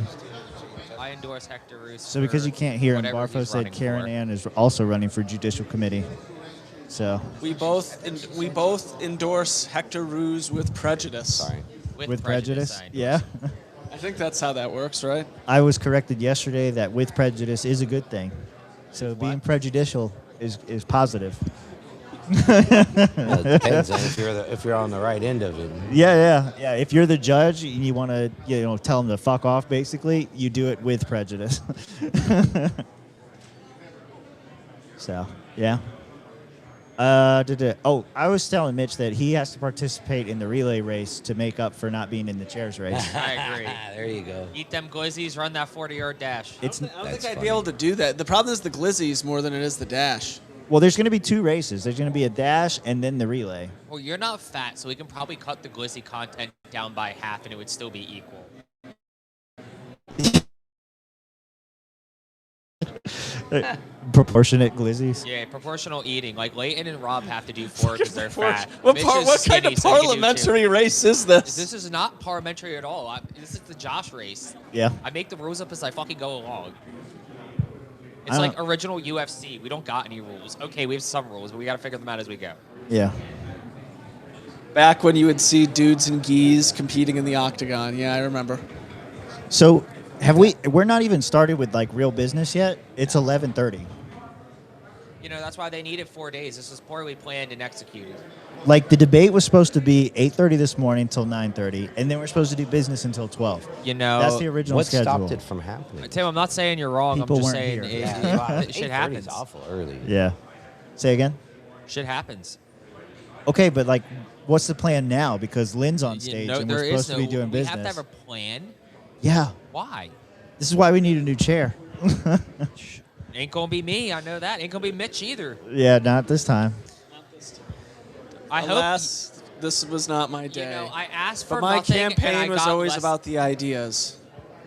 I endorse Hector Roos. So because you can't hear him, whatever Barfo he's said running Karen for. Ann is also running for Judicial Committee. So We both endorse Hector Ruse with prejudice. Sorry. with prejudice, I endorse. yeah. I think that's how that works, right? I was corrected yesterday that with prejudice is a good thing. So being prejudicial is positive. Well, it depends on if you're on the right end of it. Yeah. If you're the judge and you want to, tell them to fuck off, basically, you do it with prejudice. So, yeah. I was telling Mitch that he has to participate in the relay race to make up for not being in the chairs race. I agree. There you go. Eat them glizzies, run that 40-yard dash. It's I don't think I'd be able to do that. The problem is the glizzies more than it is the dash. well, there's going to be two races. There's going to be a dash and then the relay. Well, you're not fat, so we can probably cut the glizzy content down by half, and it would still be equal. Proportionate glizzies. Yeah, proportional eating. Like Leighton and Rob have to do 4 because they're fat. What Mitch kind is of skinny, so he can do parliamentary 2. race is this? This is not parliamentary at all. This is the Josh race. Yeah. I make the rules up as I fucking go along. It's I like don't- original UFC. We don't got any rules. Okay, we have some rules, but we got to figure them out as we go. Yeah. Back when you would see dudes and geese competing in the octagon. Yeah, I remember. So, we're not even started with like real business yet. It's 11:30. You know, that's why they needed 4 days. This was poorly planned and executed. Like the debate was supposed to be 8:30 this morning till 9:30, and then we're supposed to do business until 12. You know, That's the original What schedule. stopped it from happening? Tim, I'm not saying you're wrong. People I'm just weren't saying here. it shit 8:30 happens. is awful early. Yeah. Say again. Shit happens. Okay, but like, what's the plan now? Because Lyn's on You stage, know, and we're there is supposed to be doing we business. have to have a plan. Yeah. Why? This is why we need a new chair. Ain't gonna be me. I know that. Ain't gonna be Mitch either. Yeah, not this time. I hope. Alas, this was not my day. You know, I asked for but my nothing, and I campaign was got always less- about the ideas.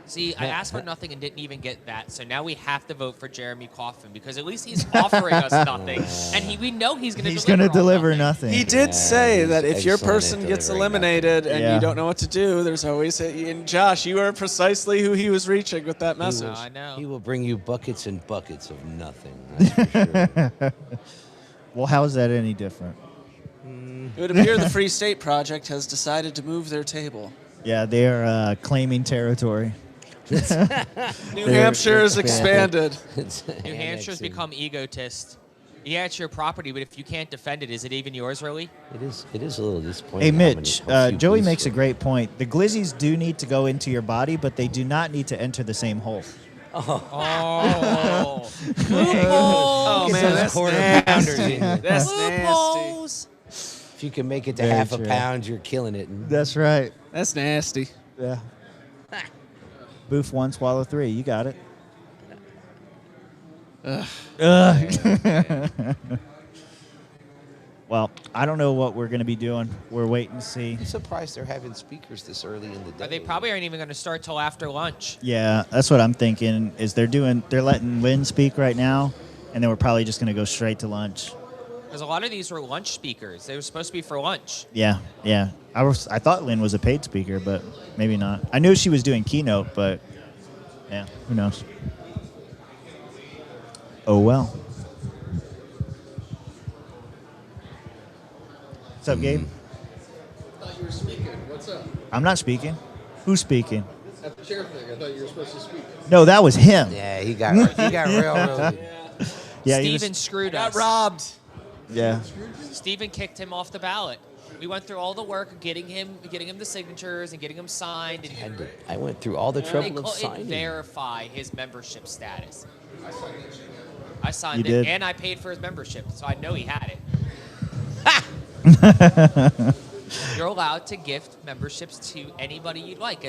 See, I asked for nothing and didn't even get that. So now we have to vote for Jeremy Coffin because at least he's offering us nothing, and we know he's going to. He's going to deliver nothing. He did say that if your excellent at person gets delivering eliminated and Yeah. you don't know what to do, there's always and Josh, you are precisely who he was reaching with that message. I know. He will bring you buckets and buckets of nothing. That's for sure. Well, how is that any different? It would appear the Free State Project has decided to move their table. Yeah, they are claiming territory. New Hampshire is expanded. New Hampshire's become egotist. Yeah, it's your property, but if you can't defend it, is it even yours, really? It is. It is a little disappointing. Hey, how many Mitch, few Joey police makes a great point. The glizzies do need to go into your body, but they do not need to enter the same hole. Oh. Oh, Get man, those that's quarter nasty. pounders in. That's Loopholes. If you can make it to Very half true. a pound, you're killing it. That's right. That's nasty. Yeah. Boof 1, swallow 3. You got it. Well, I don't know what we're going to be doing. We're waiting to see. I'm surprised they're having speakers this early in the day. They probably aren't even going to start till after lunch. Yeah, that's what I'm thinking. Is they're letting Lyn speak right now, and then we're probably just going to go straight to lunch. Because a lot of these were lunch speakers. They were supposed to be for lunch. Yeah. I thought Lyn was a paid speaker, but maybe not. I knew she was doing keynote, but yeah, who knows? Oh well. What's up, Gabe? I thought you were speaking. What's up? I'm not speaking. Who's speaking? At the chair thing, I thought you were supposed to speak. No, that was him. Yeah, he got railroaded. Yeah, Steven screwed us. Got robbed. Yeah. Steven kicked him off the ballot. We went through all the work of getting him the signatures and getting him signed. And I went through all the they trouble of couldn't signing. verify his membership status. I You signed it, did? and I paid for his membership, so I know he had it. You're allowed to gift memberships to anybody you'd like.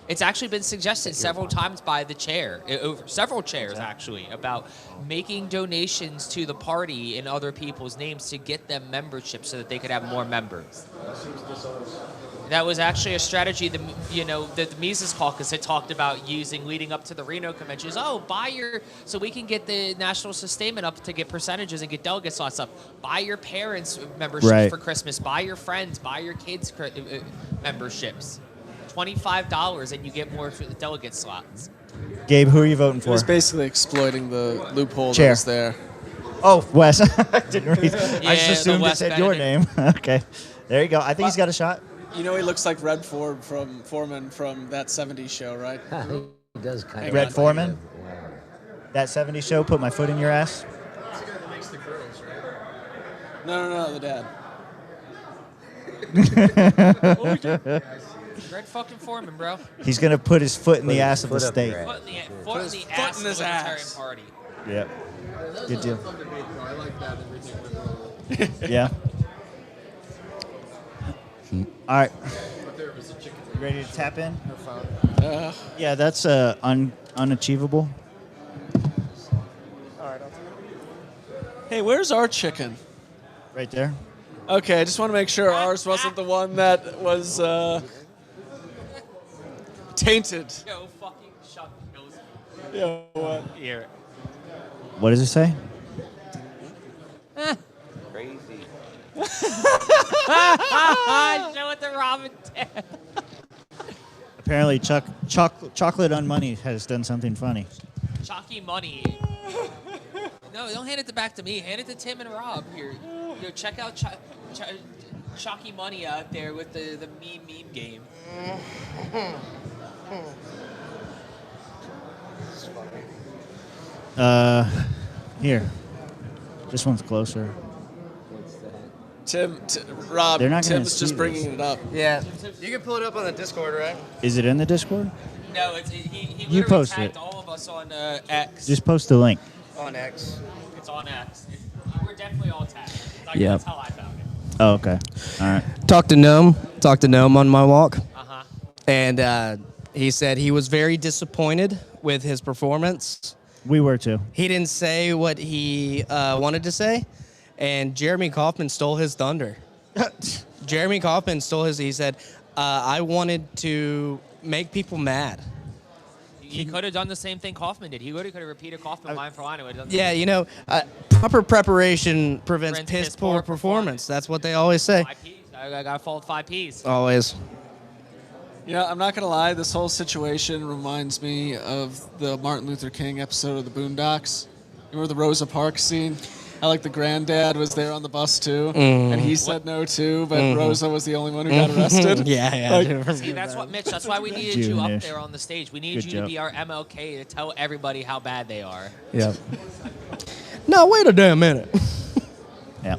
It's actually been suggested several times by the chair, several chairs actually, about making donations to the party in other people's names to get them memberships so that they could have more members. That was actually a strategy that the Mises Caucus had talked about using leading up to the Reno convention. So we can get the national sustainment up to get percentages and get delegates and stuff. Buy your parents memberships for Christmas. Buy your friends. Buy your kids memberships. $25 and you get more delegate slots. Gabe, who are you voting It for? was basically exploiting the loophole Chair. that was there. Oh, Wes. I didn't read. I Yeah, just the assumed it Wes said your name. Okay. There you go. I think he's got a shot. You know he looks like Red Foreman from that 70s show, right? He does kind of. Red Foreman? That 70s show, Put My Foot in Your Ass? That's the guy that makes the girls, right? No, the dad. Red fucking Foreman, bro. He's going to put his foot in the Put ass his of the foot up state. your Foot in the ass of the Libertarian Party. Yep. That's Good a deal. fun debate, though. I like that everything. Yeah. All right. But there was a chicken. You ready to tap in? Yeah, that's unachievable. Hey, where's our chicken? Right there. Okay, I just want to make sure ours wasn't the one that was tainted. Yo, fucking shut those. Yeah, what? Here. What does it say? Crazy. Show it to Robin. Apparently, chocolate on money has done something funny. Chalky money. No, don't hand it back to me. Hand it to Tim and Rob here. Yo, check out Chalky Money out there with the meme game. Here. This one's closer. Rob, They're not gonna Tim's see just this. bringing it up. Yeah, you can pull it up on the Discord, right? Is it in the Discord? No, he You literally post tagged it. all of us on X. Just post the link. On X. It's on X. We're definitely all tagged. Yep. That's how I found it. Oh, okay. All right. Talked to Gnome on my walk. And he said he was very disappointed with his performance. We were too. He didn't say what he wanted to say, and Jeremy Kauffman stole his thunder. Jeremy Kauffman stole his. He said, "I wanted to make people mad." He could have done the same thing Kaufman did. He could have repeated Kaufman line for line. Yeah, you know, proper preparation prevents piss poor performance. That's what they always say. I got to fold 5 Ps. Always. Yeah, I'm not gonna lie. This whole situation reminds me of the Martin Luther King episode of the Boondocks. Remember the Rosa Parks scene? How like the granddad was there on the bus too, and he said no too, but Rosa was the only one who got arrested. Yeah. See, that's what, Mitch. That's why we needed you up there on the stage. We needed you to be our MLK to tell everybody how bad they are. Yeah. No, wait a damn minute. Yeah.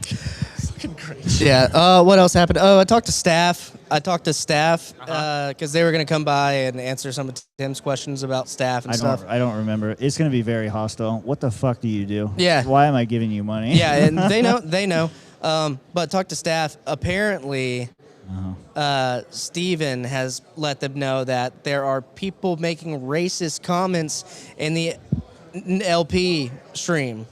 Fucking great. Yeah. What else happened? Oh, I talked to staff because they were going to come by and answer some of Tim's questions about staff and stuff. I don't remember. It's going to be very hostile. What the fuck do you do? Yeah. Why am I giving you money? Yeah, and they know. They know. But talk to staff. Apparently, Steven has let them know that there are people making racist comments in the LP stream.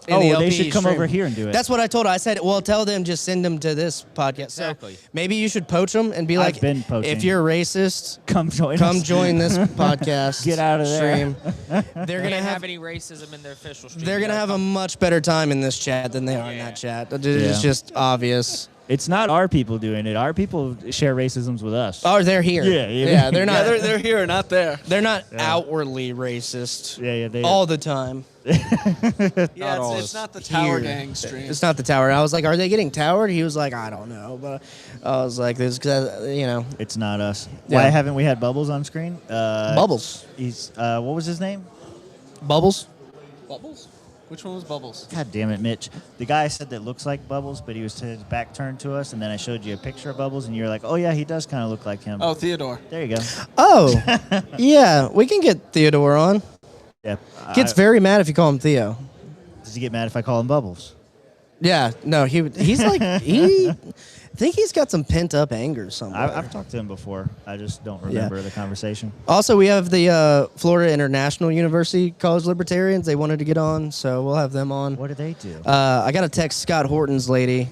They should come over here and do it. That's what I told her. I said, well, tell them just send them to this podcast. Exactly. So maybe you should poach them and be like, I've been poaching. if you're racist, come join this podcast. Get out of there. Stream. They're They gonna didn't have have any racism in their official stream. they're gonna have a much better time in this chat than they are in that chat. It's just obvious. It's not our people doing it. Our people share racisms with us. Oh, they're here. Yeah. They're not. They're here, not there. They're not outwardly racist. They all the time. Yeah, it's not the Tower Gang stream. It's not the Tower. I was like, are they getting towered? He was like, I don't know, but I was like, this, you know, it's not us. Yeah. Why haven't we had Bubbles on screen? Bubbles. He's what was his name? Bubbles. Bubbles? Which one was Bubbles? God damn it, Mitch. The guy I said that looks like Bubbles, but he was his back turned to us, and then I showed you a picture of Bubbles, and you're like, oh, yeah, he does kind of look like him. Oh, Theodore. There you go. Oh, yeah, we can get Theodore on. Yeah. Gets very mad if you call him Theo. Does he get mad if I call him Bubbles? Yeah, no, he's like, I think he's got some pent up anger somewhere. I've talked to him before. I just don't remember the conversation. Also, we have the Florida International University College Libertarians. They wanted to get on, so we'll have them on. What do they do? I got to text Scott Horton's lady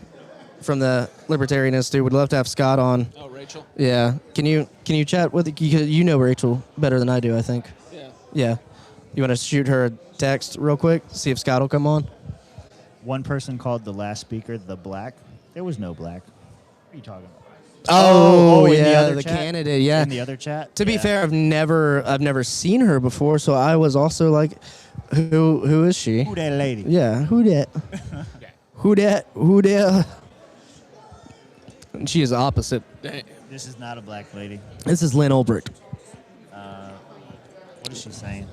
from the Libertarian Institute. Would love to have Scott on. Oh, Rachel? Yeah. Can you chat with you know Rachel better than I do, I think. Yeah. Yeah. You want to shoot her a text real quick? See if Scott will come on? One person called the last speaker the black. There was no black. What are you talking about? Oh, in yeah, other the chat? candidate, yeah. In the other chat? To be fair, I've never seen her before, so I was also like, who is she? Who that lady? Yeah, who that? Who that? And she is opposite. This is not a black lady. This is Lyn Ulbricht. What is she saying?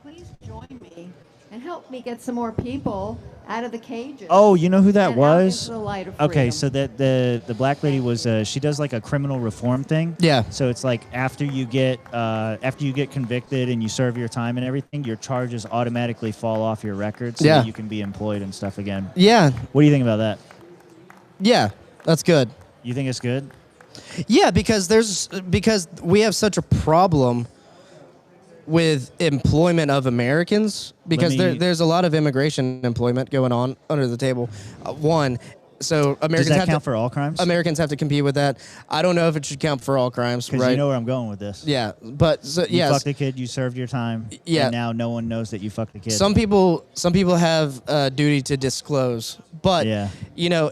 Please join me and help me get some more people out of the cages. Oh, you know who that and out was? into the light of Okay, freedom. so that the black lady was she does like a criminal reform thing. Yeah. So it's like after you get convicted and you serve your time and everything, your charges automatically fall off your record so Yeah. that you can be employed and stuff again. Yeah. What do you think about that? Yeah, that's good. You think it's good? Yeah, because we have such a problem with employment of Americans because there's a lot of immigration employment going on under the table. So Americans Does that have count to, for all crimes? Americans have to compete with that. I don't know if it should count for all crimes, Because right? you know where I'm going with this. Yeah, but You fucked a kid, you served your time, Yeah. and now no one knows that you fucked a kid. Some people have a duty to disclose, but Yeah. you know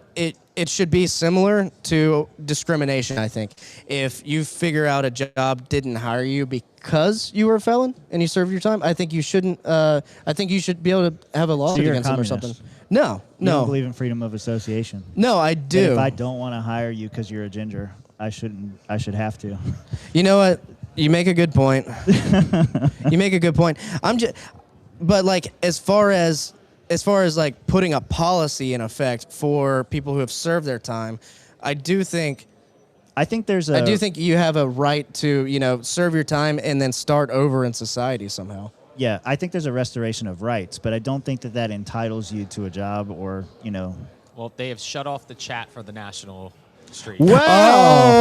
it should be similar to discrimination. I think if you figure out a job didn't hire you because you were a felon and you served your time, I think you shouldn't. I think you should be able to have a lawsuit you're a against them or communist. something. No, You don't no, believe in freedom of association. no. I That do. if I don't want to hire you because you're a ginger, I shouldn't. I should have to. You know what? You make a good point. You make a good point. But like as far as like putting a policy in effect for people who have served their time, I do think you have a right to serve your time and then start over in society somehow. Yeah, I think there's a restoration of rights, but I don't think that entitles you to a job or Well, they have shut off the chat for the national stream.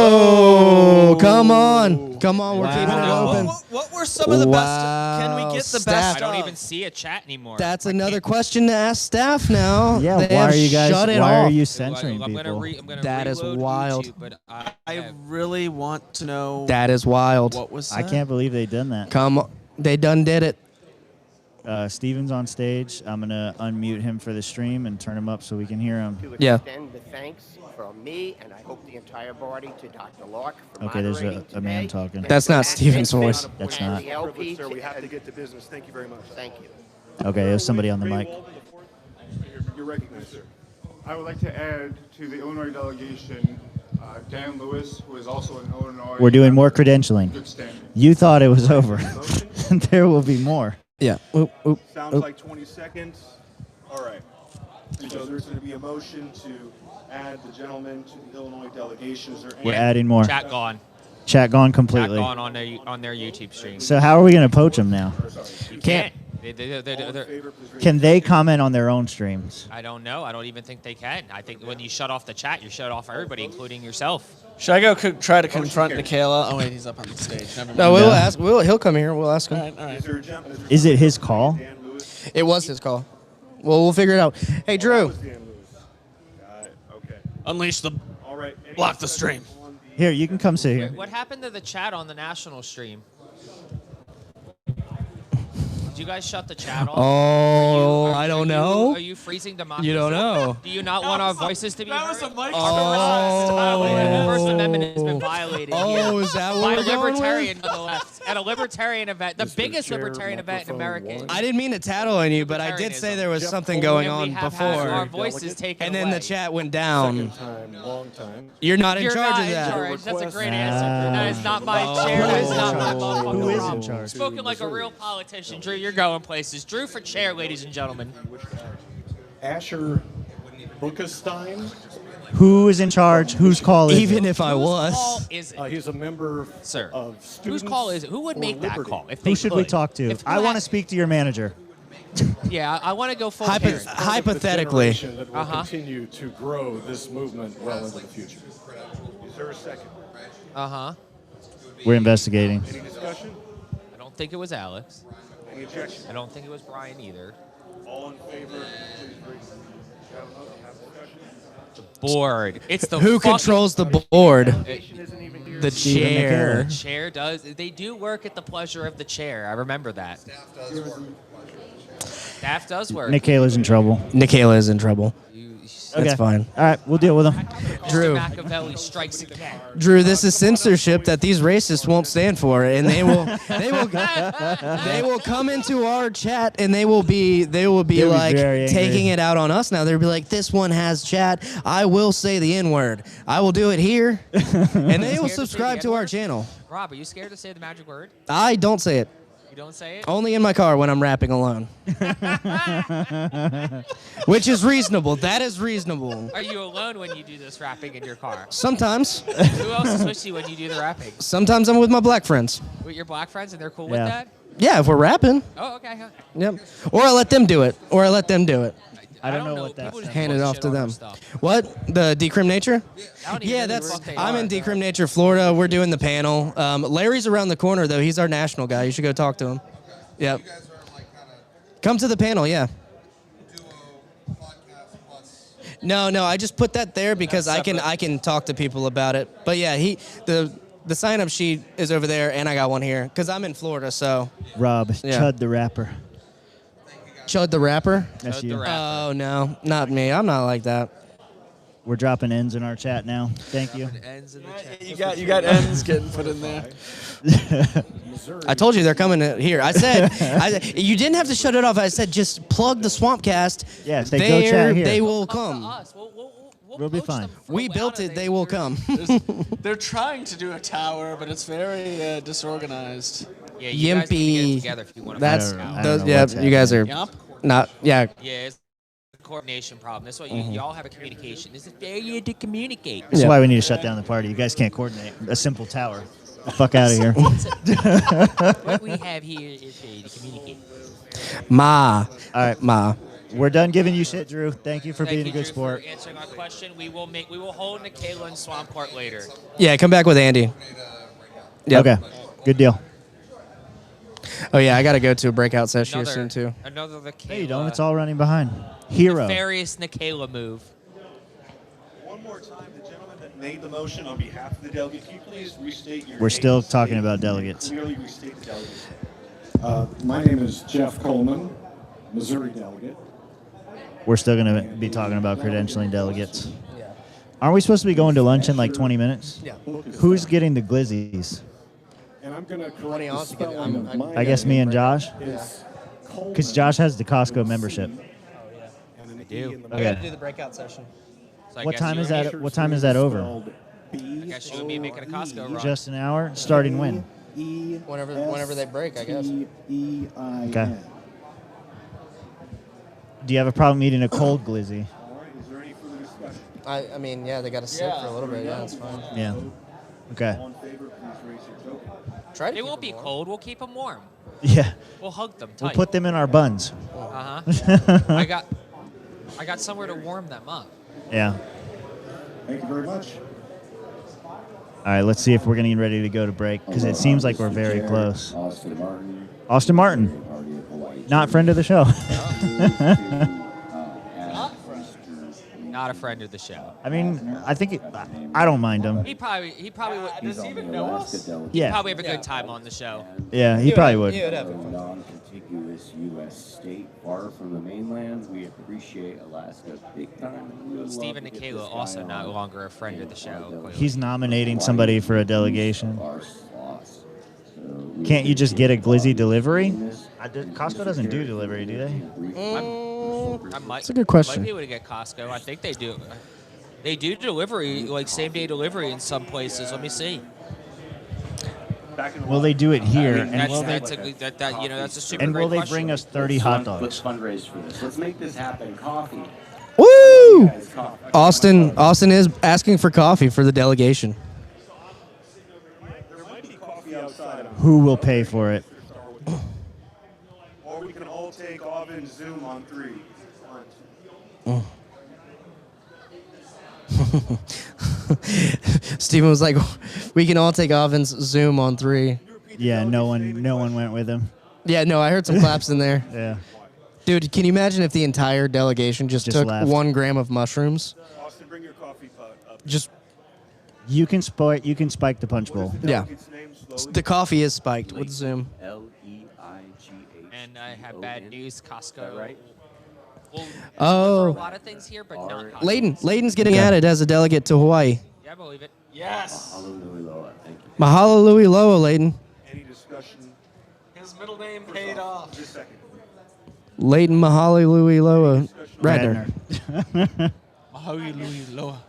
Wow! Come on. Come on. We're keeping it open. What were some of the best? Can we get the best? I don't even see a chat anymore. That's another question to ask staff now. Yeah, They why have are you guys? shut it Why off. are you censoring I'm people? gonna That is reload wild. YouTube, but I really want to know. That is wild. What was that? I can't believe they done that. Come on. They done did it. Steven's on stage. I'm gonna unmute him for the stream and turn him up so we can hear him. To Yeah. extend the thanks from me, and I hope the entire body, to Dr. Locke for Okay, there's moderating a man today. talking. That's not Steven's voice. That's And not. the LP, Sir, we have to get to business. Thank you very much. Thank you. Okay, there's somebody on the mic. You're recognized, sir. I would like to add to the Illinois delegation Dan Lewis, who is also in Illinois. We're doing more credentialing. Good standing. You thought it was over. There will be more. Yeah. Oop, oop, Sounds oop. like 20 seconds. All right. So there's going to be a motion to add the gentleman to the Illinois delegation. Is there any? We're adding more. Chat gone. Chat gone Chat completely. gone on their YouTube stream. So how are we gonna poach them now? You can't. They're- Can they comment on their own streams? I don't know. I don't even think they can. I think when you shut off the chat, you shut off everybody, including yourself. Should I go try to confront Nikayla? Oh wait, he's up on the stage. Never mind. No, we'll ask. He'll come here. We'll ask him. All right. Is it his call? It was his call. Well, we'll figure it out. Hey, Drew. Unleash the. Block the stream. Here, you can come sit here. What happened to the chat on the national stream? Did you guys shut the chat off? Oh, I don't know. Are you freezing democracy? You don't know. Do you not want our voices to be heard? That was a mic The First Amendment has been violated here. Oh, is that what by a we're going libertarian with? on the left at a libertarian event, the biggest libertarian event in America. I didn't mean to tattle on you, but I did say there was something going on have had before. our voices taken And then the away. chat went down. Long time. You're not in You're charge not of in that. charge. That's a great answer. That is not my chair. That is not my motherfucking Who is in problem. charge? Spoken like a real politician. Drew, you're going places. Drew for chair, ladies and gentlemen. Asher Buckestein. Who is in charge? Whose call is Even it? if I Whose was. call is it? He's a member Sir, of whose call is it? Who would make that call? If they Who should we could? talk to? If you I want to had- speak to your manager. Yeah, I want to go full Hypo- parent. hypothetically. That will continue to grow this movement well into the future. Is there a second? We're investigating. Any discussion? I don't think it was Alex. Any objection? I don't think it was Brian either. All in favor, please raise your hand. Have discussion? Board. It's the Who fucking- controls the board? The Stephen chair. McKenna. Chair does. They do work at the pleasure of the chair. I remember that. Staff does work. Nikayla's in trouble. Nikayla is in trouble. That's Okay. fine. All right, we'll deal with him. Drew. Machiavelli strikes again. Drew, this is censorship that these racists won't stand for, and they will come into our chat and they will be They'll be like very angry. taking it out on us now. They'll be like, this one has chat. I will say the N-word. I will do it here, and they will subscribe to our channel. Rob, are you scared to say the magic word? I don't say it. You don't say it? Only in my car when I'm rapping alone. Which is reasonable. That is reasonable. Are you alone when you do this rapping in your car? Sometimes. Who else is with you when you do the rapping? Sometimes I'm with my black friends. With your black friends and they're cool Yeah. with that? Yeah, if we're rapping. Oh, okay. Yep. Or I let them do it. I don't know what that's. Hand it off to them. What? The Decrim Nature? Yeah, I'm in Decrim Nature, Florida. We're doing the panel. Larry's around the corner, though. He's our national guy. You should go talk to him. Yep. Come to the panel, yeah. No, I just put that there because I can talk to people about it. But yeah, the sign-up sheet is over there, and I got one here because I'm in Florida, so. Rob, Yeah. Chud the rapper. Chud the rapper? That's you. Oh, no, not me. I'm not like that. We're dropping ends in our chat now. Thank you. You got ends getting put in there. I told you they're coming here. I said, you didn't have to shut it off. I said, just plug the Swampcast. Yeah, if they go chat here. They will come. We'll be fine. We built it. They will come. They're trying to do a tower, but it's very disorganized. Yeah, you guys need to get it together if you want to That's make it those. out. Yeah, you guys are Yup. not. Yeah. Yeah, it's a coordination problem. That's why you all have a communication. It's a failure to communicate. That's why we need to shut down the party. You guys can't coordinate. A simple tower. The fuck out of here. What we have here is failure to communicate. Ma. All right. Ma. We're done giving you shit, Drew. Thank you for Thank being you, a good Drew, sport. for answering our question. We will hold Nikayla in Swamp Court later. Yeah, come back with Andy. Yep. Okay, good deal. Oh yeah, I got to go to a breakout session here soon too. Another Nikayla. Hey, you don't. It's all running behind. Hero. Nefarious Nikayla move. One more time, the gentleman that made the motion on behalf of the delegate, can you please restate your We're still name, talking state, about delegates. Clearly restate the delegate. My name is Jeff Coleman, Missouri delegate. We're still going to be talking about credentialing delegates. Aren't we supposed to be going to lunch in like 20 minutes? Yeah. Who's getting the glizzies? And I'm going to correct the spelling of my I guess me and Josh? Is Because Josh has the Costco membership. I do. I got to do the breakout session. So I What guess time you is and that? me- What time is that over? I guess you and me making a Costco run. Just an hour? Starting when? Whenever they break, I guess. Okay. Do you have a problem eating a cold glizzy? I mean, yeah, they got to sit for a little bit. Yeah, that's fine. Yeah. Okay. Try to They won't be cold. We'll keep them warm. Yeah. We'll hug them We'll tight. put them in our buns. I got somewhere to warm them up. Yeah. Thank you very much. All right, let's see if we're getting ready to go to break because it seems like we're very close. Austin Martin. Austin Martin. Not friend of the show. Not a friend of the show. I mean, I think I don't mind him. He probably would. Does he even know us? Yeah. He'd probably have a good time on the show. Yeah, he probably would. Non-contiguous U.S. state far from the mainland. We appreciate Alaska big time. We would Steve love and to get Nikayla this also guy no on. longer a friend of the show. Clearly. He's nominating somebody for a delegation. Can't you just get a glizzy delivery? Costco doesn't do delivery, do they? That's a good question. Might be able to get Costco. I think they do. They do delivery, like same-day delivery in some places. Let me see. Will they do it here? And That's, will that's they, that's a super and great will they question. bring us 30 hot dogs? Let's fundraise for this. Let's make this happen. Coffee. Woo! Austin is asking for coffee for the delegation. Who will pay for it? Or we can all take off in Zoom on 3. Steven was like, we can all take off and Zoom on 3. Yeah, no one went with him. Yeah, no, I heard some claps in there. Yeah. Dude, can you imagine if the entire delegation just took left. 1 gram of mushrooms? Austin, bring your coffee pot up. Just You can spike the punch bowl. yeah. The coffee is spiked with Zoom. And I have bad news. Costco. Right. Well, Oh. for a lot of things here, but not Costco. Layden's getting added as a delegate to Hawaii. Yeah, I believe it. Yes. Mahalo Louie Loa, Layden. Any discussion? His middle name paid off. Just a second. Layden Mahalo Louie Loa Radner. Mahalo Louie Loa.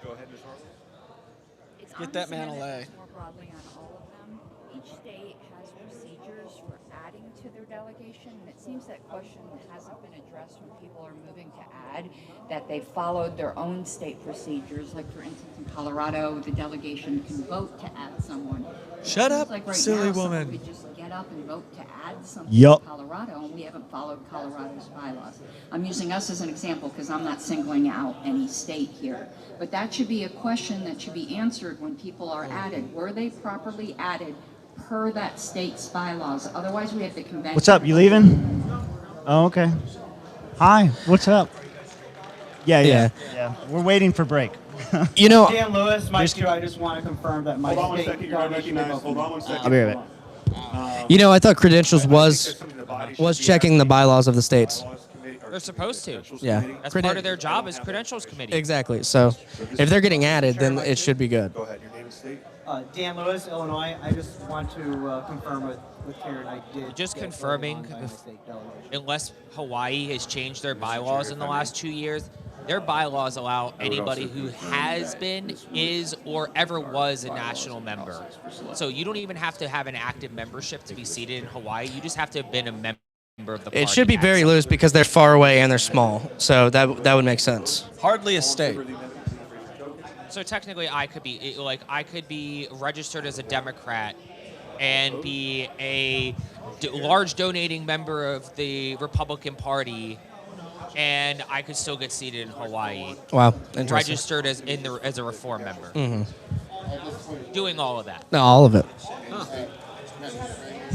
Go ahead, Ms. Harlan. Get that man a lay. More broadly on all of them, each state has procedures for adding to their delegation, and it seems that question hasn't been addressed when people are moving to add, that they followed their own state procedures. Like, for instance, in Colorado, the delegation can vote to add someone. Shut It seems up, like right silly now, someone woman. could just get up and vote to add something Yup. to Colorado, and we haven't followed Colorado's bylaws. I'm using us as an example because I'm not singling out any state here. But that should be a question that should be answered when people are added. Were they properly added per that state's bylaws? Otherwise, we have the convention. What's up? You leaving? Oh, okay. Hi. What's up? Yeah. We're waiting for break. You know, Dan Lewis, Mike too. I just want to confirm that my Hold on one state second. You're unrecognized. Hold on one second. I'll be right back. You know, I thought credentials was checking the bylaws of the states. They're supposed to. Yeah. That's part of their job is credentials committee. Exactly. So if they're getting added, then it should be good. Go ahead. Your name and state. Dan Lewis, Illinois. I just want to confirm with Karen. I did. Just get confirming, voted on by the state delegation. unless Hawaii has changed their bylaws in the last 2 years, their bylaws allow anybody who has been, is, or ever was a national member. So you don't even have to have an active membership to be seated in Hawaii. You just have to have been a member of the party. It should be very loose because they're far away and they're small. So that would make sense. Hardly a state. So technically, I could be registered as a Democrat and be a large donating member of the Republican Party and I could still get seated in Hawaii. Wow, interesting. Registered as a reform member. Doing all of that. No, all of it.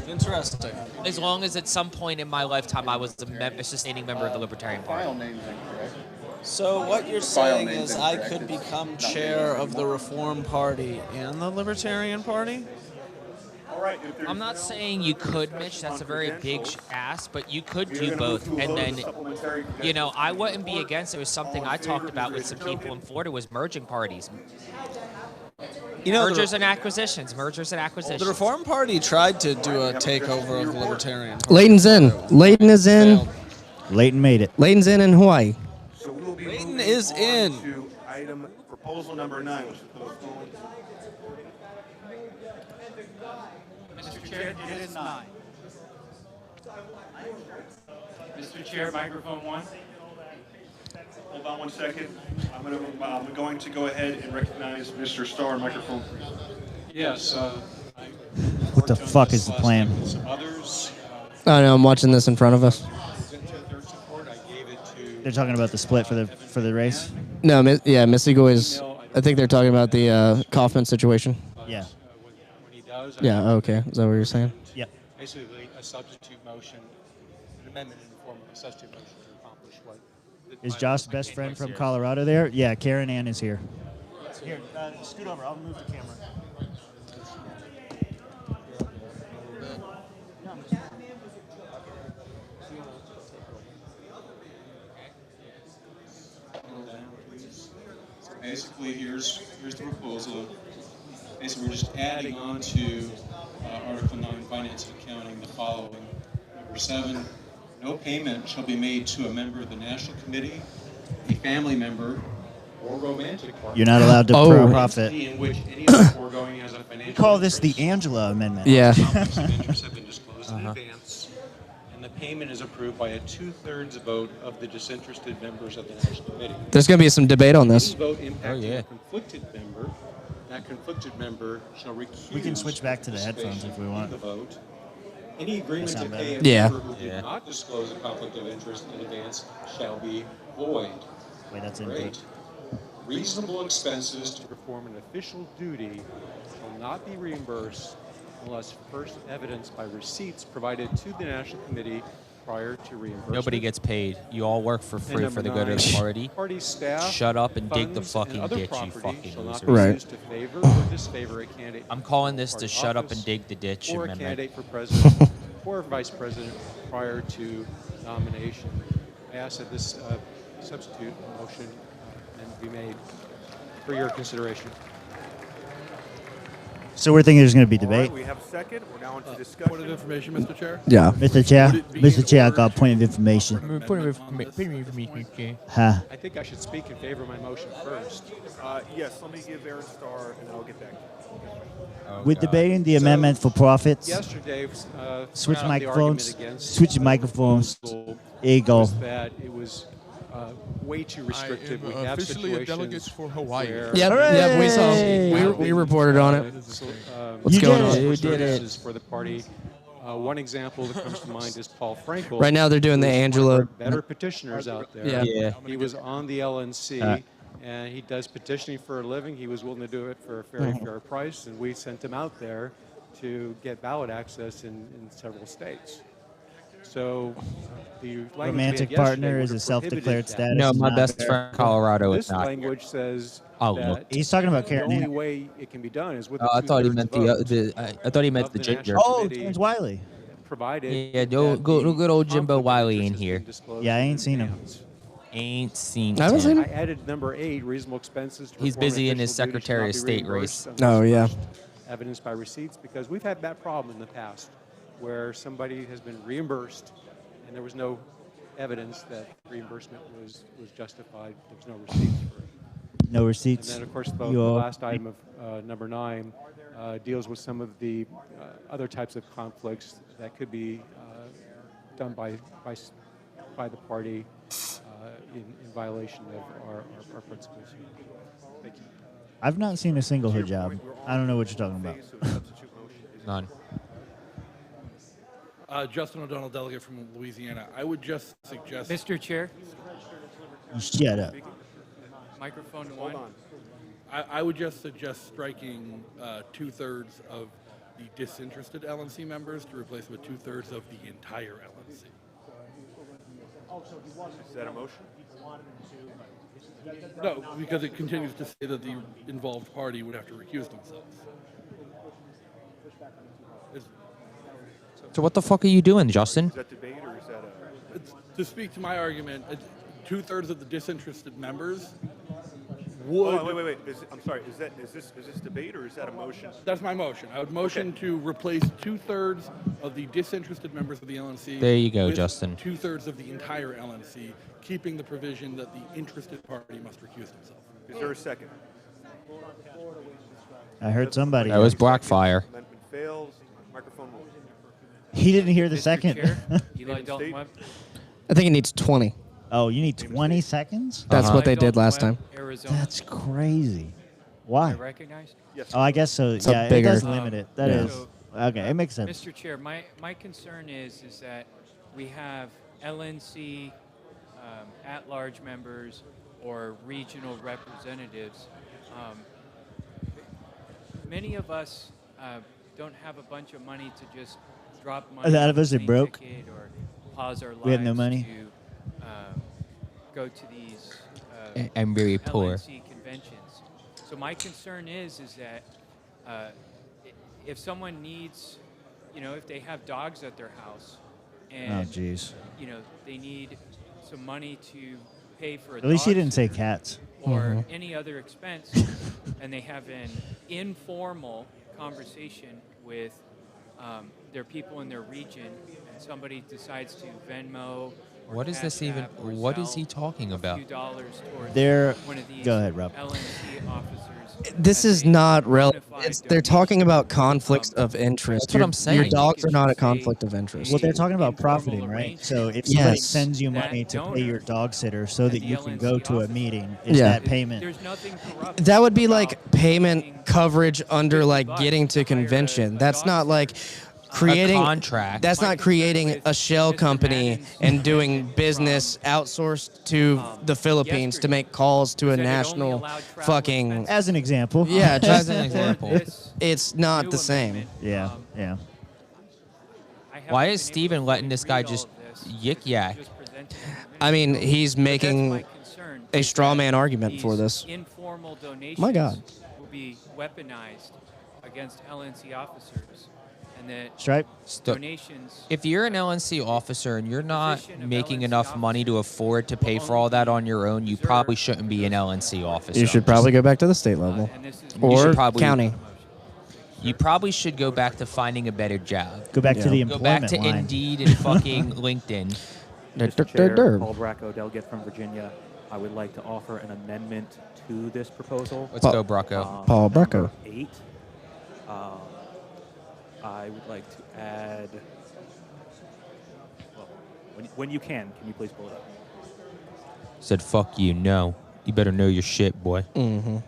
Interesting. As long as at some point in my lifetime I was a sustaining member of the Libertarian Party. So what you're saying is I could become chair of the Reform Party and the Libertarian Party? I'm not saying you could, Mitch. That's a very big ask, but you could do both. And then, I wouldn't be against it. It was something I talked about with some people in Florida was merging parties. Mergers and acquisitions. The Reform Party tried to do a takeover of the Libertarian Party. Layton's in. Layton is in. Layton made it. Layton's in Hawaii. So we'll be Layton is in. To item proposal number 9, which is postponed. Mr. Chair, it is 9. Mr. Chair, microphone 1. Hold on one second. I'm going to go ahead and recognize Mr. Starr, microphone, please. Yes. What the fuck is the plan? I know. I'm watching this in front of us. They're talking about the split for the race. No, Miss Eagle is. I think they're talking about the Kaufman situation. Yeah. Yeah. Okay. Is that what you're saying? Yep. Basically, a substitute motion, an amendment in the form of a substitute motion to accomplish what. Is Josh's best friend from Colorado there? Yeah, Karen Ann is here. Here, scoot over. I'll move the camera. Basically, here's the proposal. Basically, we're just adding on to Article 9, Finance and Accounting, the following. Number 7, no payment shall be made to a member of the National Committee, a family member, or romantic partner. You're not allowed to profit. In which any of the foregoing has a financial We call this the Angela Amendment. Yeah. Conflicts of interest have been disclosed in advance, and the payment is approved by a 2/3 vote of the disinterested members of the National Committee. There's going to be some debate on this. Any vote impacting a conflicted member, that conflicted member shall recuse. We can switch back to the headphones if we want. The vote. Any agreement to pay a Yeah. member who did not disclose a conflict of interest in advance shall be void. Wait, that's Great. input. Reasonable expenses to perform an official duty shall not be reimbursed unless first evidenced by receipts provided to the National Committee prior to reimbursement. Nobody gets paid. You all work for free And for the number good of the 9, party. Party staff, Shut up and dig the funds, fucking and other ditch, you property fucking shall not loser. be Right. used to favor or disfavor a candidate. I'm calling this for the party shut up office and dig the ditch or a amendment. candidate for president or vice president prior to nomination. I ask that this substitute motion be made for your consideration. So we're thinking there's going to be All right, debate. we have a second. We're now into discussion. Point of information, Mr. Chair? Yeah. Mr. Chair, Would it be Mr. in Chair, I order got a to point of information. Huh. I think I should speak in favor of my motion first. Yes, let me give Aaron Starr, and then I'll get back to you. We're debating the amendment for profits. Yesterday, Switch the microphones. argument against Switch your microphones. proposal There you go. was that it was way too restrictive. I am We have officially a delegate situations for Hawaii. where- Yep, we saw. We reported on it. What's going on? You did it. For the party. One example that comes to mind is Paul Frankel. Right now they're doing the who's one of Angela- our better petitioners out there. Yeah. Yeah. He was on the LNC, and he does petitioning for a living. He was willing to do it for a very fair price, and we sent him out there to get ballot access in several states. So the language Romantic we had partner yesterday is would a have self-declared prohibited status. that. No, my not best fair. friend in Colorado is This not. language says Oh, that look. He's talking about Karen the only Ann. way it can be done is with Oh, I the thought he 2/3 meant vote I thought he meant of the the ginger. National Oh, Committee, James Wiley. provided Yeah, no, that good old the Jimbo conflict of Wiley in interest has here. been disclosed Yeah, I in ain't seen him. advance. Ain't seen I haven't him. seen I him. added number 8, reasonable expenses. To He's perform busy in his official duty shall Secretary not of be State reimbursed race. unless Oh, yeah. first evidenced by receipts, because we've had that problem in the past where somebody has been reimbursed and there was no evidence that reimbursement was justified. There was no receipts for it. No receipts. And then, of course, the Your- last item of number 9 deals with some of the other types of conflicts that could be done by the party in violation of our principles. Thank you. I've not seen a single hijab. I don't know what you're talking about. None. Justin O'Donnell, delegate from Louisiana. I would just suggest. Mr. Chair, Shut up. Microphone Hold one. on. I would just suggest striking 2/3 of the disinterested LNC members to replace with 2/3 of the entire LNC. Is that a motion? No, because it continues to say that the involved party would have to recuse themselves. So what the fuck are you doing, Justin? Is that debate or is that a? To speak to my argument, 2/3 of the disinterested members Hold would. on, wait. I'm sorry. Is this debate or is that a motion? That's my motion. I would motion to replace 2/3 of the disinterested members of the LNC. There you go, with Justin. 2/3 of the entire LNC, keeping the provision that the interested party must recuse themselves. Is there a second? I heard somebody. That was Blackfire. Amendment fails. Microphone one. He didn't hear the Mr. second. Chair, Eli Dalton Webb. I think it needs 20. Oh, you need 20 seconds? That's what they Eli did Dalton last Webb, time. Arizona. That's crazy. Am Why? I recognized? Yes. Oh, I guess so. It's a Yeah, it bigger- does limit it. That Yeah. is. Okay, it makes sense. Mr. Chair, my concern is that we have LNC at-large members or regional representatives. Many of us don't have a bunch of money to just drop money. A lot on of us the are plane broke. ticket or pause our lives We have no money. to go to these I'm very poor. LNC conventions. So my concern is that if someone needs, if they have dogs at their house, and Oh, jeez. they need some money to pay for a At least dog he didn't say sitter cats. or any other expense, and they have an informal conversation with their people in their region, and somebody decides to Venmo or What is Cash this even? App or What is Zelle he talking about? a few dollars towards They're- one of these go ahead, Rob. LNC officers. This is not relevant. They're talking about conflicts of interest. That's what I'm saying. Your dogs are not a conflict of interest. Well, they're talking about profiting, right? So if somebody Yes. sends you money to pay your dog sitter so that you can go to a meeting, is Yeah. that payment? There's nothing corrupt. That would be like payment coverage under like getting to convention. That's not like creating contract. That's not creating a shell company and doing business outsourced to the Philippines to make calls to a national fucking. As an example. Yeah, just As an example. It's not the same. Yeah, yeah. Why is Steven letting this guy just yik yak? I mean, he's making a straw man argument for this. Informal donations My God. will be weaponized against LNC officers, and that Stripe? donations. If you're an LNC officer and you're not making enough money to afford to pay for all that on your own, you probably shouldn't be an LNC officer. You should probably go back to the state level You or should probably- county. You probably should go back to finding a better job. Go back to the Go back employment to line. Indeed and fucking LinkedIn. Mr. Chair, Paul Bracco, delegate from Virginia. I would like to offer an amendment to this proposal. Let's go, Bracco. Paul Bracco. 8. I would like to add. Well, when you can you please pull it up? Said, fuck you, no. You better know your shit, boy. Mm-hmm.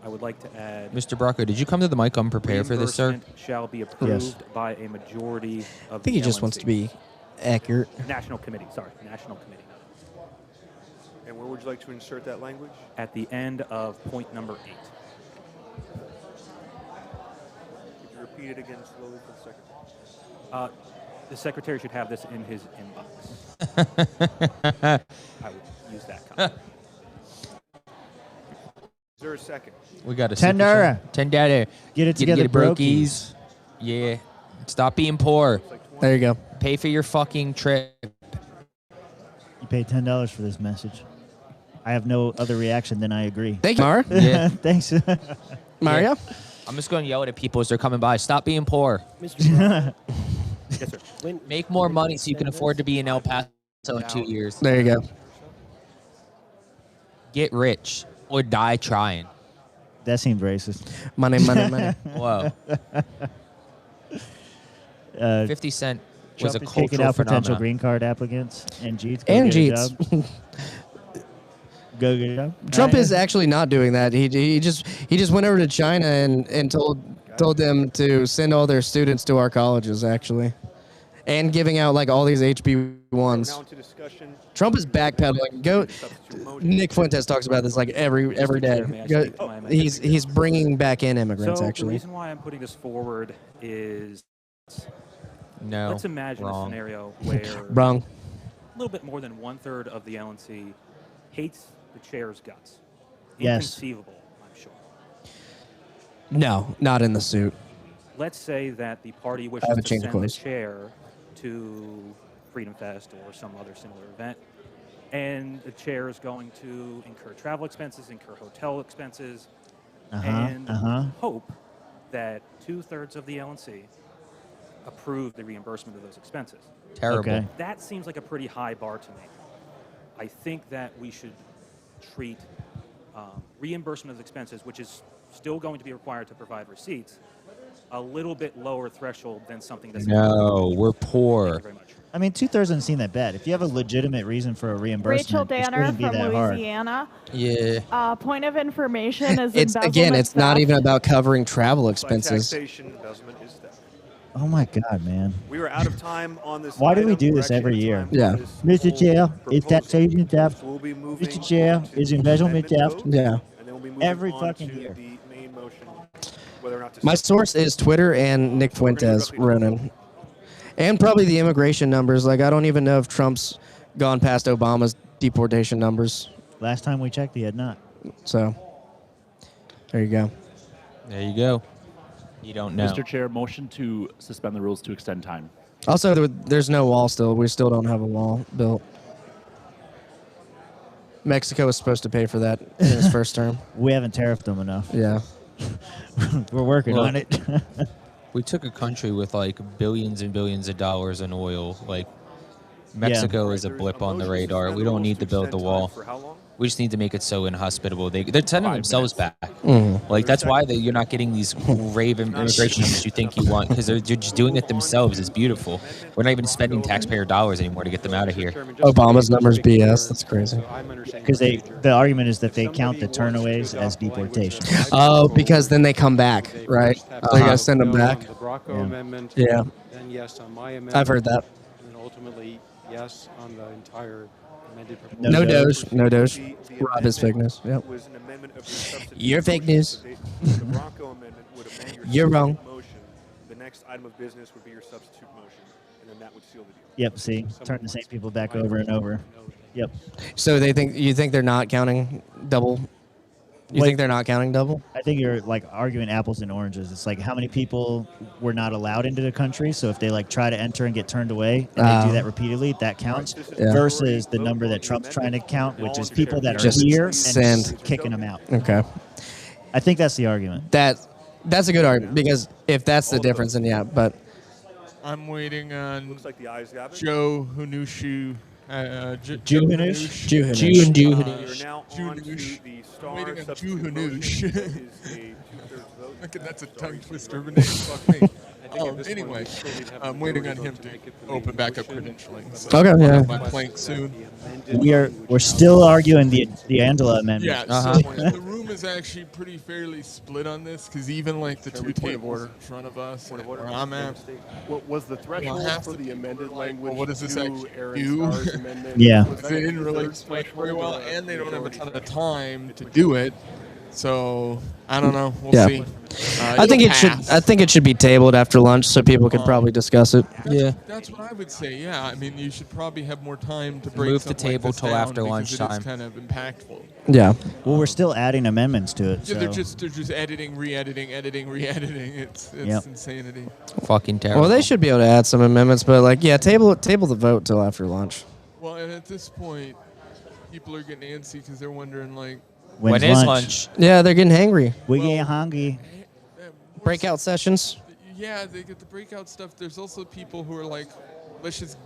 I would like to add. Mr. Bracco, did you come to the mic unprepared for this, sir? Reimbursement shall be approved by a majority of I think he just wants to be accurate. National Committee. Sorry, National Committee. And where would you like to insert that language? At the end of point number 8. Could you repeat it again slowly for the secretary? The secretary should have this in his inbox. I would use that comment. Is there a second? We got a $10. $10. Get it together, brokies. Yeah. Stop being poor. There you go. Pay for your fucking trip. You paid $10 for this message. I have no other reaction than I agree. Thank you, Mar. Yeah. Thanks. Mario? I'm just going to yell at people as they're coming by. Stop being poor. Yes, sir. Make more money so you can afford to be in El Paso in 2 years. There you go. Get rich or die trying. That seems racist. Money, money, money. Whoa. 50 Cent was a Trump is kicking cultural out potential phenomenon. green card applicants and Jeets. Go And get a Jeets. job. Go get a job. Trump is actually not doing that. He just went over to China and told them to send all their students to our colleges actually, and giving out like all these HB ones. Now into discussion. Trump is backpedaling. Go. Nick Fuentes talks about this like every day. He's bringing back in immigrants. So the Actually, reason why I'm putting this forward is, No. let's imagine Wrong. a scenario where Wrong. a little bit more than 1/3 of the LNC hates the chair's guts. Yes. Inconceivable, I'm sure. No, not in the suit. Let's say that the party I wishes haven't to changed send the clothes. chair to Freedom Fest or some other similar event, and the chair is going to incur travel expenses, incur hotel expenses, and hope that 2/3 of the LNC approve the reimbursement of those expenses. Terrible. Okay. That seems like a pretty high bar to me. I think that we should treat reimbursement of expenses, which is still going to be required to provide receipts, a little bit lower threshold than something that's No, we're poor. I mean, 2/3 doesn't seem that bad. If you have a legitimate reason for a Rachel reimbursement, it Danner shouldn't be from that hard. Louisiana. Yeah. Point of information is It's again. It's not even about covering travel expenses. Taxation, embezzlement is theft. Oh my God, man! We are out of time on this. Why do we item. do We're this actually every out of year? time Yeah. on this Mr. whole Chair, is proposal. taxation theft? We'll be moving Mr. Chair, to is the embezzlement amendment theft? vote, Yeah. And then we'll be moving Every on fucking to year. the main motion, whether or not to My source is Twitter and Nick Fuentes, Ronan, and probably the immigration numbers. Like, I don't even know if Trump's gone past Obama's deportation numbers. Last time we checked, he had not. So, there you go. There you go. You don't know. Mr. Chair, motion to suspend the rules to extend time. Also, there's no wall still. We still don't have a wall built. Mexico was supposed to pay for that in his first term. We haven't tariffed them enough. Yeah. We're working Well, on it. We took a country with like billions and billions of dollars in oil. Like Mexico is a blip on the radar. We don't need to build the wall. We just need to make it so inhospitable. They're sending themselves back. Like that's why you're not getting these rave immigration numbers you think you want, because they're just doing it themselves. It's beautiful. We're not even spending taxpayer dollars anymore to get them out of here. Obama's numbers BS. That's crazy. Because the argument is that they count the turnaways as deportation. Oh, because then they come back, right? They gotta send them back. The Bracco amendment. Yeah. Then yes on my amendment. I've heard that. And then ultimately yes on the entire amended proposal. No Doge. No Doge. Rob is fake news. Yep. was an amendment of your substitute You're fake motion. news. So the Bronco amendment would amend your You're wrong. substitute motion. The next item of business would be your substitute motion, and then that would seal the deal. Yep, see? Turn the same people back over and over. Yep. So you think they're not counting double? You think they're not counting double? I think you're like arguing apples and oranges. It's like how many people were not allowed into the country. So if they like try to enter and get turned away, and they do that repeatedly, that counts. Yeah. Versus the number that Trump's trying to count, which is people that are Just here and send. just kicking them out. Okay. I think that's the argument. That's a good argument, because if that's the difference, then yeah. But I'm waiting on Looks like the ayes have it. Joe Hanushu. Juhanush? You're now on to the star Waiting on substitute motion. Juhanush. That is a 2/3 vote. Look, that's a tongue twister of a name. Fuck me. Anyway, I'm waiting on him to open back up credentialing. So Okay, yeah. My plank soon. We're still arguing the Angela amendment. Yeah, so the room is actually pretty fairly split on this, because even like the two tables in front of us, like where I'm at, What was the threshold for the amended language? what does this to actually Aaron do? Starr's amendment? Yeah. Was that They didn't really a explain it threshold very well, or a and they don't have a ton majority? of time to do it. So I don't know. We'll Yeah. see. I think it should. pass. I think it should be tabled after lunch so people can probably discuss it. Yeah. That's what I would say. Yeah, I mean, you should probably have more time to break Move the something like table this till down, after because lunchtime. It is kind of impactful. Yeah. Well, we're still adding amendments to it. Yeah, So. they're just editing, re-editing, editing, re-editing. It's Yep. insanity. Fucking terrible. Well, they should be able to add some amendments, but like, yeah, table the vote till after lunch. Well, and at this point, people are getting antsy because they're wondering, like, When's When is lunch? lunch? Yeah, they're getting hangry. We get hungry. Breakout sessions. yeah, they get the breakout stuff. There's also people who are like, let's just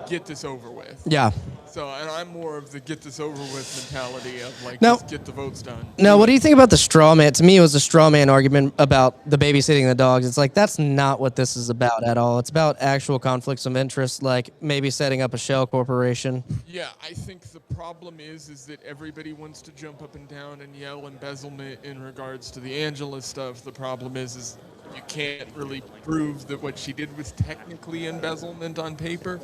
get this over with. Yeah. So, and I'm more of the get this over with mentality of like, No. just get the votes done. Now, what do you think about the straw man? To me, it was a straw man argument about the babysitting the dogs. It's like, that's not what this is about at all. It's about actual conflicts of interest, like maybe setting up a shell corporation. Yeah, I think the problem is that everybody wants to jump up and down and yell embezzlement in regards to the Angela stuff. The problem is you can't really prove that what she did was technically embezzlement on paper.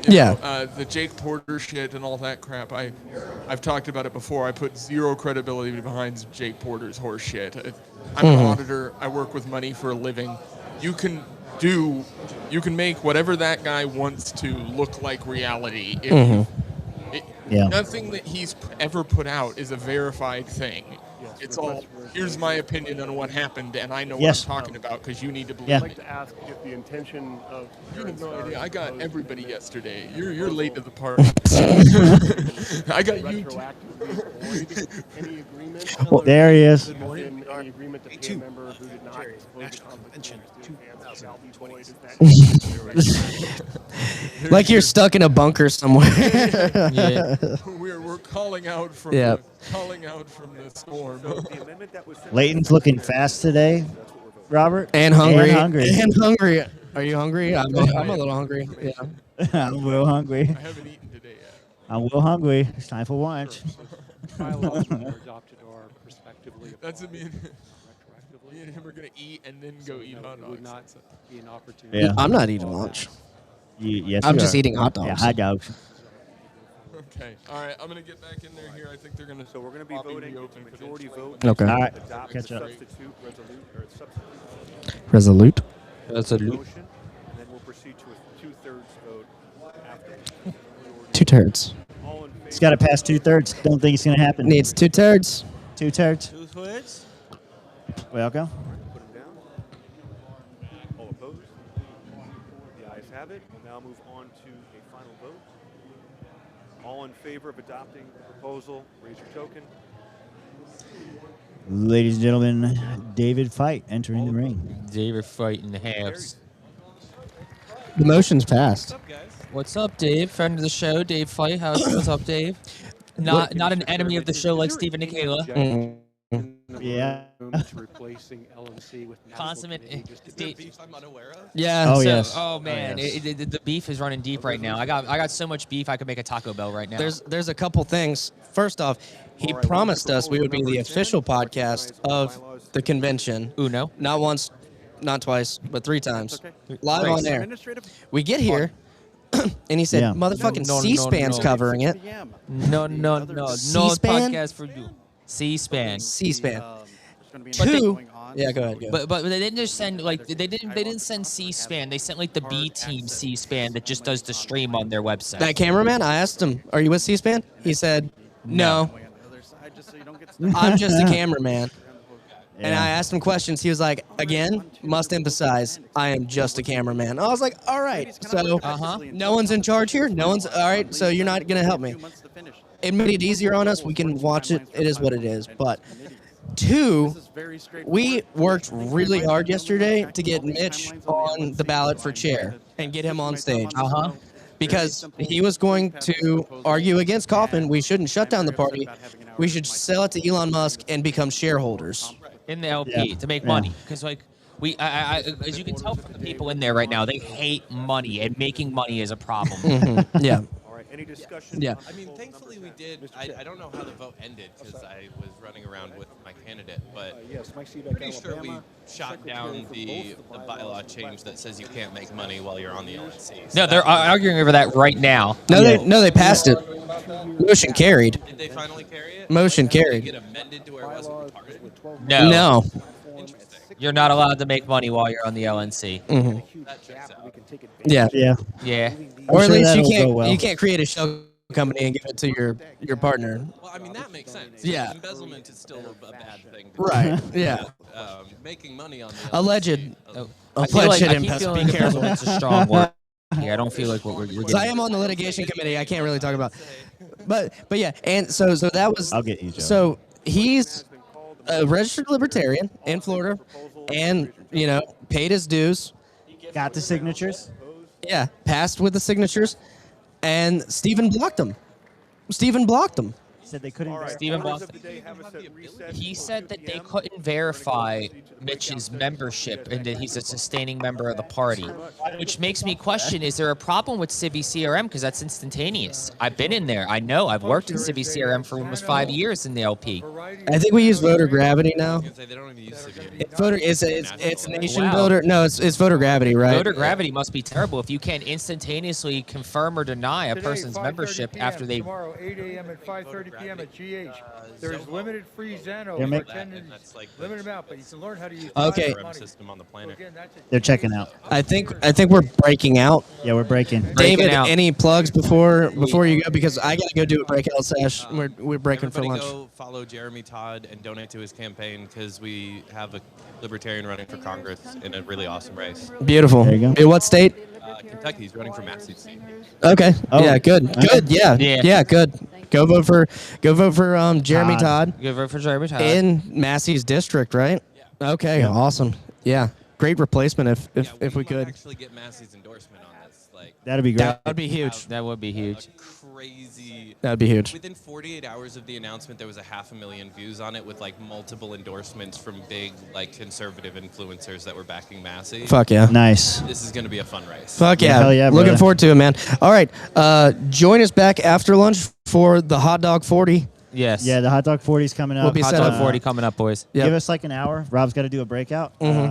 The Jake Porter shit and all that crap. I've talked about it before. I put zero credibility behind Jake Porter's horse shit. I'm an auditor. I work with money for a living. You can make whatever that guy wants to look like reality. Nothing that he's ever put out is a verified thing. It's all, here's my opinion on what happened, and I know what I'm talking about because you need to believe I'd me. like to ask if the intention of... You have no idea. I got everybody yesterday. You're late to the party. I got you. Any agreement? Well, there he is. Any agreement to pay a member who did not disclose the conflict of Like you're stuck in a bunker somewhere. We're calling out from calling out from the storm. Leighton's looking fast today, Robert. And hungry. And hungry. Are you hungry? I'm a little hungry. Yeah. I'm real hungry. I haven't eaten today yet. I'm real hungry. It's time for lunch. Bylaws that were adopted are prospectively That's me and him are going to eat and then go eat hot dogs. would not be an opportunity. Yeah. I'm not eating lunch. Yes, I'm you just are. eating hot dogs. Yeah, hot dogs. Okay. All right. I'm going to get back in there here. I think they're going to. So we're going to be voting majority vote. Okay. All right. Adopt Catch up. substitute Resolute. motion, and then we'll proceed to a two-thirds vote after. 2/3. All in favor? It's got to pass 2/3. Don't think it's going to happen. Needs 2/3. 2/3. 2/3. Welcome. Put them down. All opposed? The ayes have it. We'll now move on to a final vote. All in favor of adopting the proposal, raise your token. Ladies and gentlemen, David Fight entering the ring. David Fight in the halves. The motion's passed. What's up, Dave? Friend of the show, Dave Fight. What's up, Dave? Not an enemy of the show like Stephen Nikala. Yeah. Replacing LNC with Consummate. Beef I'm unaware of. Yeah. Oh, So- yes. Oh man, Oh, yes. the beef is running deep right now. I got so much beef I could make a Taco Bell right now. There's a couple things. First off, he promised us we would be the official podcast of the convention. Uno. Not once, not twice, but 3 times. Live on air. We get here, and he said, Yeah. motherfucking No, no, C-SPAN's no. covering it. No C-SPAN? podcast for you. C-SPAN. C-SPAN. But 2. Yeah, go ahead. But they didn't just send like they didn't send C-SPAN. They sent like the B team C-SPAN that just does the stream on their website. That cameraman, I asked him, are you with C-SPAN? He said, no. I'm just a cameraman. And I asked him questions. He was like, again, must emphasize, I am just a cameraman. I was like, all right. So no one's in charge here? No one's, all right, so you're not going to help me. It made it easier on us. We can watch it. It is what it is. But 2, we worked really hard yesterday to get Mitch on the ballot for chair and get him on stage. Because he was going to argue against Coffin. We shouldn't shut down the party. We should sell it to Elon Musk and become shareholders. In the LP to make money, because like I as you can tell from the people in there right now, they hate money, and making money is a problem. Yeah. All right, any discussion? Yeah. I mean, thankfully we did. I don't know how the vote ended because I was running around with my candidate, but Yes, Mike Seebeck, pretty sure we shot down the bylaw change that says you can't make money while you're on the LNC. No, they're arguing over that right now. No, they passed it. Motion carried. Did they finally carry it? Motion Did it carried. get amended to where it wasn't retarded? No. You're not allowed to make money while you're on the LNC. That checks out. Yeah. Yeah. Or at sure least that'll go well. you can't create a shell company and give it to your partner. Well, I mean, that makes sense. Yeah. Embezzlement is still a bad thing. To Right. do. Yeah. Making money on the Alleged. I feel like I keep embezzlement. feeling Be careful. it's a strong word. Yeah, I don't feel like we're So I getting. am on the litigation committee. I can't really talk about, but yeah, and so that was. I'll get you, Joe. So he's a registered libertarian in Florida, and paid his dues. Got the signatures? Yeah, passed with the signatures, and Stephen blocked him. said they couldn't. Stephen Boston. He said that they couldn't verify Mitch's membership and that he's a sustaining member of the party, which makes me question: is there a problem with Civi CRM? Because that's instantaneous. I've been in there. I know. I've worked in Civi CRM for almost 5 years in the LP. I think we use voter gravity now. They don't even use Civi. It's nation builder. No, it's voter gravity, right? Voter gravity must be terrible if you can't instantaneously confirm or deny a person's membership after they. Tomorrow, 8 a.m. and 5:30 p.m. at GH. There's limited free Zeno They're for make- attendance. Limited amount, but you can learn how to use Okay. the money. System on the planet. They're checking out. I think we're breaking out. Yeah, we're breaking. David, out. any plugs before you go? Because I gotta go do a breakout sesh. We're breaking for Everybody lunch. go follow Jeremy Todd and donate to his campaign because we have a Libertarian running for Congress in a really awesome race. Beautiful. There you go. In what state? Kentucky. He's running for Massey's seat. Okay. Oh. Yeah. Good. Good. Yeah. Yeah. Yeah. Good. Go vote for Jeremy Todd Good vote for Jeremy Todd. in Massey's district, right? Okay. Awesome. Yeah. Great replacement if we could. Actually get Massey's endorsement on this. Like That'd be great. That'd be huge. That would be huge. crazy. That'd be huge. Within 48 hours of the announcement, there was 500,000 views on it with like multiple endorsements from big like conservative influencers that were backing Massey. Fuck yeah. Nice. This is going to be a fun race. Fuck yeah. Hell yeah, Looking brother. forward to it, man. All right. Join us back after lunch for the Hot Dog 40. Yes. Yeah, the Hot Dog 40's coming up. We'll be Hot set Dog up. 40 coming up, boys. Yep. Give us like an hour. Rob's got to do a breakout. Mhm.